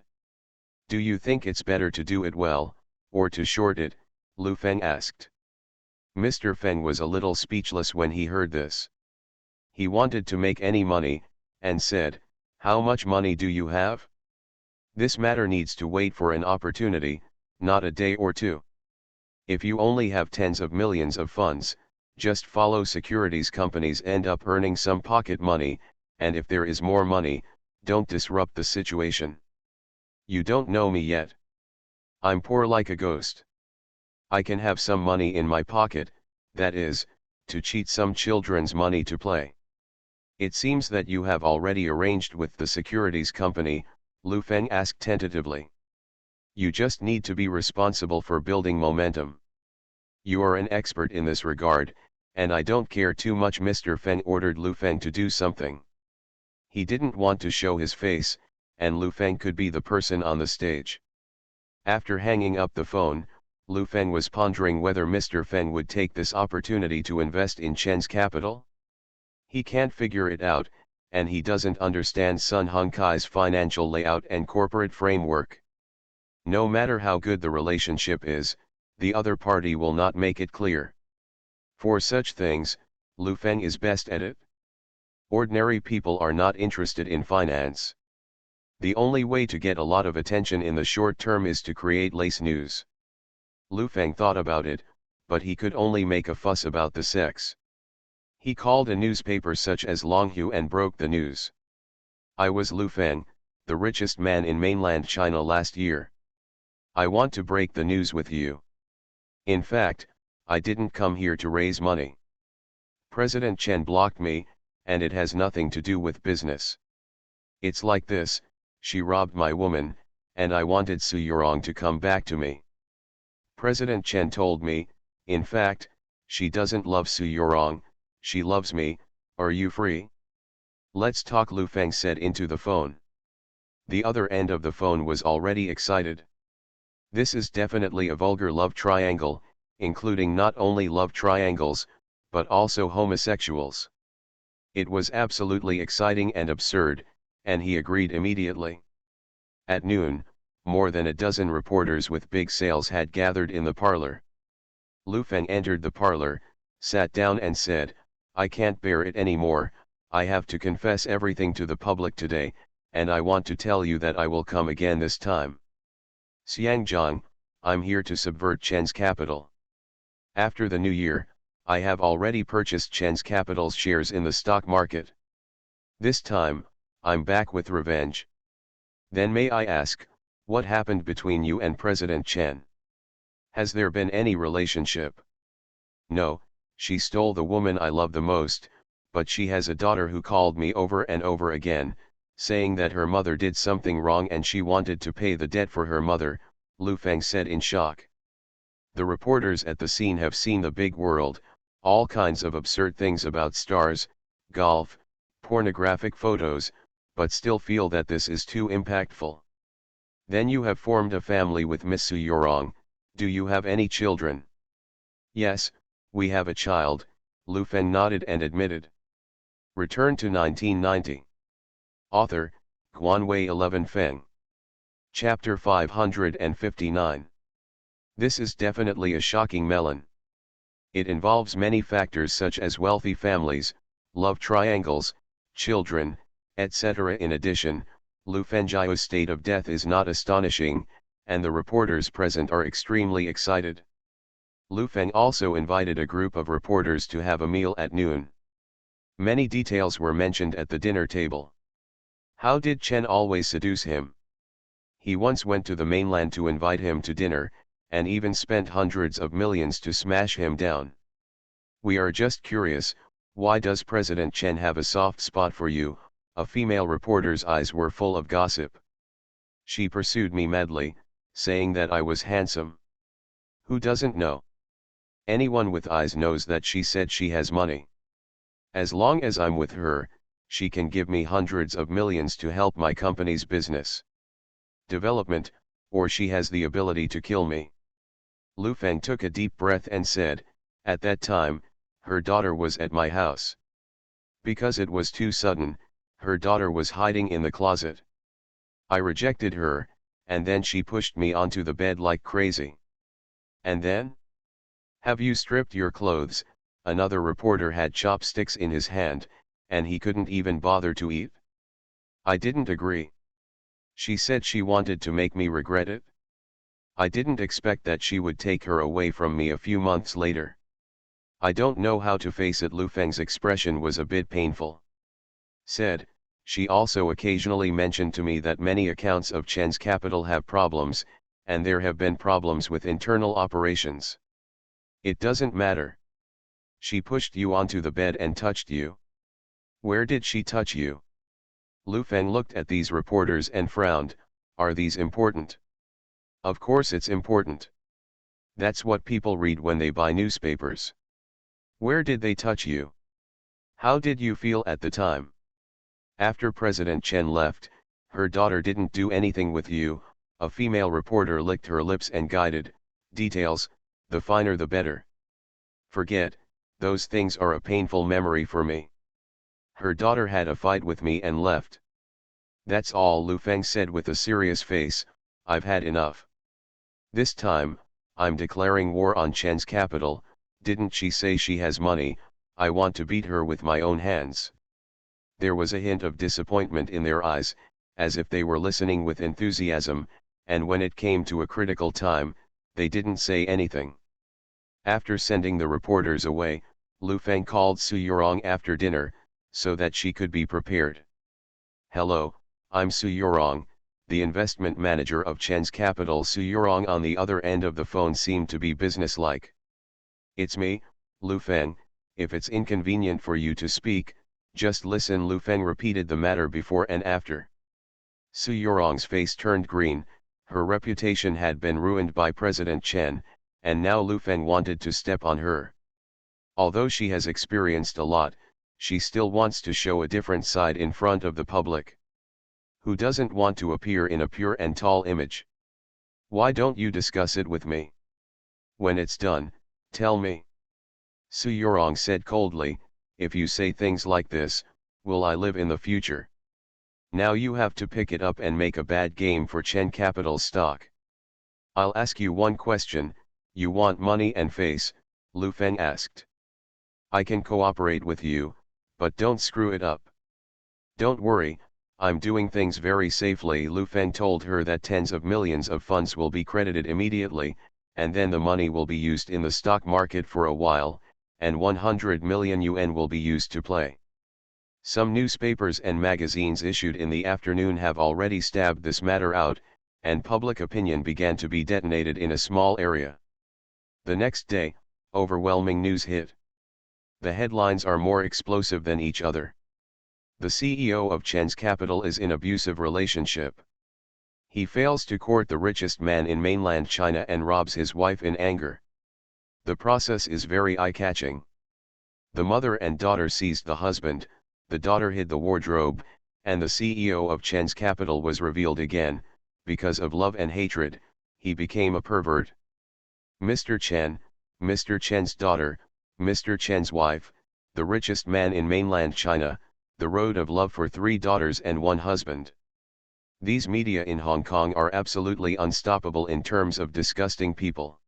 Do you think it's better to do it well, or to short it? Lu Feng asked. Mr. Feng was a little speechless when he heard this. He wanted to make any money, and said, how much money do you have? This matter needs to wait for an opportunity, not a day or two. If you only have tens of millions of funds, just follow securities companies end up earning some pocket money, and if there is more money, don't disrupt the situation. You don't know me yet. I'm poor like a ghost. I can have some money in my pocket, that is, to cheat some children's money to play. It seems that you have already arranged with the securities company, Lu Feng asked tentatively. You just need to be responsible for building momentum. You are an expert in this regard, and I don't care too much. Mr. Feng ordered Lu Feng to do something. He didn't want to show his face, and Lu Feng could be the person on the stage. After hanging up the phone, Lu Feng was pondering whether Mr. Feng would take this opportunity to invest in Chen's Capital. He can't figure it out, and he doesn't understand Sun Hongkai's financial layout and corporate framework. No matter how good the relationship is, the other party will not make it clear. For such things, Lu Feng is best at it. Ordinary people are not interested in finance. The only way to get a lot of attention in the short term is to create lace news. Lu Feng thought about it, but he could only make a fuss about the sex. He called a newspaper such as Longhu and broke the news. I was Lu Feng, the richest man in mainland China last year. I want to break the news with you. In fact, I didn't come here to raise money. President Chen blocked me, and it has nothing to do with business. It's like this, she robbed my woman, and I wanted Su Yurong to come back to me. President Chen told me, in fact, she doesn't love Su Yurong, she loves me. Are you free? Let's talk, Lu Feng said into the phone. The other end of the phone was already excited. This is definitely a vulgar love triangle, including not only love triangles, but also homosexuals. It was absolutely exciting and absurd, and he agreed immediately. At noon, more than a dozen reporters with big sales had gathered in the parlor. Lu Feng entered the parlor, sat down and said, I can't bear it anymore. I have to confess everything to the public today, and I want to tell you that I will come again this time. Xiangjiang, I'm here to subvert Chen's Capital. After the new year, I have already purchased Chen's Capital's shares in the stock market. This time, I'm back with revenge. Then may I ask, what happened between you and President Chen? Has there been any relationship? No, She stole the woman I love the most, but she has a daughter who called me over and over again, saying that her mother did something wrong and she wanted to pay the debt for her mother, Lu Feng said in shock. The reporters at the scene have seen the big world, all kinds of absurd things about stars, golf, pornographic photos, but still feel that this is too impactful. Then you have formed a family with Miss Su Yorong. Do you have any children? Yes, we have a child, Lu Feng nodded and admitted. Return to 1990. Author, Guanwei 11 Feng. Chapter 559. This is definitely a shocking melon. It involves many factors such as wealthy families, love triangles, children, etc. In addition, Lu Fengjiao's state of death is not astonishing, and the reporters present are extremely excited. Lu Feng also invited a group of reporters to have a meal at noon. Many details were mentioned at the dinner table. How did Chen always seduce him? He once went to the mainland to invite him to dinner, and even spent hundreds of millions to smash him down. We are just curious, why does President Chen have a soft spot for you? A female reporter's eyes were full of gossip. She pursued me madly, saying that I was handsome. Who doesn't know? Anyone with eyes knows that she said she has money. As long as I'm with her, she can give me hundreds of millions to help my company's business development, or she has the ability to kill me. Lu Feng took a deep breath and said, at that time, her daughter was at my house. Because it was too sudden, her daughter was hiding in the closet. I rejected her, and then she pushed me onto the bed like crazy. And then? Have you stripped your clothes? Another reporter had chopsticks in his hand, and he couldn't even bother to eat. I didn't agree. She said she wanted to make me regret it. I didn't expect that she would take her away from me a few months later. I don't know how to face it. Lu Feng's expression was a bit painful. Said, she also occasionally mentioned to me that many accounts of Chen's capital have problems, and there have been problems with internal operations. It doesn't matter. She pushed you onto the bed and touched you. Where did she touch you? Lu Feng looked at these reporters and frowned. Are these important? Of course it's important. That's what people read when they buy newspapers. Where did they touch you? How did you feel at the time? After President Chen left, her daughter didn't do anything with you. A female reporter licked her lips and guided, details, the finer the better. Forget, those things are a painful memory for me. Her daughter had a fight with me and left. That's all, Lu Feng said with a serious face. I've had enough. This time, I'm declaring war on Chen's capital. Didn't she say she has money? I want to beat her with my own hands. There was a hint of disappointment in their eyes, as if they were listening with enthusiasm, and when it came to a critical time, they didn't say anything. After sending the reporters away, Lu Feng called Su Yorong after dinner, so that she could be prepared. Hello, I'm Su Yorong, the investment manager of Chen's capital. Su Yorong on the other end of the phone seemed to be businesslike. It's me, Lu Feng. If it's inconvenient for you to speak, just listen. Lu Feng repeated the matter before and after. Su Yorong's face turned green. Her reputation had been ruined by President Chen, and now Lu Feng wanted to step on her. Although she has experienced a lot, she still wants to show a different side in front of the public. Who doesn't want to appear in a pure and tall image? Why don't you discuss it with me? When it's done, tell me. Su Yorong said coldly, if you say things like this, will I live in the future? Now you have to pick it up and make a bad game for Chen Capital stock. I'll ask you one question. You want money and face? Lu Feng asked. I can cooperate with you, but don't screw it up. Don't worry, I'm doing things very safely. Lu Feng told her that tens of millions of funds will be credited immediately, and then the money will be used in the stock market for a while, and 100 million yuan will be used to play. Some newspapers and magazines issued in the afternoon have already stabbed this matter out, and public opinion began to be detonated in a small area. The next day, overwhelming news hit. The headlines are more explosive than each other. The CEO of Chen's Capital is in abusive relationship. He fails to court the richest man in mainland China and robs his wife in anger. The process is very eye-catching. The mother and daughter seized the husband, the daughter hid the wardrobe, and the CEO of Chen's Capital was revealed again. Because of love and hatred, he became a pervert. Mr. Chen, Mr. Chen's daughter, Mr. Chen's wife, the richest man in mainland China, the road of love for 3 daughters and 1 husband. These media in Hong Kong are absolutely unstoppable in terms of disgusting people.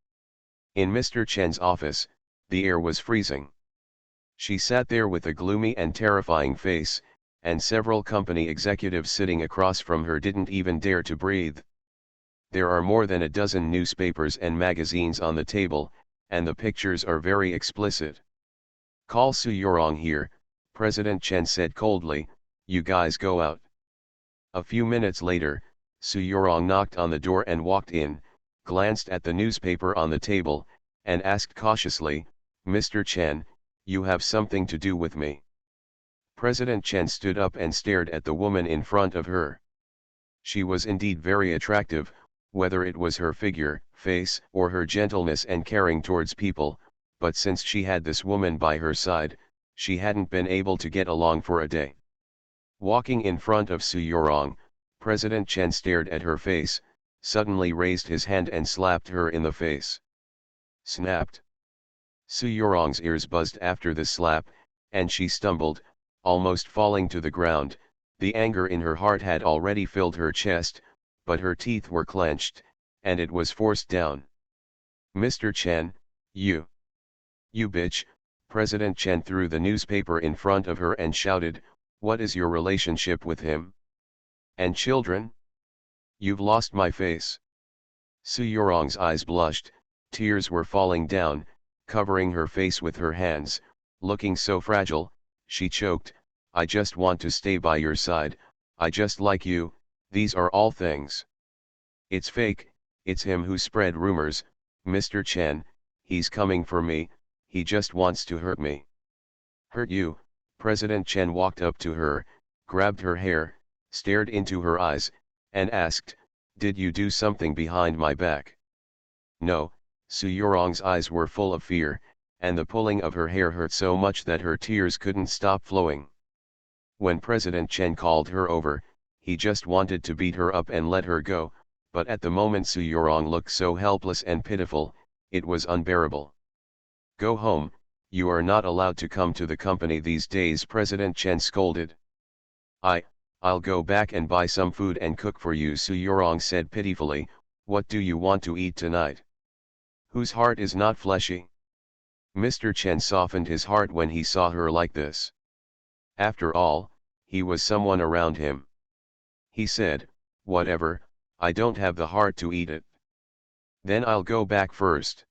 In Mr. Chen's office, the air was freezing. She sat there with a gloomy and terrifying face, and several company executives sitting across from her didn't even dare to breathe. There are more than a dozen newspapers and magazines on the table, and the pictures are very explicit. "Call Su Yorong here," President Chen said coldly. "You guys go out." A few minutes later, Su Yorong knocked on the door and walked in, glanced at the newspaper on the table, and asked cautiously, "Mr. Chen, you have something to do with me." President Chen stood up and stared at the woman in front of her. She was indeed very attractive, whether it was her figure, face, or her gentleness and caring towards people, but since she had this woman by her side, she hadn't been able to get along for a day. Walking in front of Su Yorong, President Chen stared at her face, suddenly raised his hand and slapped her in the face. Snapped. Su Yorong's ears buzzed after the slap, and she stumbled, almost falling to the ground. The anger in her heart had already filled her chest, but her teeth were clenched, and it was forced down. "Mr. Chen, you bitch," President Chen threw the newspaper in front of her and shouted, "What is your relationship with him? And children? You've lost my face." Su Yorong's eyes blushed, tears were falling down, covering her face with her hands, looking so fragile. She choked, "I just want to stay by your side, I just like you, these are all things. It's fake, it's him who spread rumors, Mr. Chen, he's coming for me, he just wants to hurt me." "Hurt you?" President Chen walked up to her, grabbed her hair, stared into her eyes, and asked, "Did you do something behind my back?" "No." Su Yorong's eyes were full of fear, and the pulling of her hair hurt so much that her tears couldn't stop flowing. When President Chen called her over, he just wanted to beat her up and let her go, but at the moment Su Yorong looked so helpless and pitiful, it was unbearable. "Go home, you are not allowed to come to the company these days," President Chen scolded. I'll go back and buy some food and cook for you," Su Yorong said pitifully. "What do you want to eat tonight? Whose heart is not fleshy?" Mr. Chen softened his heart when he saw her like this. After all, he was someone around him. He said, "Whatever, I don't have the heart to eat it." "Then I'll go back first."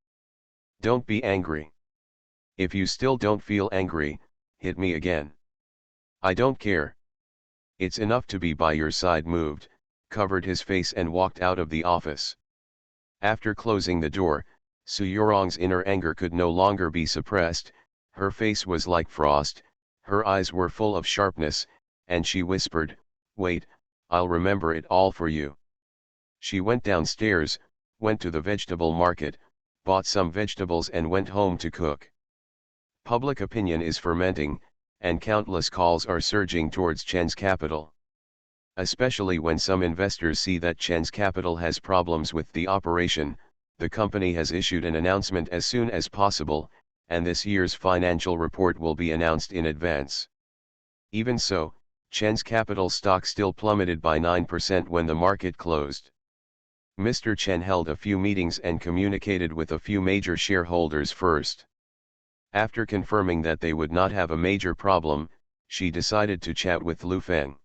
"Don't be angry. If you still don't feel angry, hit me again." "I don't care. It's enough to be by your side." Moved, covered his face and walked out of the office. After closing the door, Su Yorong's inner anger could no longer be suppressed. Her face was like frost, her eyes were full of sharpness, and she whispered, "Wait, I'll remember it all for you." She went downstairs, went to the vegetable market, bought some vegetables and went home to cook. Public opinion is fermenting, and countless calls are surging towards Chen's Capital. Especially when some investors see that Chen's Capital has problems with the operation. The company has issued an announcement as soon as possible, and this year's financial report will be announced in advance. Even so, Chen's Capital stock still plummeted by 9% when the market closed. Mr. Chen held a few meetings and communicated with a few major shareholders first. After confirming that they would not have a major problem, she decided to chat with Lu Feng.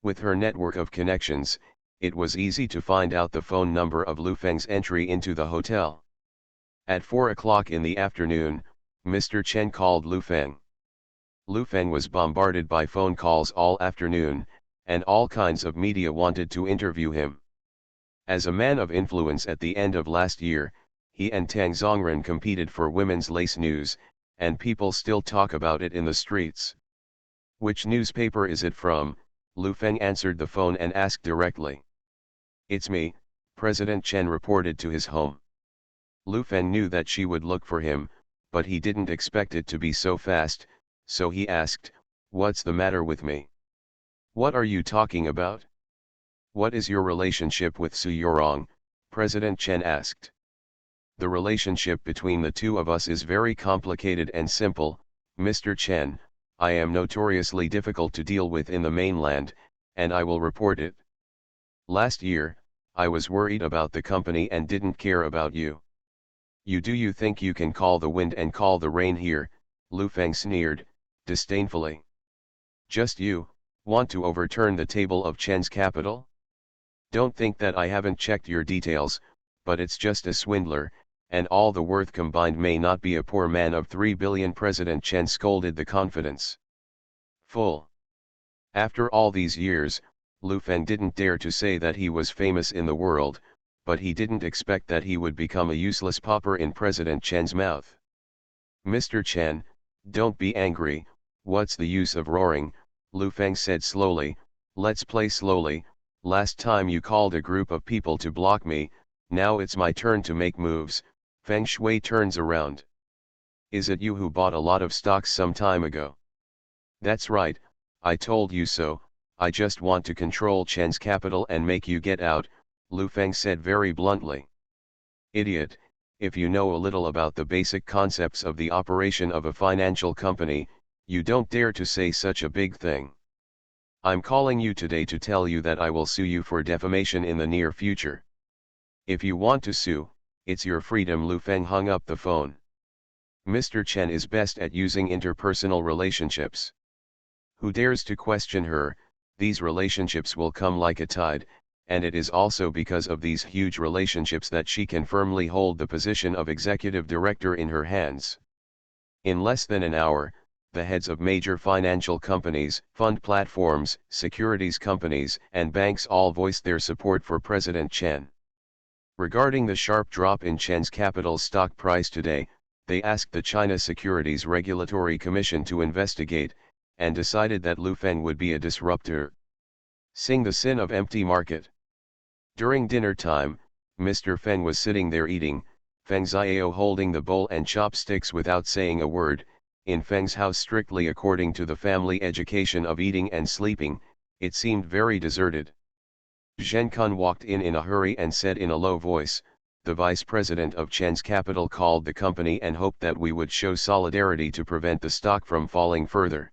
With her network of connections, it was easy to find out the phone number of Lu Feng's entry into the hotel. At 4 o'clock in the afternoon, Mr. Chen called Lu Feng. Lu Feng was bombarded by phone calls all afternoon, and all kinds of media wanted to interview him. As a man of influence at the end of last year, he and Tang Zongren competed for Women's Lace News, and people still talk about it in the streets. Which newspaper is it from? Lu Feng answered the phone and asked directly. It's me, President Chen reported to his home. Lu Feng knew that she would look for him, but he didn't expect it to be so fast, so he asked, "What's the matter with me? What are you talking about? What is your relationship with Su Yorong?" President Chen asked. "The relationship between the two of us is very complicated and simple, Mr. Chen. I am notoriously difficult to deal with in the mainland, and I will report it. Last year, I was worried about the company and didn't care about you. You think you can call the wind and call the rain here?" Lu Feng sneered, disdainfully. "Just you, want to overturn the table of Chen's capital? Don't think that I haven't checked your details, but it's just a swindler, and all the worth combined may not be a poor man of 3 billion." President Chen scolded the confidence. Full. After all these years, Lu Feng didn't dare to say that he was famous in the world, but he didn't expect that he would become a useless pauper in President Chen's mouth. "Mr. Chen, don't be angry, what's the use of roaring?" Lu Feng said slowly. "Let's play slowly. Last time you called a group of people to block me, now it's my turn to make moves." Feng Shui turns around. "Is it you who bought a lot of stocks some time ago?" "That's right, I told you so. I just want to control Chen's capital and make you get out," Lu Feng said very bluntly. "Idiot, if you know a little about the basic concepts of the operation of a financial company, you don't dare to say such a big thing. I'm calling you today to tell you that I will sue you for defamation in the near future. If you want to sue, it's your freedom." Lu Feng hung up the phone. Mr. Chen is best at using interpersonal relationships. Who dares to question her? These relationships will come like a tide, and it is also because of these huge relationships that she can firmly hold the position of executive director in her hands. In less than an hour, the heads of major financial companies, fund platforms, securities companies, and banks all voiced their support for President Chen. Regarding the sharp drop in Chen's capital stock price today, they asked the China Securities Regulatory Commission to investigate, and decided that Lu Feng would be a disruptor. Sing the sin of empty market. During dinner time, Mr. Feng was sitting there eating, Feng Xiao holding the bowl and chopsticks without saying a word. In Feng's house, strictly according to the family education of eating and sleeping, it seemed very deserted. Zhen Kun walked in a hurry and said in a low voice, "The vice president of Chen's capital called the company and hoped that we would show solidarity to prevent the stock from falling further."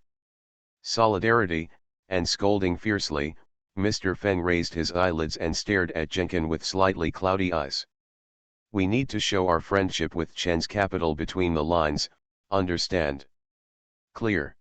Solidarity, and scolding fiercely, Mr. Feng raised his eyelids and stared at Zhen Kun with slightly cloudy eyes. "We need to show our friendship with Chen's capital between the lines, understand? Clear?"